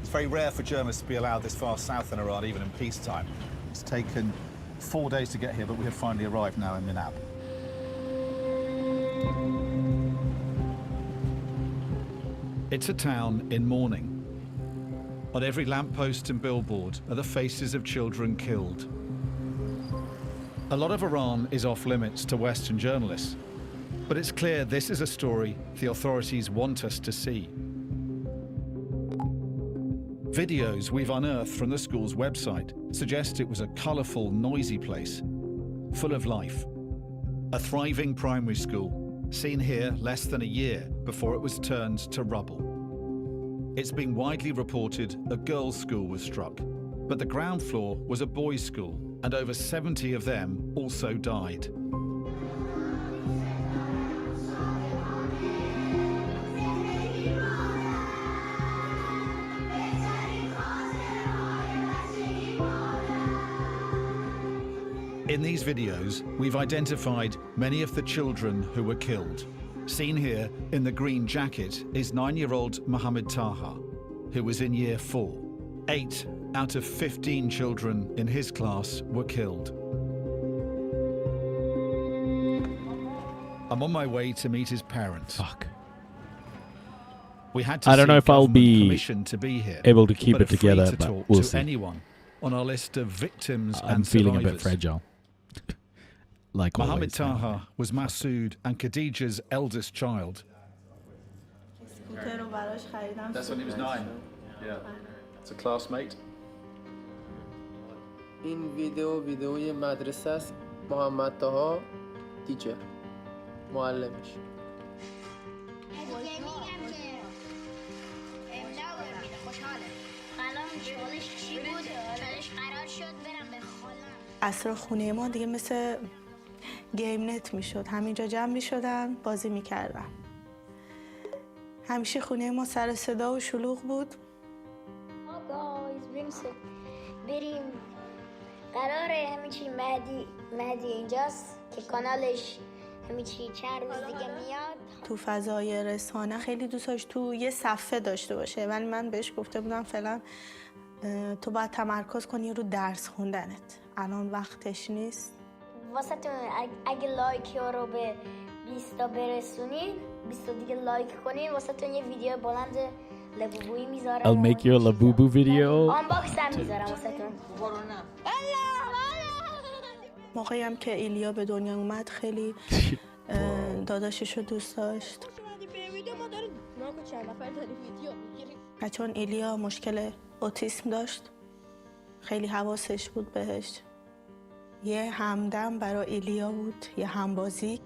It's very rare for Germans to be allowed this far south in Iran, even in peacetime. It's taken 4 days to get here, but we have finally arrived now in Minab. It's a town in mourning. On every lamppost and billboard are the faces of children killed. A lot of Iran is off limits to Western journalists, but it's clear this is a story the authorities want us to see. Videos we've unearthed from the school's website suggest it was a colourful, noisy place, full of life. A thriving primary school, seen here less than a year before it was turned to rubble. It's been widely reported a girls' school was struck, but the ground floor was a boys' school, and over 70 of them also died. In these videos, we've identified many of the children who were killed. Seen here in the green jacket is 9-year-old Mohammed Taha, who was in year 4. 8 out of 15 children in his class were killed. I'm on my way to meet his parents. Fuck. We had to I don't know seek if I'll government be permission to be here, able to keep but it are free together, to but talk we'll to see. anyone on our list of victims I'm and feeling survivors. a bit fragile. Like Mohammed always, man. Taha was Masood and Khadija's eldest child. That's when he was 9. Yeah. It's a classmate. این ویدیوی مدرسه است. محمد طاها تیچر معلمش. عصر خونه ما دیگه مثل گیم نت میشد. همینجا جمع میشدن بازی میکردن. همیشه خونه ما سر صدا و شلوغ بود. بریم قراره همیچی مهدی اینجاست که کانالش همیچی چند روز دیگه میاد. تو فضای رسانه خیلی دوست داشت تو یه صفحه داشته باشه، ولی من بهش گفته بودم فعلا تو باید تمرکز کنی رو درس خوندنت. الان وقتش نیست. واسه تو اگه لایک رو به 20 تا برسونین، 20 تا دیگه لایک کنین، واسه تو یه ویدیو بلند لبوبویی میذارم. I'll make you a Labubu video. آنباکس هم میذارم واسه تو. موقعی هم که ایلیا به دنیا اومد خیلی داداشش رو دوست داشت. و چون ایلیا مشکل اوتیسم داشت خیلی حواسش بود بهش. یه همدم برای ایلیا بود، یه همبازی.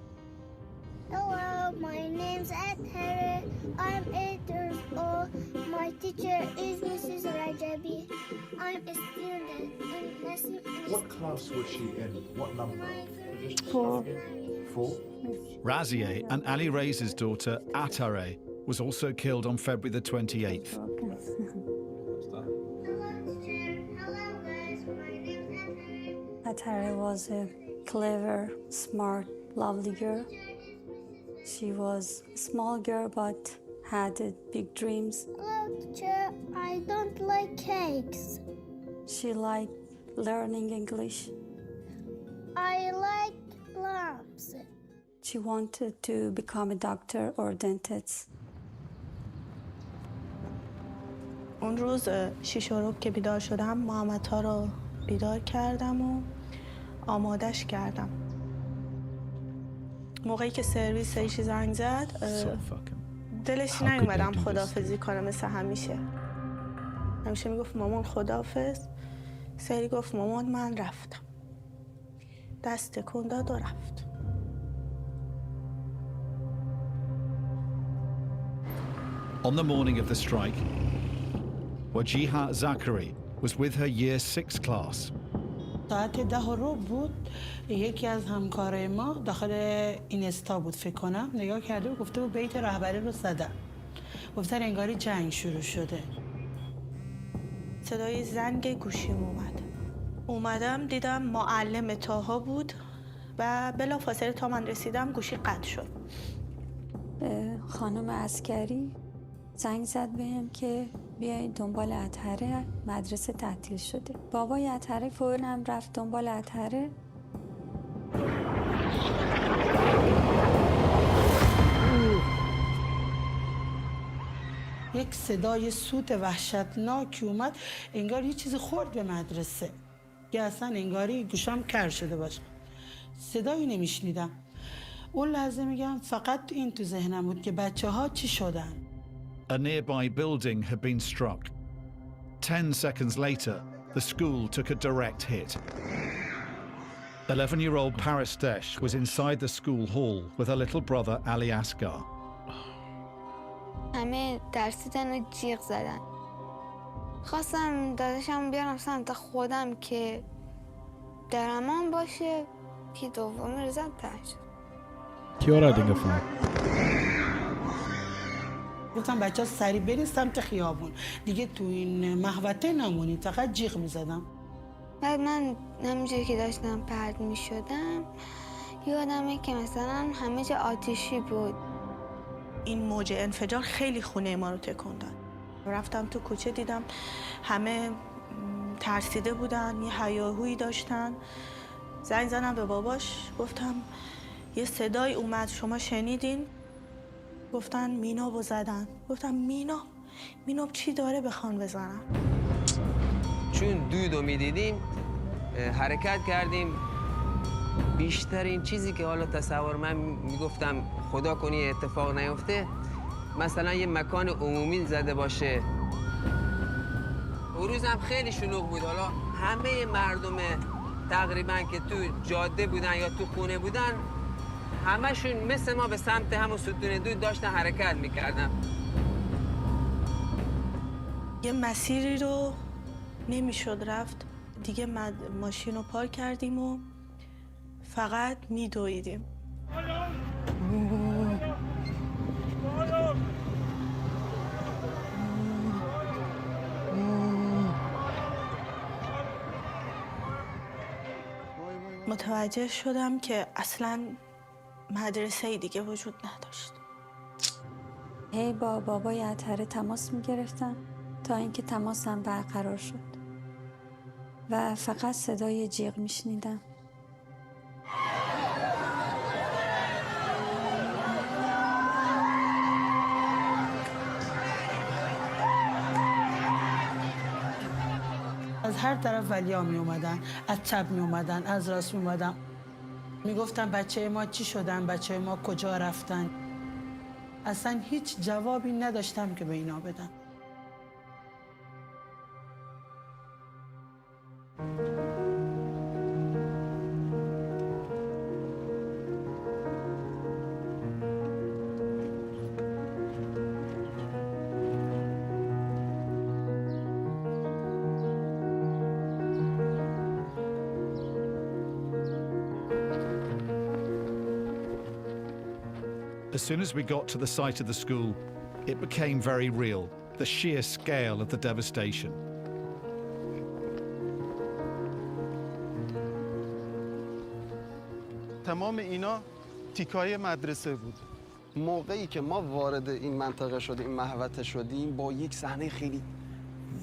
Hello, my name's Athara. I'm 8 years old. My teacher is Mrs. Rajabi. I'm a student in lesson. What class was she in? What number? 4. 4? Razieh and Ali Reza's daughter, Atare, was also killed on February the 28th. Atara was a clever, smart, lovely girl. She was a small girl but had big dreams. Hello, teacher. I don't like cakes. She liked learning English. I like plums. She wanted to become a doctor or dentist. اون روز 6 ربع که بیدار شدم محمد ها رو بیدار کردم و آمادش کردم. موقعی که سرویس ایشی زنگ زد دلش نیومدم خداحافظی کنم مثل همیشه. همیشه میگفت مامان خداحافظ. سری گفت مامان من رفتم. دست تکون داد و رفت. On the morning of the strike, Wajiha Zakari was with her year 6 class. ساعت 10 بود. یکی از همکارای ما داخل اینستا بود فکر کنم نگاه کرده و گفته بود بیت رهبری رو زدن. گفتن انگاری جنگ شروع شده. صدای زنگ گوشیم اومدم دیدم معلم تاها بود و بلافاصله تا من رسیدم گوشی قطع شد. خانم عسکری زنگ زد بهم که بیاین دنبال اطهره، مدرسه تعطیل شده. بابای اطهره فوراً رفت دنبال اطهره. یک صدای سوت وحشتناکی اومد، انگار یه چیزی خورد به مدرسه که اصلا انگاری گوشم کر شده باشه. صدایی نمیشنیدم. اون لحظه میگم فقط این تو ذهنم بود که بچه ها چی شدن. A nearby building had been struck. 10 seconds later, the school took a direct hit. 11-year-old Paris Desh was inside the school hall with her little brother Ali Asghar. همه درسیدن و جیغ زدن. خواستم داداشم بیارم سمت خودم که در امان باشه که دومی رو زد شد. Kia dinga fan. گفتم بچه ها سریع برین سمت خیابون دیگه، تو این محوطه نمونید. فقط جیغ میزدم. بعد من همینجوری که داشتم پرد میشدم یادمه که مثلا همه جا آتیشی بود. این موج انفجار خیلی خونه ما رو تکون داد. رفتم تو کوچه دیدم همه ترسیده بودن، یه هیاهویی داشتن. زنگ زدم به باباش، گفتم یه صدای اومد، شما شنیدین؟ گفتن مینابو زدن. گفتم میناب چی داره بخوان بزنم؟ چون دودو میدیدیم حرکت کردیم. بیشترین چیزی که حالا تصور من میگفتم خدا کنی اتفاق نیفته، مثلا یه مکان عمومی زده باشه. اون روز هم خیلی شلوغ بود. حالا همه مردم تقریبا که تو جاده بودن یا تو خونه بودن همشون مثل ما به سمت همون ستون دود داشتن حرکت میکردن. یه مسیری رو نمیشد رفت دیگه. ماشین رو پارک کردیم و فقط میدویدیم. متوجه شدم که اصلاً مدرسه دیگه وجود نداشت. هی با بابای اطهره تماس میگرفتم تا اینکه تماسم برقرار شد و فقط صدای جیغ میشنیدم. از هر طرف ولیا می اومدن، از چپ می اومدن، از راست می اومدن. می گفتن بچه ما چی شدن، بچه ما کجا رفتن. اصلا هیچ جوابی نداشتم که به اینا بدم. As soon as we got to the site of the school, it became very real, the sheer scale of the devastation. تمام اینا تیکای مدرسه بود. موقعی که ما وارد این منطقه شدیم، این محوطه شدیم، با یک صحنه خیلی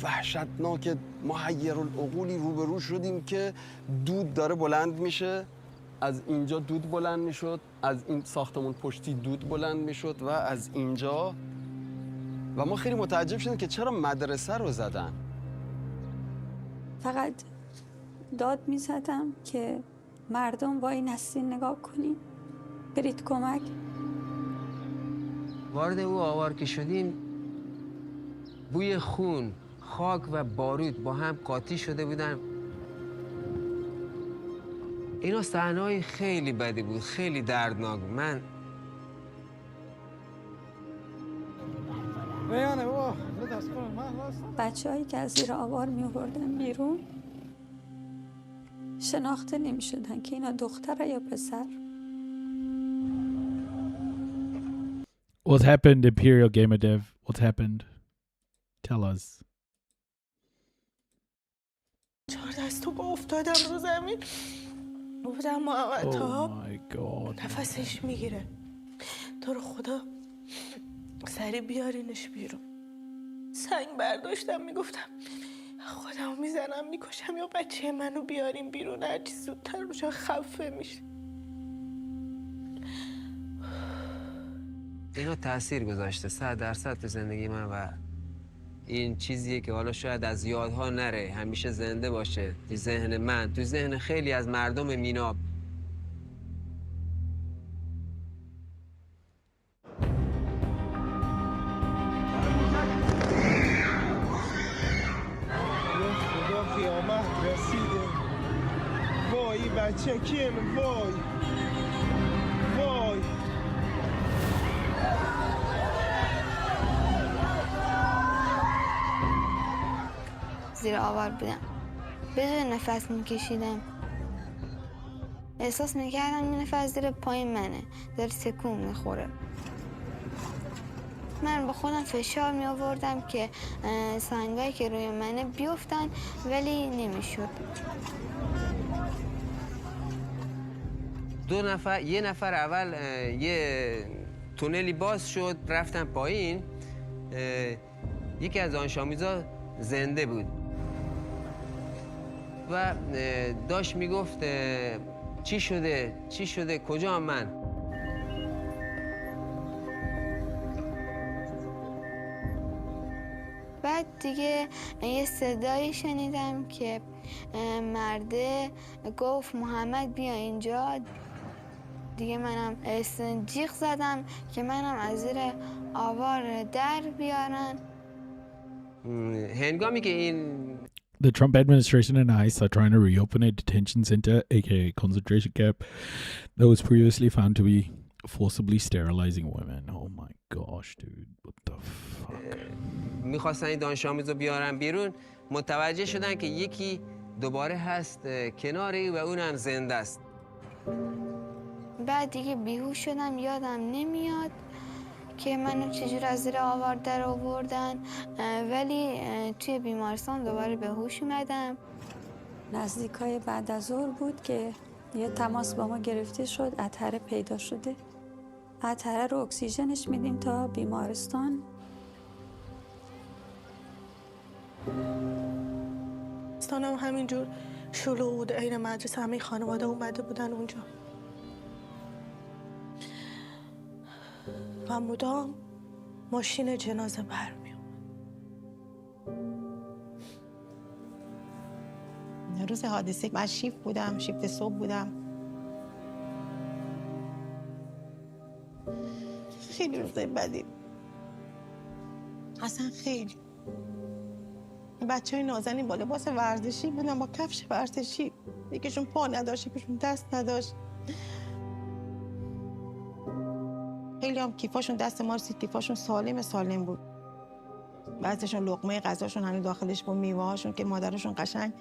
وحشتناک محیرالعقولی روبرو شدیم که دود داره بلند میشه. از اینجا دود بلند میشد، از این ساختمون پشتی دود بلند میشد و از اینجا، و ما خیلی متعجب شدیم که چرا مدرسه رو زدن. فقط داد میزدم که مردم وای نستین نگاه کنین، برید کمک. وارد او آوار که شدیم بوی خون، خاک و بارود با هم قاطی شده بودن. اینا صحنه‌های خیلی بدی بود، خیلی دردناک. من بچه‌هایی که از زیر آوار می آوردن بیرون شناخته نمی شدن که اینا دختره یا پسر. What happened, Imperial Gamer Dev, What's happened? Tell us. 4 دستو با افتادم رو زمین. گفتم محمد تا نفسش میگیره. تو رو خدا سریع بیارینش بیرون. سنگ برداشتم میگفتم خودمو میزنم میکشم یا بچه منو بیاریم بیرون هرچی زودتر روشا خفه میشه. اینا تاثیر گذاشته 100% تو زندگی من و این چیزیه که حالا شاید از یادها نره، همیشه زنده باشه تو ذهن من، تو ذهن خیلی از مردم میناب. خدا قیامت رسیده. وای بچه کیم، وای وای. زیر آوار بودم، بدون نفس میکشیدم، احساس میکردم این نفس زیر پای منه، داره تکون میخوره. من با خودم فشار می آوردم که سنگایی که روی منه بیفتن ولی نمیشد. یه نفر اول یه تونلی باز شد، رفتن پایین. یکی از دانش آموزا زنده بود و داشت میگفت چی شده کجا من؟ بعد دیگه یه صدایی شنیدم که مرده گفت محمد بیا اینجا. دیگه منم جیغ زدم که منم از زیر آوار در بیارن. هنگامی که این The Trump administration and ICE are trying to reopen a detention center, aka concentration camp, that was previously found to be forcibly sterilizing women. Oh my gosh, dude. What the fuck? میخواستن این دانش آموز رو بیارن بیرون، متوجه شدن که یکی دوباره هست کناری و اونم زنده است. بعد دیگه بیهوش شدم، یادم نمیاد که منو چجور از زیر آوار در آوردن، ولی توی بیمارستان دوباره به هوش اومدم. نزدیکای بعد از ظهر بود که یه تماس با ما گرفته شد، اطهره پیدا شده. اطهره رو اکسیژنش میدیم تا بیمارستان. استانم همینجور شلوغ بود، عین مدرسه، همه خانواده اومده بودن اونجا و مدام ماشین جنازه برمیومد. روز حادثه من شیفت بودم، شیفت صبح بودم. خیلی روزای بدی، اصلا خیلی. بچه های نازنین با لباس ورزشی بودن، با کفش ورزشی، یکیشون پا نداشت، یکیشون دست نداشت. خیلی هم کیفاشون دست ما رسید، کیفاشون سالم بود. بعضیشون لقمه غذاشون هنوز داخلش بود، میوه هاشون که مادرشون قشنگ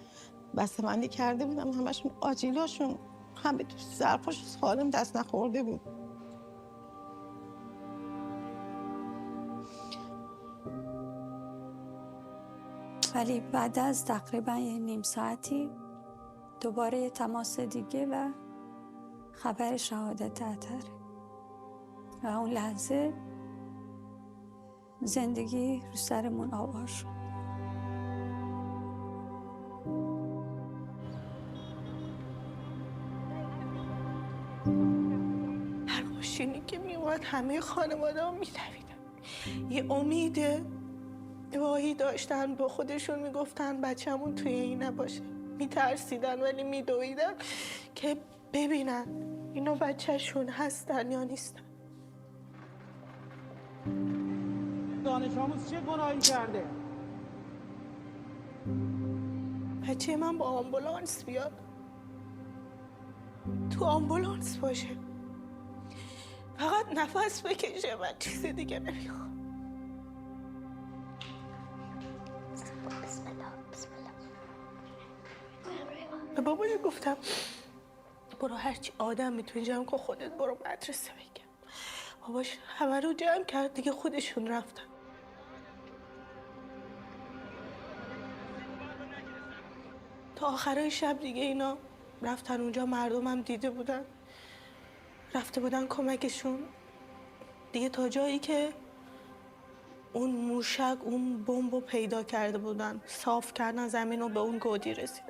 بسته‌بندی کرده بودن، همشون آجیلاشون همه تو ظرفاشون سالم دست نخورده بود. ولی بعد از تقریبا یه نیم ساعتی دوباره یه تماس دیگه و خبر شهادت اطهره و اون لحظه زندگی رو سرمون آوار شد. هر ماشینی که میومد همه خانواده ها میدویدن. یه امید واهی داشتن، با خودشون میگفتن بچه‌مون توی این نباشه. میترسیدن ولی میدویدن که ببینن اینا بچه‌شون هستن یا نیستن. دانش آموز چه گناهی کرده؟ بچه من با آمبولانس بیاد، تو آمبولانس باشه، فقط نفس بکشه، من چیز دیگه نمیخوام. به بابا گفتم برو هرچی آدم میتونی جمع کن، خودت برو مدرسه بگم. باباش همه رو جمع کرد، دیگه خودشون رفتن. تا آخرای شب دیگه اینا رفتن اونجا، مردمم دیده بودن، رفته بودن کمکشون دیگه، تا جایی که اون موشک اون بمب رو پیدا کرده بودن، صاف کردن زمین و به اون گودی رسیدن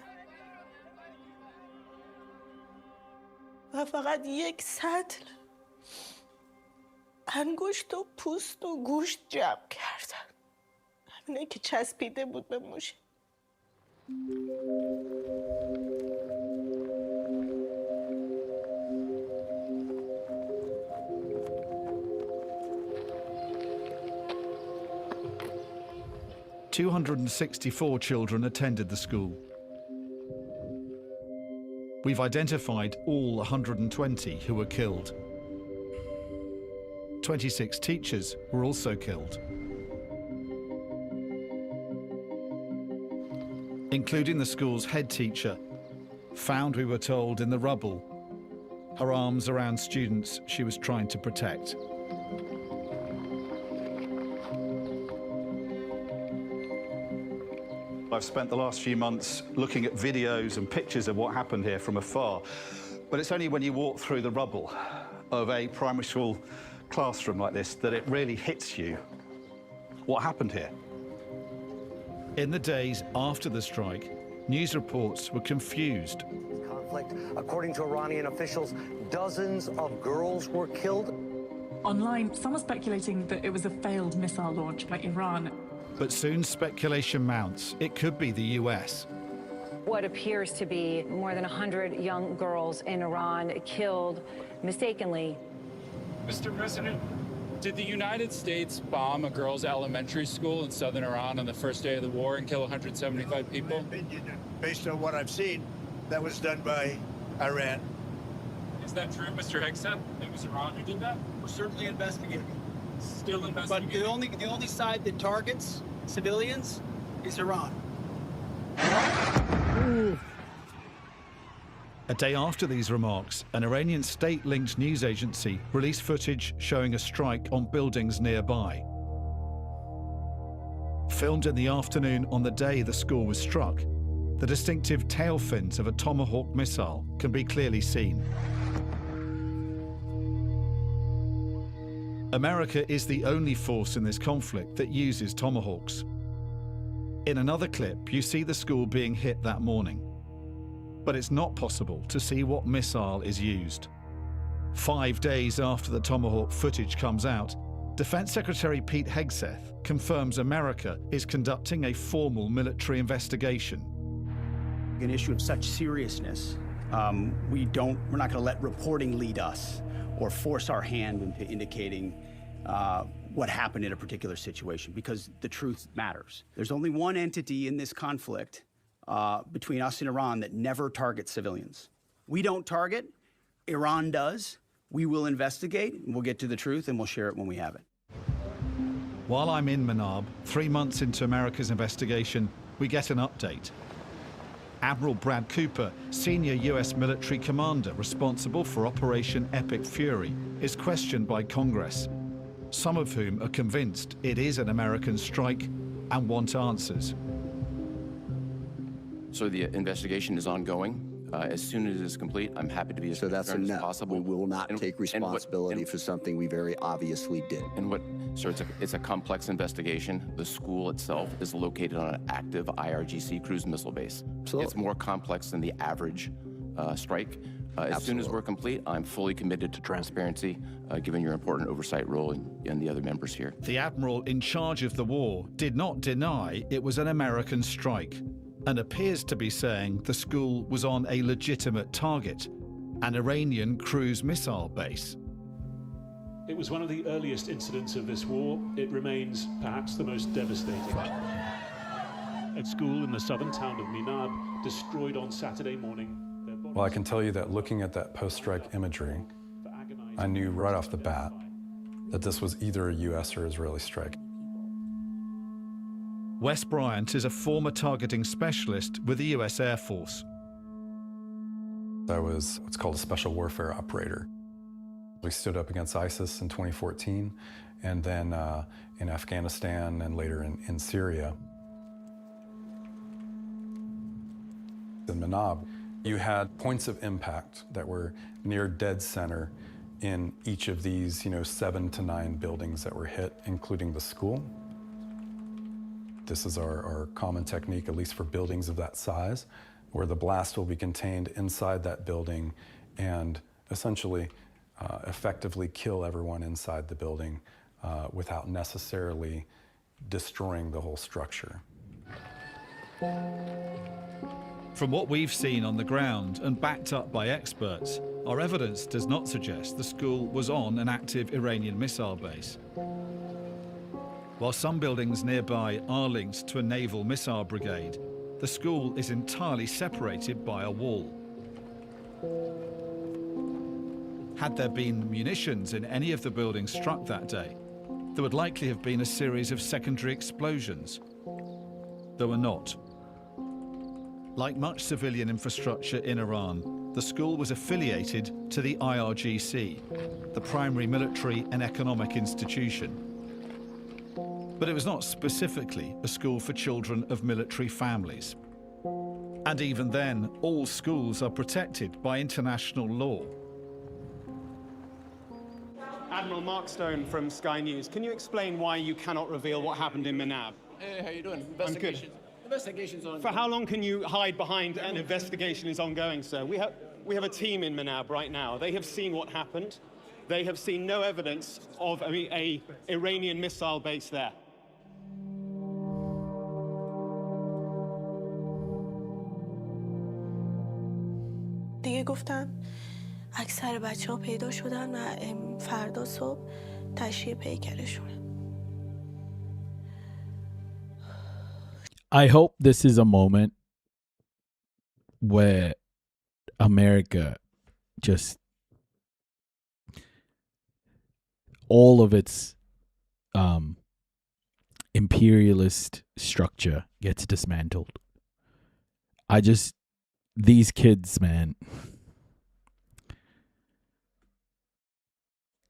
و فقط یک سطل انگشت و پوست و گوشت جمع کردن، همینه که چسبیده بود به موشک. "264 children attended the school. We've identified all 120 who were killed. 26 teachers were also killed, including the school's head teacher, found, we were told, in the rubble, her arms around students she was trying to protect." I've spent the last few months looking at videos and pictures of what happened here from afar, but it's only when you walk through the rubble of a primary school classroom like this that it really hits you what happened here. In the days after the strike, news reports were confused. Conflict. According to Iranian officials, dozens of girls were killed. Online, some are speculating that it was a failed missile launch by Iran. But soon speculation mounts. It could be the US. What appears to be more than 100 young girls in Iran killed mistakenly. Mr. President, did the United States bomb a girls' elementary school in southern Iran on the first day of the war and kill 175 people? Based on what I've seen, that was done by Iran. Is that true, Mr. Hegseth? It was Iran who did that? We're certainly investigating. Still investigating. But the only side that targets civilians is Iran. A day after these remarks, an Iranian state-linked news agency released footage showing a strike on buildings nearby. Filmed in the afternoon on the day the school was struck, the distinctive tail fins of a Tomahawk missile can be clearly seen. America is the only force in this conflict that uses Tomahawks. In another clip, you see the school being hit that morning. But it's not possible to see what missile is used. 5 days after the Tomahawk footage comes out, Defense Secretary Pete Hegseth confirms America is conducting a formal military investigation. An issue of such seriousness, we're not going to let reporting lead us or force our hand into indicating what happened in a particular situation, because the truth matters. There's only one entity in this conflict between us and Iran that never targets civilians. We don't target, Iran does. We will investigate, and we'll get to the truth, and we'll share it when we have it. While I'm in Manab, 3 months into America's investigation, we get an update. Admiral Brad Cooper, senior US military commander responsible for Operation Epic Fury, is questioned by Congress, some of whom are convinced it is an American strike and want answers. So the investigation is ongoing. As soon as it is complete, I'm happy to be as transparent as possible. We will not take responsibility for something we very obviously did. So it's a complex investigation. The school itself is located on an active IRGC cruise missile base. Absolutely. It's more complex than the average strike. As soon as we're complete, I'm fully committed to transparency, given your important oversight role and the other members here. The admiral in charge of the war did not deny it was an American strike, and appears to be saying the school was on a legitimate target, an Iranian cruise missile base. It was one of the earliest incidents of this war. It remains perhaps the most devastating. A school in the southern town of Minab destroyed on Saturday morning. Well, I can tell you that looking at that post-strike imagery, I knew right off the bat that this was either a US or Israeli strike. Wes Bryant is a former targeting specialist with the US Air Force. I was what's called a special warfare operator. We stood up against ISIS in 2014, and then in Afghanistan and later in Syria. In Manab, you had points of impact that were near dead center in each of these, 7 to 9 buildings that were hit, including the school. This is our common technique, at least for buildings of that size, where the blast will be contained inside that building and essentially effectively kill everyone inside the building without necessarily destroying the whole structure. From what we've seen on the ground and backed up by experts, our evidence does not suggest the school was on an active Iranian missile base. While some buildings nearby are linked to a naval missile brigade, the school is entirely separated by a wall. Had there been munitions in any of the buildings struck that day, there would likely have been a series of secondary explosions. There were not. Like much civilian infrastructure in Iran, the school was affiliated to the IRGC, the primary military and economic institution. But it was not specifically a school for children of military families. And even then, all schools are protected by international law. Admiral Mark Stone from Sky News. Can you explain why you cannot reveal what happened in Manab? Hey, how you doing? Investigation's ongoing. For how long can you hide behind an investigation is ongoing, sir? We have a team in Manab right now. They have seen what happened. They have seen no evidence of a Iranian missile base there. دیگه گفتم اکثر بچه‌ها پیدا شدن و فردا صبح تشییع پیکرشونه. I hope this is a moment where America just all of its imperialist structure gets dismantled. These kids, man,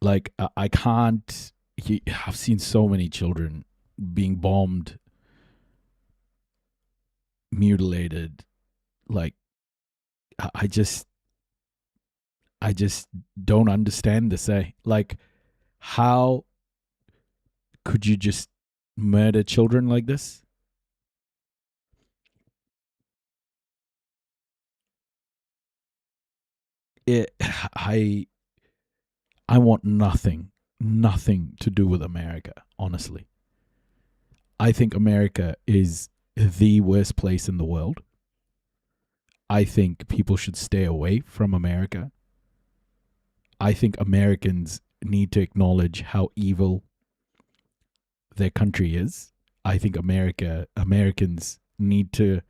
like I can't, I've seen so many children being bombed, mutilated. Like, I just don't understand this. Like, how could you just murder children like this? I want nothing to do with America, honestly. I think America is the worst place in the world. I think people should stay away from America. I think Americans need to acknowledge how evil their country is. I think Americans need to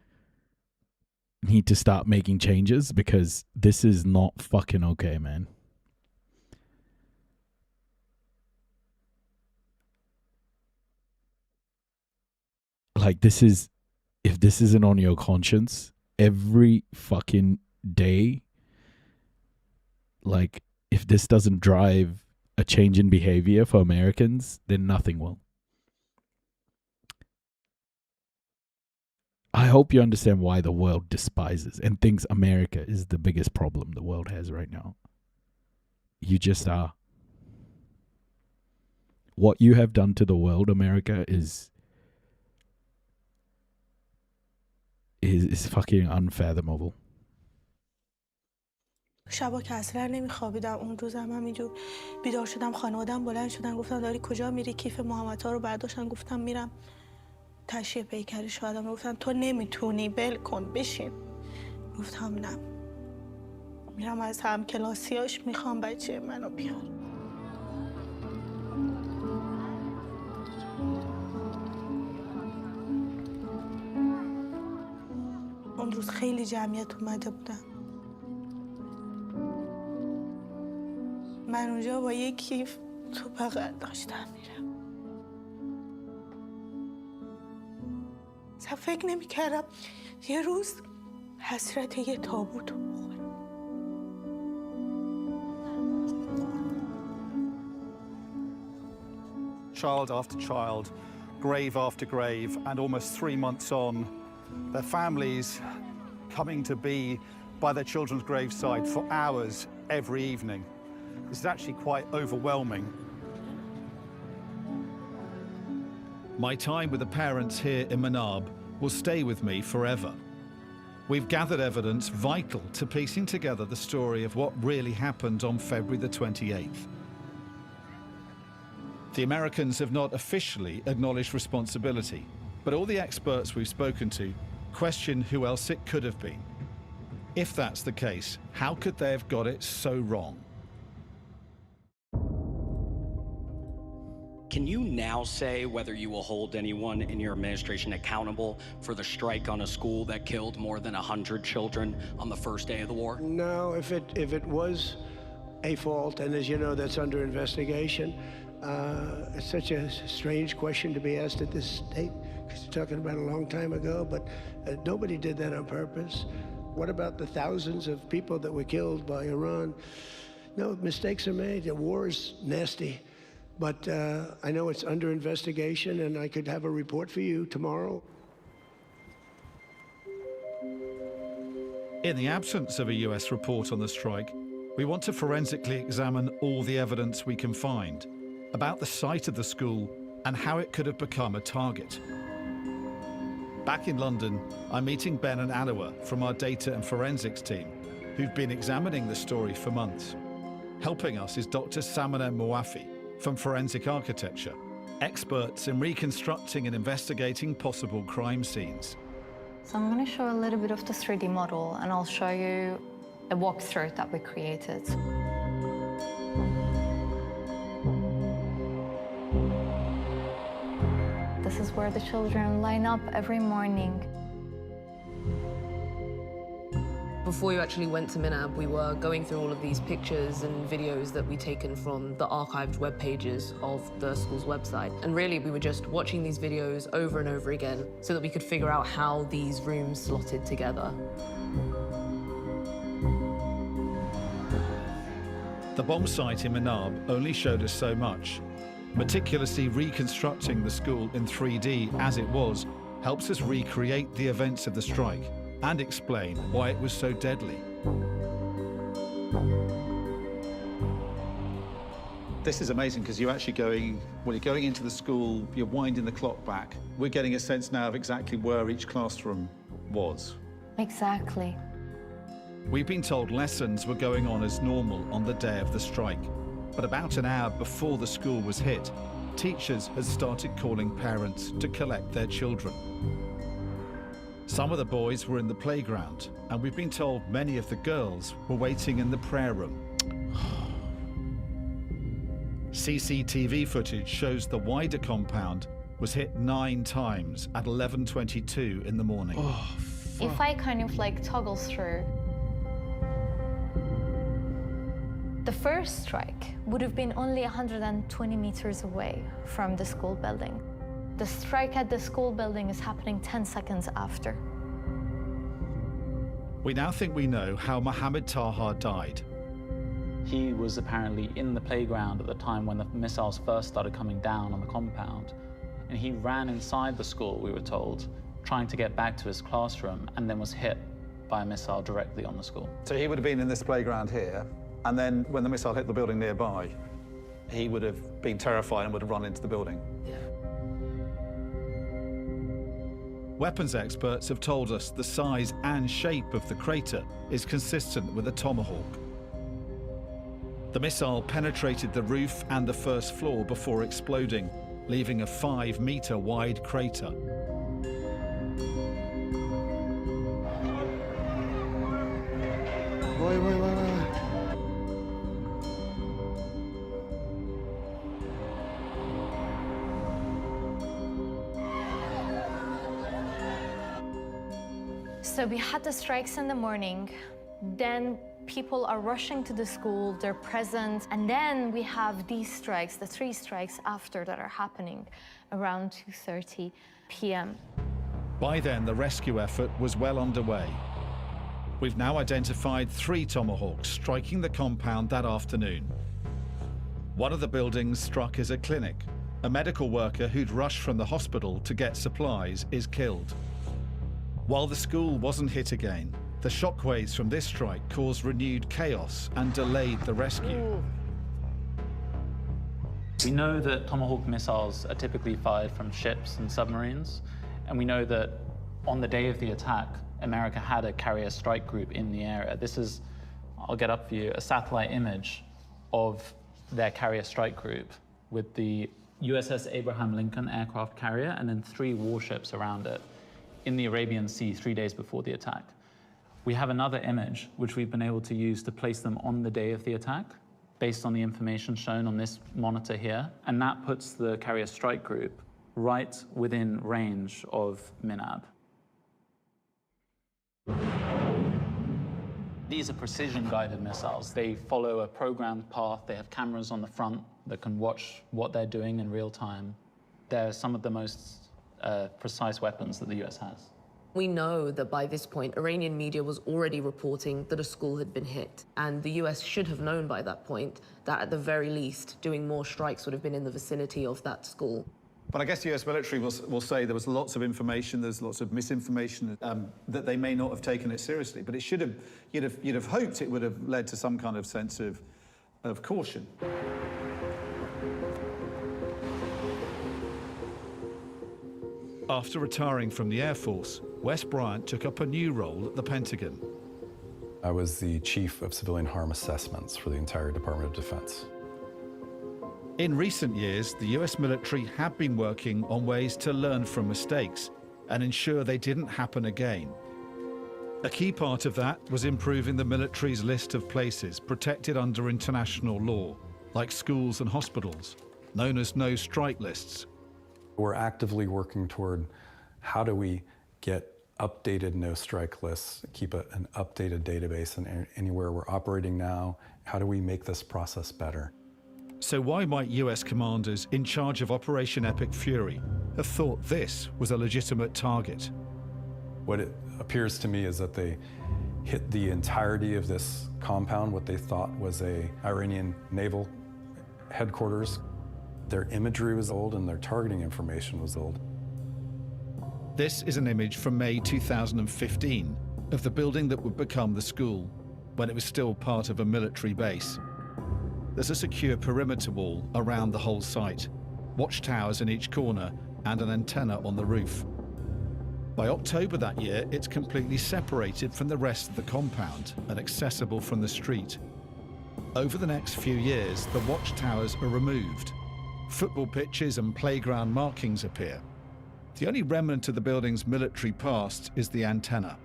start making changes because this is not fucking okay, man. Like, if this isn't on your conscience every fucking day, like, if this doesn't drive a change in behavior for Americans, then nothing will. I hope you understand why the world despises and thinks America is the biggest problem the world has right now. You just are. What you have done to the world, America, is fucking unfathomable. شبا که اصلا نمیخوابیدم. اون روزم همینجور بیدار شدم، خانوادم بلند شدن گفتن داری کجا میری؟ کیف محمدها رو برداشتن گفتم میرم تشییع پیکر شهدا. گفتن تو نمیتونی، ول کن بشین. گفتم نه، میرم از همکلاسیاش میخوام بچه منو بیار. اون روز خیلی جمعیت اومده بودن. من اونجا با یک کیف تو بغل داشتم میرم. فکر نمی‌کردم یه روز حسرت یه تابوت رو بخورم. Child after child, grave after grave, and almost 3 months on, their families coming to be by their children's graveside for hours every evening. This is actually quite overwhelming. My time with the parents here in Manab will stay with me forever. We've gathered evidence vital to piecing together the story of what really happened on February the 28th. The Americans have not officially acknowledged responsibility, but all the experts we've spoken to question who else it could have been. If that's the case, how could they have got it so wrong? Can you now say whether you will hold anyone in your administration accountable for the strike on a school that killed more than 100 children on the first day of the war? No, if it was a fault, and as you know, that's under investigation, it's such a strange question to be asked at this state, because you're talking about a long time ago, but nobody did that on purpose. What about the thousands of people that were killed by Iran? No, mistakes are made. The war is nasty. But I know it's under investigation, and I could have a report for you tomorrow. In the absence of a US report on the strike, we want to forensically examine all the evidence we can find about the site of the school and how it could have become a target. Back in London, I'm meeting Ben and Anua from our data and forensics team, who've been examining the story for months. Helping us is Dr. Samana Mwafi from Forensic Architecture, experts in reconstructing and investigating possible crime scenes. So I'm going to show a little bit of the 3D model, and I'll show you a walkthrough that we created. This is where the children line up every morning. Before you actually went to Minab, we were going through all of these pictures and videos that we'd taken from the archived web pages of the school's website. And really, we were just watching these videos over and over again so that we could figure out how these rooms slotted together. The bomb site in Minab only showed us so much. Meticulously reconstructing the school in 3D as it was helps us recreate the events of the strike and explain why it was so deadly. This is amazing because you're actually you're going into the school, you're winding the clock back. We're getting a sense now of exactly where each classroom was. Exactly. We've been told lessons were going on as normal on the day of the strike, but about an hour before the school was hit, teachers had started calling parents to collect their children. Some of the boys were in the playground, and we've been told many of the girls were waiting in the prayer room. CCTV footage shows the wider compound was hit 9 times at 11:22 in the morning. If I kind of like toggle through, the first strike would have been only 120 meters away from the school building. The strike at the school building is happening 10 seconds after. We now think we know how Mohammed Taha died. He was apparently in the playground at the time when the missiles first started coming down on the compound. And he ran inside the school, we were told, trying to get back to his classroom, and then was hit by a missile directly on the school. So he would have been in this playground here, and then when the missile hit the building nearby, he would have been terrified and would have run into the building. Yeah. Weapons experts have told us the size and shape of the crater is consistent with a tomahawk. The missile penetrated the roof and the first floor before exploding, leaving a 5-meter wide crater. So we had the strikes in the morning, then people are rushing to the school, they're present, and then we have these strikes, the 3 strikes after that are happening around 2:30 p.m. By then, the rescue effort was well underway. We've now identified 3 Tomahawks striking the compound that afternoon. One of the buildings struck as a clinic. A medical worker who'd rushed from the hospital to get supplies is killed. While the school wasn't hit again, The shockwaves from this strike caused renewed chaos and delayed the rescue. We know that Tomahawk missiles are typically fired from ships and submarines, and we know that on the day of the attack, America had a carrier strike group in the area. This is, I'll get up for you, a satellite image of their carrier strike group with the USS Abraham Lincoln aircraft carrier and then 3 warships around it in the Arabian Sea 3 days before the attack. We have another image which we've been able to use to place them on the day of the attack based on the information shown on this monitor here, and that puts the carrier strike group right within range of Minab. These are precision-guided missiles. They follow a programmed path. They have cameras on the front that can watch what they're doing in real time. They're some of the most precise weapons that the US has. We know that by this point, Iranian media was already reporting that a school had been hit, and the US should have known by that point that at the very least, doing more strikes would have been in the vicinity of that school. But I guess the US military will say there was lots of information, there's lots of misinformation, that they may not have taken it seriously. But it should have, you'd have hoped it would have led to some kind of sense of caution. After retiring from the Air Force, Wes Bryant took up a new role at the Pentagon. I was the chief of civilian harm assessments for the entire Department of Defense. In recent years, the US military have been working on ways to learn from mistakes and ensure they didn't happen again. A key part of that was improving the military's list of places protected under international law, like schools and hospitals, known as no-strike lists. We're actively working toward how do we get updated no-strike lists, keep an updated database in anywhere we're operating now. How do we make this process better? So why might US commanders in charge of Operation Epic Fury have thought this was a legitimate target? What it appears to me is that they hit the entirety of this compound, what they thought was a Iranian naval headquarters. Their imagery was old and their targeting information was old. This is an image from May 2015 of the building that would become the school when it was still part of a military base. There's a secure perimeter wall around the whole site, watchtowers in each corner and an antenna on the roof. By October that year, it's completely separated from the rest of the compound and accessible from the street. Over the next few years, the watchtowers are removed. Football pitches and playground markings appear. The only remnant of the building's military past is the antenna.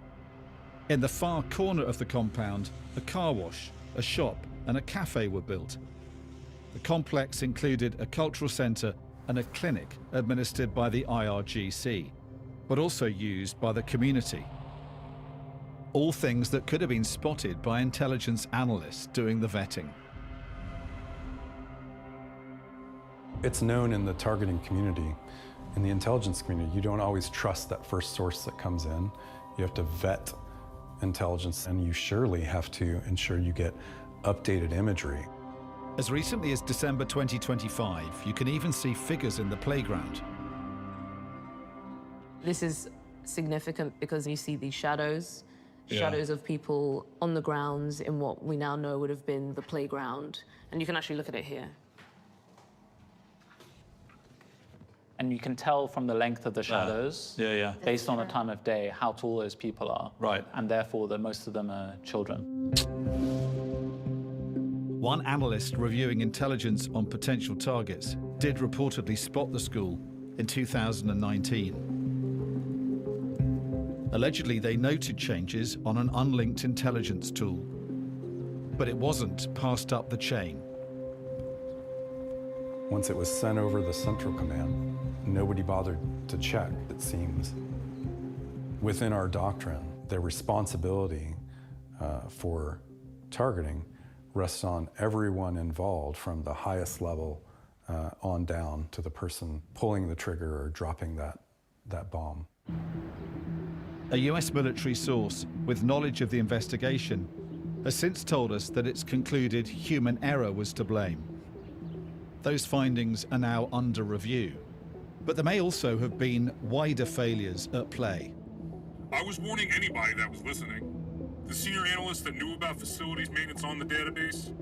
In the far corner of the compound, a car wash, a shop, and a cafe were built. The complex included a cultural centre and a clinic administered by the IRGC, but also used by the community. All things that could have been spotted by intelligence analysts doing the vetting. It's known in the targeting community, in the intelligence community, you don't always trust that first source that comes in. You have to vet intelligence, and you surely have to ensure you get updated imagery. As recently as December 2025, you can even see figures in the playground. This is significant because you see these shadows of people on the grounds in what we now know would have been the playground. And you can actually look at it here. And you can tell from the length of the shadows, based on the time of day, how tall those people are. Right. And therefore, that most of them are children. One analyst reviewing intelligence on potential targets did reportedly spot the school in 2019. Allegedly, they noted changes on an unlinked intelligence tool, but it wasn't passed up the chain. Once it was sent over the central command, nobody bothered to check, it seems. Within our doctrine, the responsibility for targeting rests on everyone involved, from the highest level on down to the person pulling the trigger or dropping that bomb. A US military source with knowledge of the investigation has since told us that it's concluded human error was to blame. Those findings are now under review, but there may also have been wider failures at play. I was warning anybody that was listening. The senior analysts that knew about facilities maintenance on the database,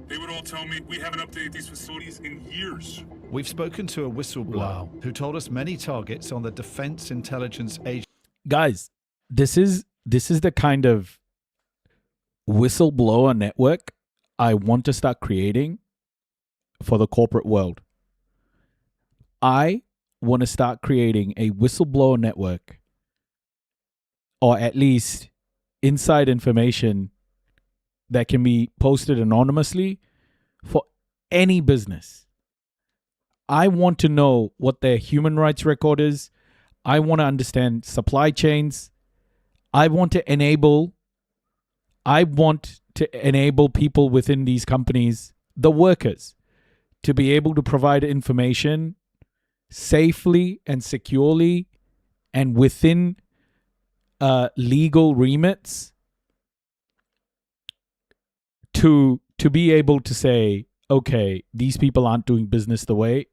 they would all tell me we haven't updated these facilities in years. We've spoken to a whistleblower who told us many targets on the Defense Intelligence Agency. Guys, this is the kind of whistleblower network I want to start creating for the corporate world. I want to start creating a whistleblower network, or at least inside information that can be posted anonymously for any business. I want to know what their human rights record is. I want to understand supply chains. I want to enable people within these companies, the workers, to be able to provide information safely and securely and within legal remits to be able to say, okay, these people aren't doing business the way.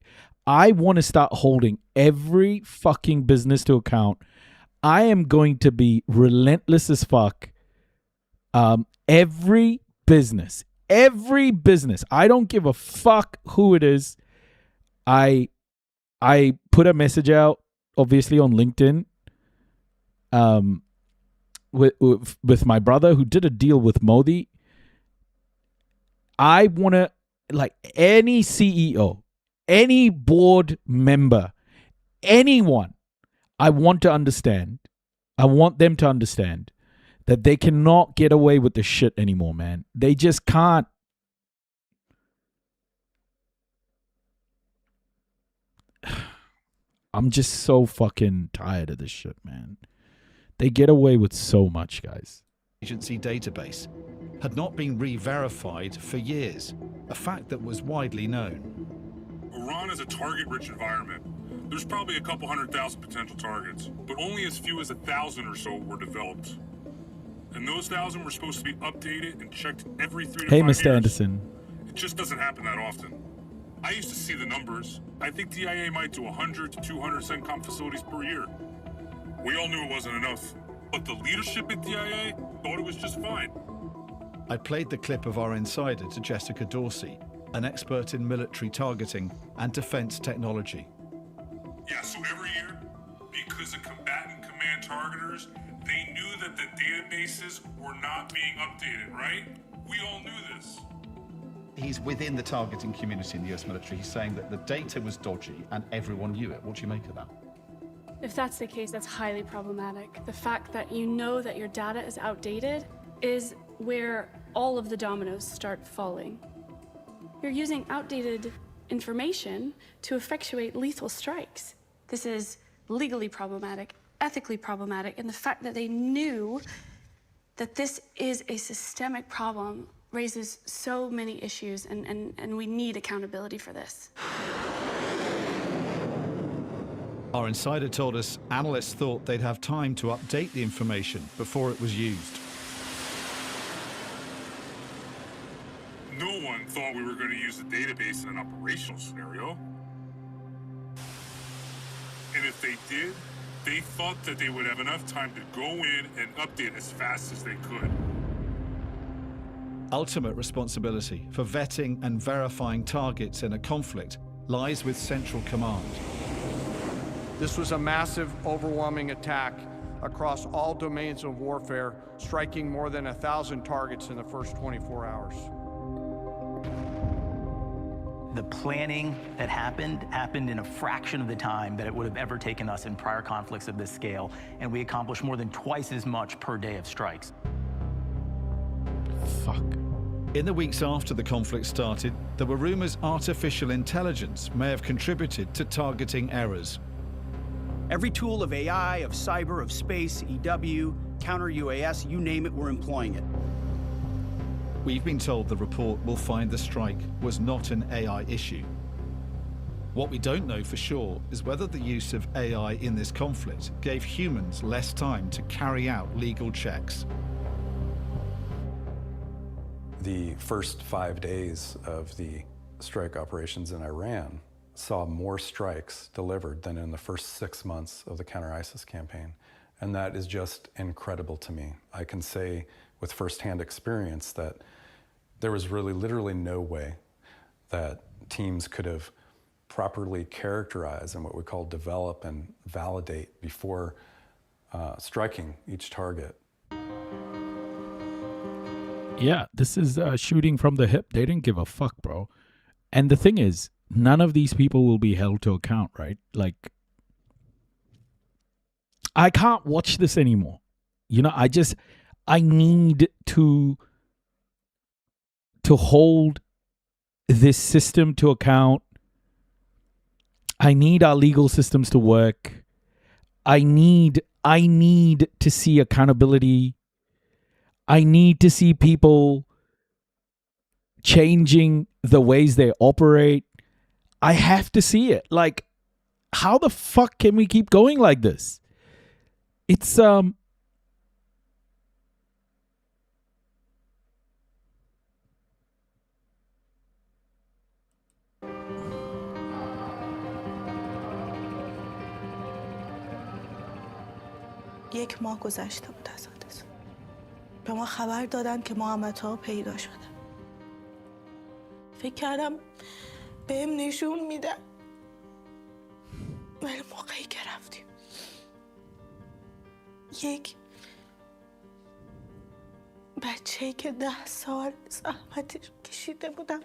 I want to start holding every fucking business to account. I am going to be relentless as fuck. Every business, I don't give a fuck who it is. I put a message out, obviously on LinkedIn, with my brother who did a deal with Modi. I want to, like, any CEO, any board member, anyone, I want them to understand that they cannot get away with this shit anymore, man. They just can't. I'm just so fucking tired of this shit, man. They get away with so much, guys. Agency database had not been re-verified for years, a fact that was widely known. Iran is a target-rich environment. There's probably a couple 100,000 potential targets, but only as few as 1,000 or so were developed. And those 1,000 were supposed to be updated and checked every 3 to 5 years. Hey, Mr. Anderson. It just doesn't happen that often. I used to see the numbers. I think DIA might do 100 to 200 CENTCOM facilities per year. We all knew it wasn't enough, but the leadership at DIA thought it was just fine. I played the clip of our insider to Jessica Dorsey, an expert in military targeting and defense technology. Yeah, so every year, because of combatant command targeters, they knew that the databases were not being updated, right? We all knew this. He's within the targeting community in the US military. He's saying that the data was dodgy and everyone knew it. What do you make of that? If that's the case, that's highly problematic. The fact that you know that your data is outdated is where all of the dominoes start falling. You're using outdated information to effectuate lethal strikes. This is legally problematic, ethically problematic, and the fact that they knew that this is a systemic problem raises so many issues, and we need accountability for this. Our insider told us analysts thought they'd have time to update the information before it was used. No one thought we were going to use the database in an operational scenario. And if they did, they thought that they would have enough time to go in and update as fast as they could. Ultimate responsibility for vetting and verifying targets in a conflict lies with Central Command. This was a massive, overwhelming attack across all domains of warfare, striking more than 1,000 targets in the first 24 hours. The planning that happened in a fraction of the time that it would have ever taken us in prior conflicts of this scale, and we accomplished more than twice as much per day of strikes. Fuck. In the weeks after the conflict started, there were rumors artificial intelligence may have contributed to targeting errors. Every tool of AI, of cyber, of space, EW, counter-UAS, you name it, we're employing it. We've been told the report will find the strike was not an AI issue. What we don't know for sure is whether the use of AI in this conflict gave humans less time to carry out legal checks. The first 5 days of the strike operations in Iran saw more strikes delivered than in the first 6 months of the counter-ISIS campaign. And that is just incredible to me. I can say with firsthand experience that there was really literally no way that teams could have properly characterized and what we call develop and validate before striking each target. Yeah, this is shooting from the hip. They didn't give a fuck, bro. And the thing is, none of these people will be held to account, right? Like, I can't watch this anymore. You know, I need to hold this system to account. I need our legal systems to work. I need to see accountability. I need to see people changing the ways they operate. I have to see it. Like, how the fuck can we keep going like this? It's یک ماه گذشته بود از حادثه. به ما خبر دادن که محمدها پیدا شده. فکر کردم بهم نشون میدن. ولی موقعی که رفتیم یک بچه‌ای که 10 سال زحمتش کشیده بودم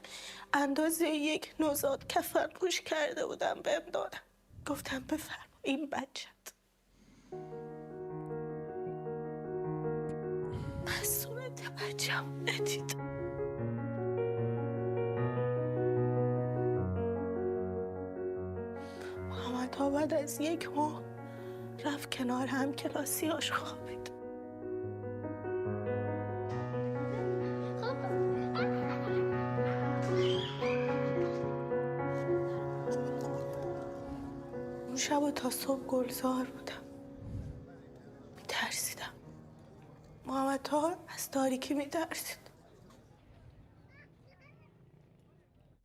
اندازه یک نوزاد کفن پوش کرده بودم بهم دادن. گفتم بفرما این بچه‌ت. من صورت بچه‌م ندیدم. محمدها بعد از یک ماه رفت کنار هم کلاسیاش خوابید. اون شب تا صبح گلزار بودم. میترسیدم. محمدها از تاریکی میترسید.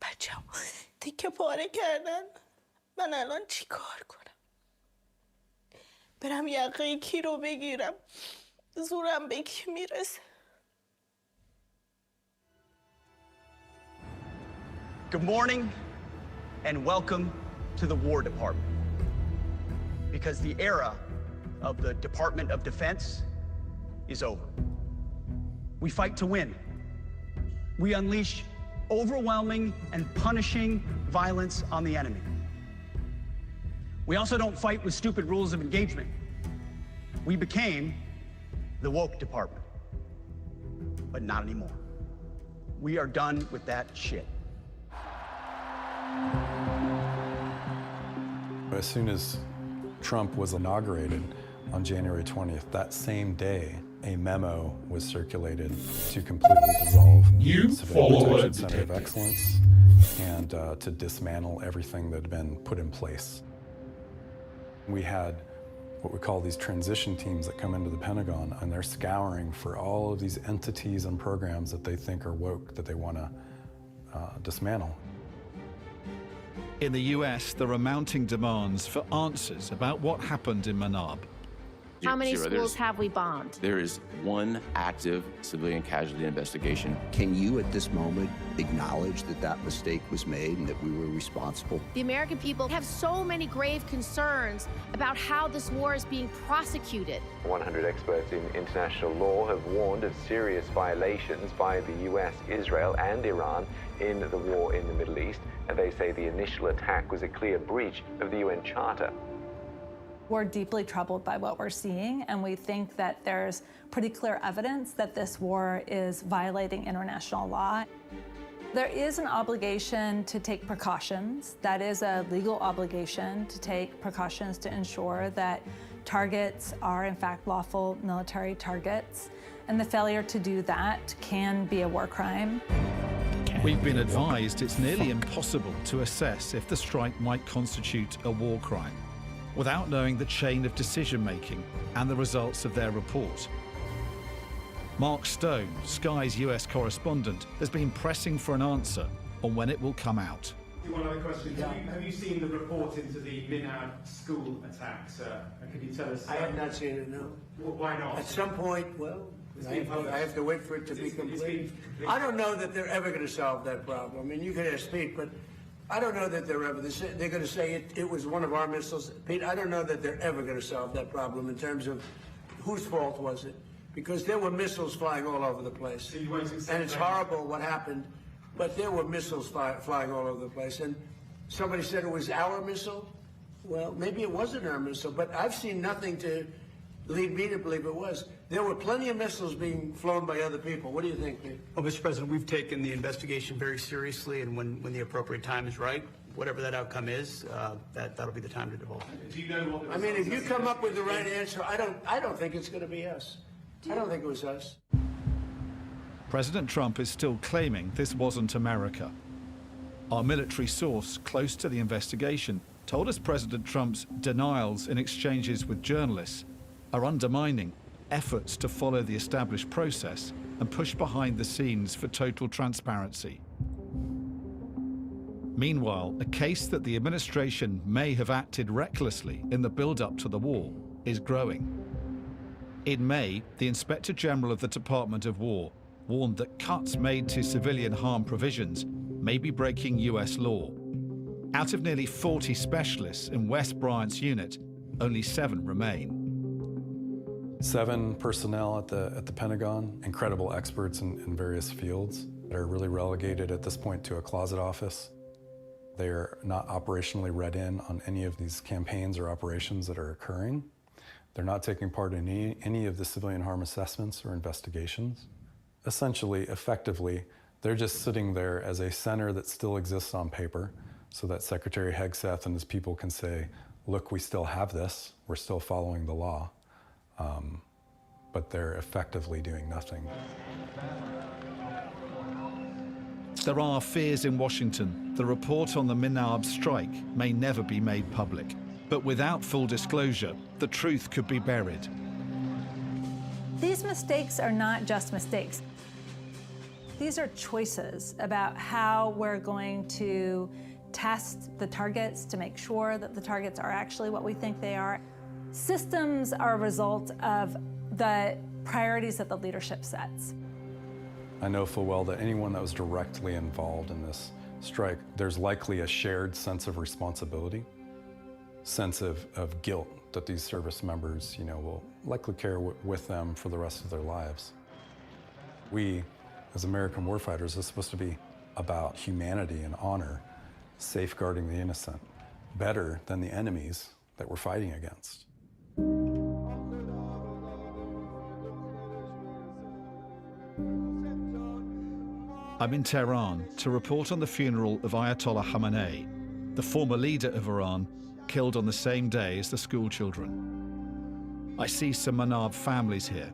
بچه‌م تیکه پاره کردن. من الان چی کار کنم؟ برم یقه کی رو بگیرم؟ زورم به کی میرسه؟ Good morning and welcome to the War Department. Because the era of the Department of Defense is over. We fight to win. We unleash overwhelming and punishing violence on the enemy. We also don't fight with stupid rules of engagement. We became the woke department, but not anymore. We are done with that shit. As soon as Trump was inaugurated on January 20th, that same day, a memo was circulated to completely dissolve the Civilian Protection Center of Excellence and to dismantle everything that had been put in place. We had what we call these transition teams that come into the Pentagon, and they're scouring for all of these entities and programs that they think are woke, that they want to dismantle. In the US, there are mounting demands for answers about what happened in Manab. How many schools have we bombed? There is one active civilian casualty investigation. Can you at this moment acknowledge that that mistake was made and that we were responsible? The American people have so many grave concerns about how this war is being prosecuted. 100 experts in international law have warned of serious violations by the US, Israel, and Iran in the war in the Middle East. And they say the initial attack was a clear breach of the UN Charter. We're deeply troubled by what we're seeing, and we think that there's pretty clear evidence that this war is violating international law. There is an obligation to take precautions. That is a legal obligation to take precautions to ensure that targets are in fact lawful military targets, and the failure to do that can be a war crime. We've been advised it's nearly impossible to assess if the strike might constitute a war crime without knowing the chain of decision-making and the results of their report. Mark Stone, Sky's US correspondent, has been pressing for an answer on when it will come out. One other question. Have you seen the report into the Minab school attack, sir? And can you tell us? I have not seen it, no. Why not? At some point, well, I have to wait for it to be complete. I don't know that they're ever going to solve that problem. I mean, you can ask Pete, but I don't know that they're going to say it was one of our missiles. Pete, I don't know that they're ever going to solve that problem in terms of whose fault was it, because there were missiles flying all over the place. So you won't accept and it's horrible what happened, but there were missiles flying all over the place. And somebody said it was our missile. Well, maybe it wasn't our missile, but I've seen nothing to lead me to believe it was. There were plenty of missiles being flown by other people. What do you think, Pete? Well, Mr. President, we've taken the investigation very seriously, and when the appropriate time is right, whatever that outcome is, that'll be the time to divulge. Do you know what? I mean, if you come up with the right answer, I don't think it's going to be us. I don't think it was us. President Trump is still claiming this wasn't America. Our military source close to the investigation told us President Trump's denials in exchanges with journalists are undermining efforts to follow the established process and push behind the scenes for total transparency. Meanwhile, a case that the administration may have acted recklessly in the build-up to the war is growing. In May, the Inspector General of the Department of War warned that cuts made to civilian harm provisions may be breaking US law. Out of nearly 40 specialists in Wes Bryant's unit, only 7 remain. 7 personnel at the Pentagon, incredible experts in various fields that are really relegated at this point to a closet office. They're not operationally read in on any of these campaigns or operations that are occurring. They're not taking part in any of the civilian harm assessments or investigations. Essentially, effectively, they're just sitting there as a center that still exists on paper so that Secretary Hegseth and his people can say, look, we still have this, we're still following the law. But they're effectively doing nothing. There are fears in Washington the report on the Minab strike may never be made public. But without full disclosure, the truth could be buried. These mistakes are not just mistakes. These are choices about how we're going to test the targets to make sure that the targets are actually what we think they are. Systems are a result of the priorities that the leadership sets. I know full well that anyone that was directly involved in this strike, there's likely a shared sense of responsibility, sense of guilt that these service members, will likely carry with them for the rest of their lives. We, as American warfighters, is supposed to be about humanity and honor, safeguarding the innocent, better than the enemies that we're fighting against. I'm in Tehran to report on the funeral of Ayatollah Khamenei, the former leader of Iran, killed on the same day as the school children. I see some Minab families here.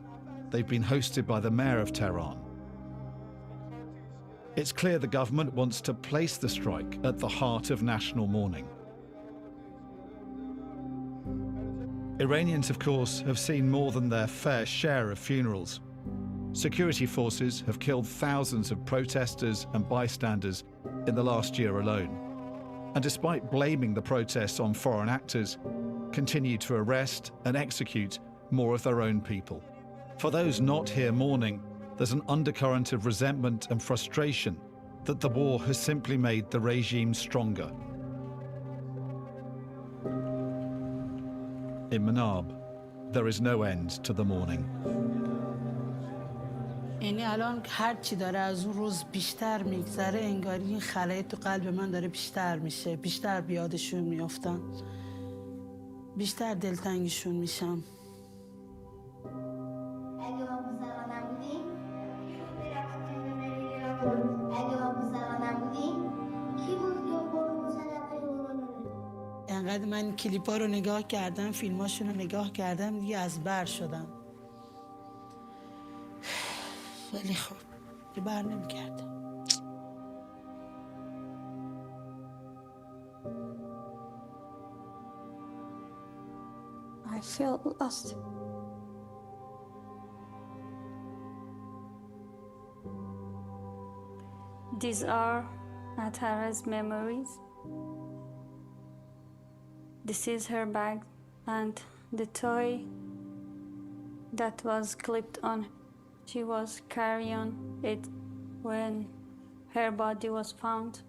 They've been hosted by the mayor of Tehran. It's clear the government wants to place the strike at the heart of national mourning. Iranians, of course, have seen more than their fair share of funerals. Security forces have killed thousands of protesters and bystanders in the last year alone. And despite blaming the protests on foreign actors, continue to arrest and execute more of their own people. For those not here mourning, there's an undercurrent of resentment and frustration that the war has simply made the regime stronger. In Minab, there is no end to the mourning. یعنی الان هر چی داره از اون روز بیشتر میگذره انگاری این خلای تو قلب من داره بیشتر میشه بیشتر بیادشون میافتن بیشتر دلتنگشون میشم انقدر من کلیپا رو نگاه کردم فیلماشون رو نگاه کردم دیگه از بر شدم ولی خب بر نمی‌گردم. I feel lost. These are at Tara's memories. This is her bag and the toy that was clipped on. She was carrying it when her body was found.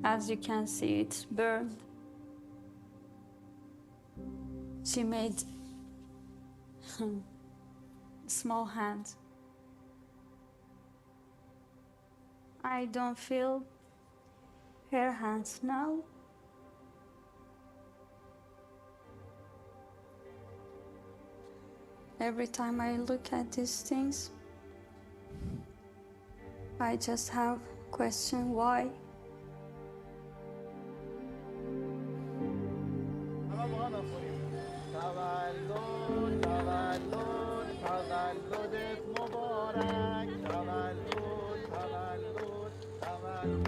As you can see, it's burned. She made small hands. I don't feel her hands now. Every time I look at these things, I just have question why.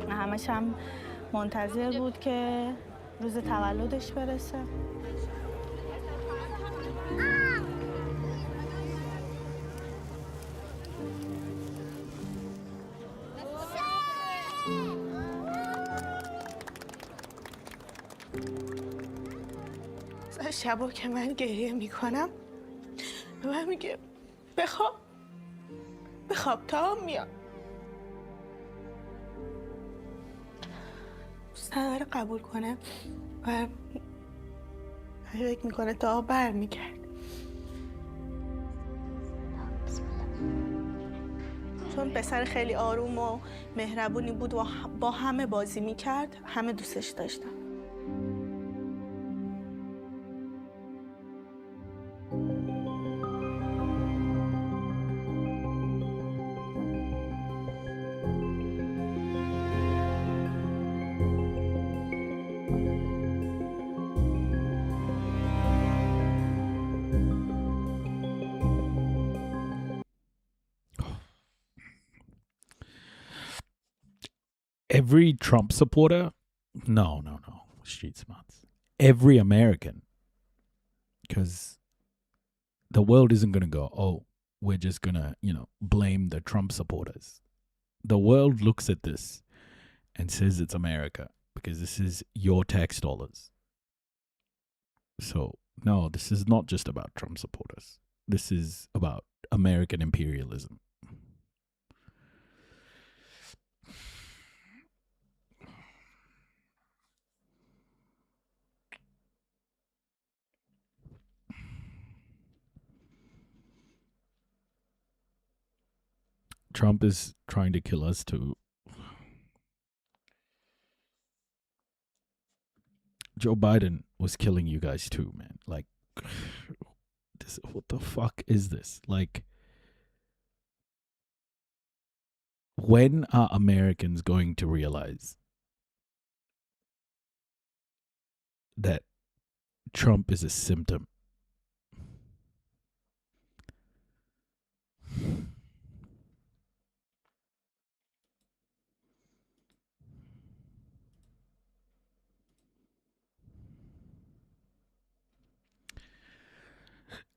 همش هم منتظر بود که روز تولدش برسه. شبا که من گریه میکنم به من میگه بخواب تا میاد. دوست نداره قبول کنه و فکر میکنه تا برمیگرد. چون پسر خیلی آروم و مهربونی بود و با همه بازی میکرد، همه دوستش داشتن. Every Trump supporter, no, street smarts. Every American, because the world isn't going to go, oh, we're just going to, blame the Trump supporters. The world looks at this and says it's America because this is your tax dollars. So, no, this is not just about Trump supporters. This is about American imperialism. Trump is trying to kill us too. Joe Biden was killing you guys too, man. Like, what the fuck is this? Like, when are Americans going to realize that Trump is a symptom?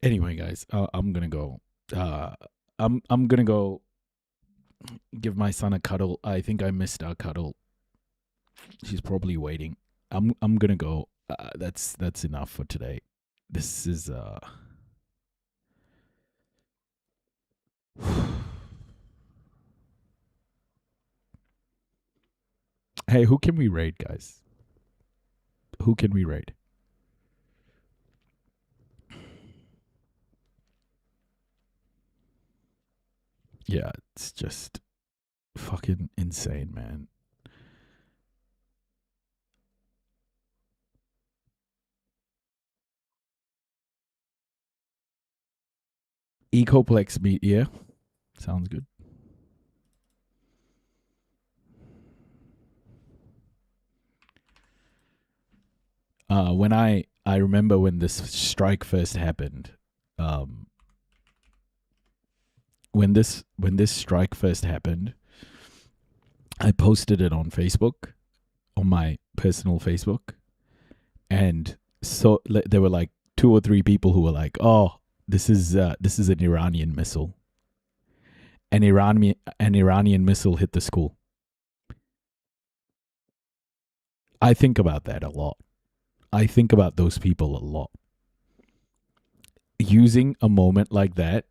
Anyway, guys, I'm gonna go. I'm gonna go give my son a cuddle. I think I missed our cuddle. She's probably waiting. I'm gonna go. That's enough for today. This is Hey, who can we raid, guys? Who can we raid? Yeah, it's just fucking insane, man. Ecoplex meat, yeah. Sounds good. When I remember when this strike first happened, when this strike first happened, I posted it on Facebook, on my personal Facebook, and so there were like 2 or 3 people who were like, "Oh, this is an Iranian missile. An Iranian missile hit the school." I think about that a lot. I think about those people a lot. Using a moment like that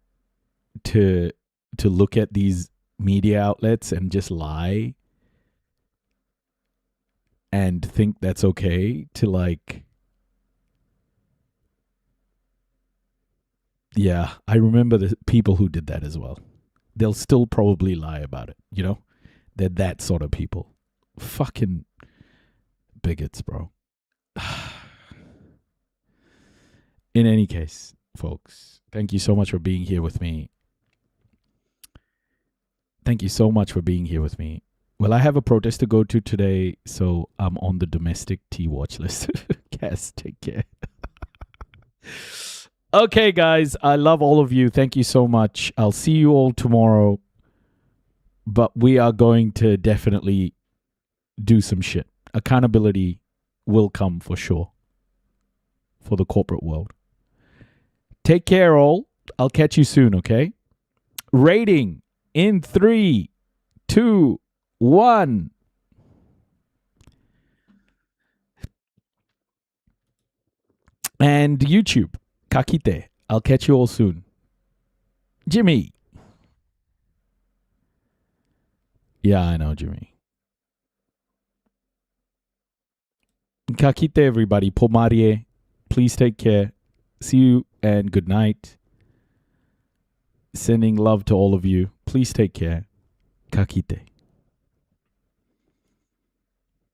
to look at these media outlets and just lie and think that's okay to like, yeah, I remember the people who did that as well. They'll still probably lie about it, you know? They're that sort of people. Fucking bigots, bro. In any case, folks, thank you so much for being here with me. Thank you so much for being here with me. Well, I have a protest to go to today, so I'm on the domestic tea watch list. Yes, take care. Okay, guys, I love all of you. Thank you so much. I'll see you all tomorrow. But we are going to definitely do some shit. Accountability will come for sure for the corporate world. Take care, all. I'll catch you soon, okay? Rating in 3, 2, 1. And YouTube, Kakite. I'll catch you all soon. Jimmy. Yeah, I know, Jimmy. Kakite, everybody. Pomarie. Please take care. See you and good night. Sending love to all of you. Please take care. Kakite.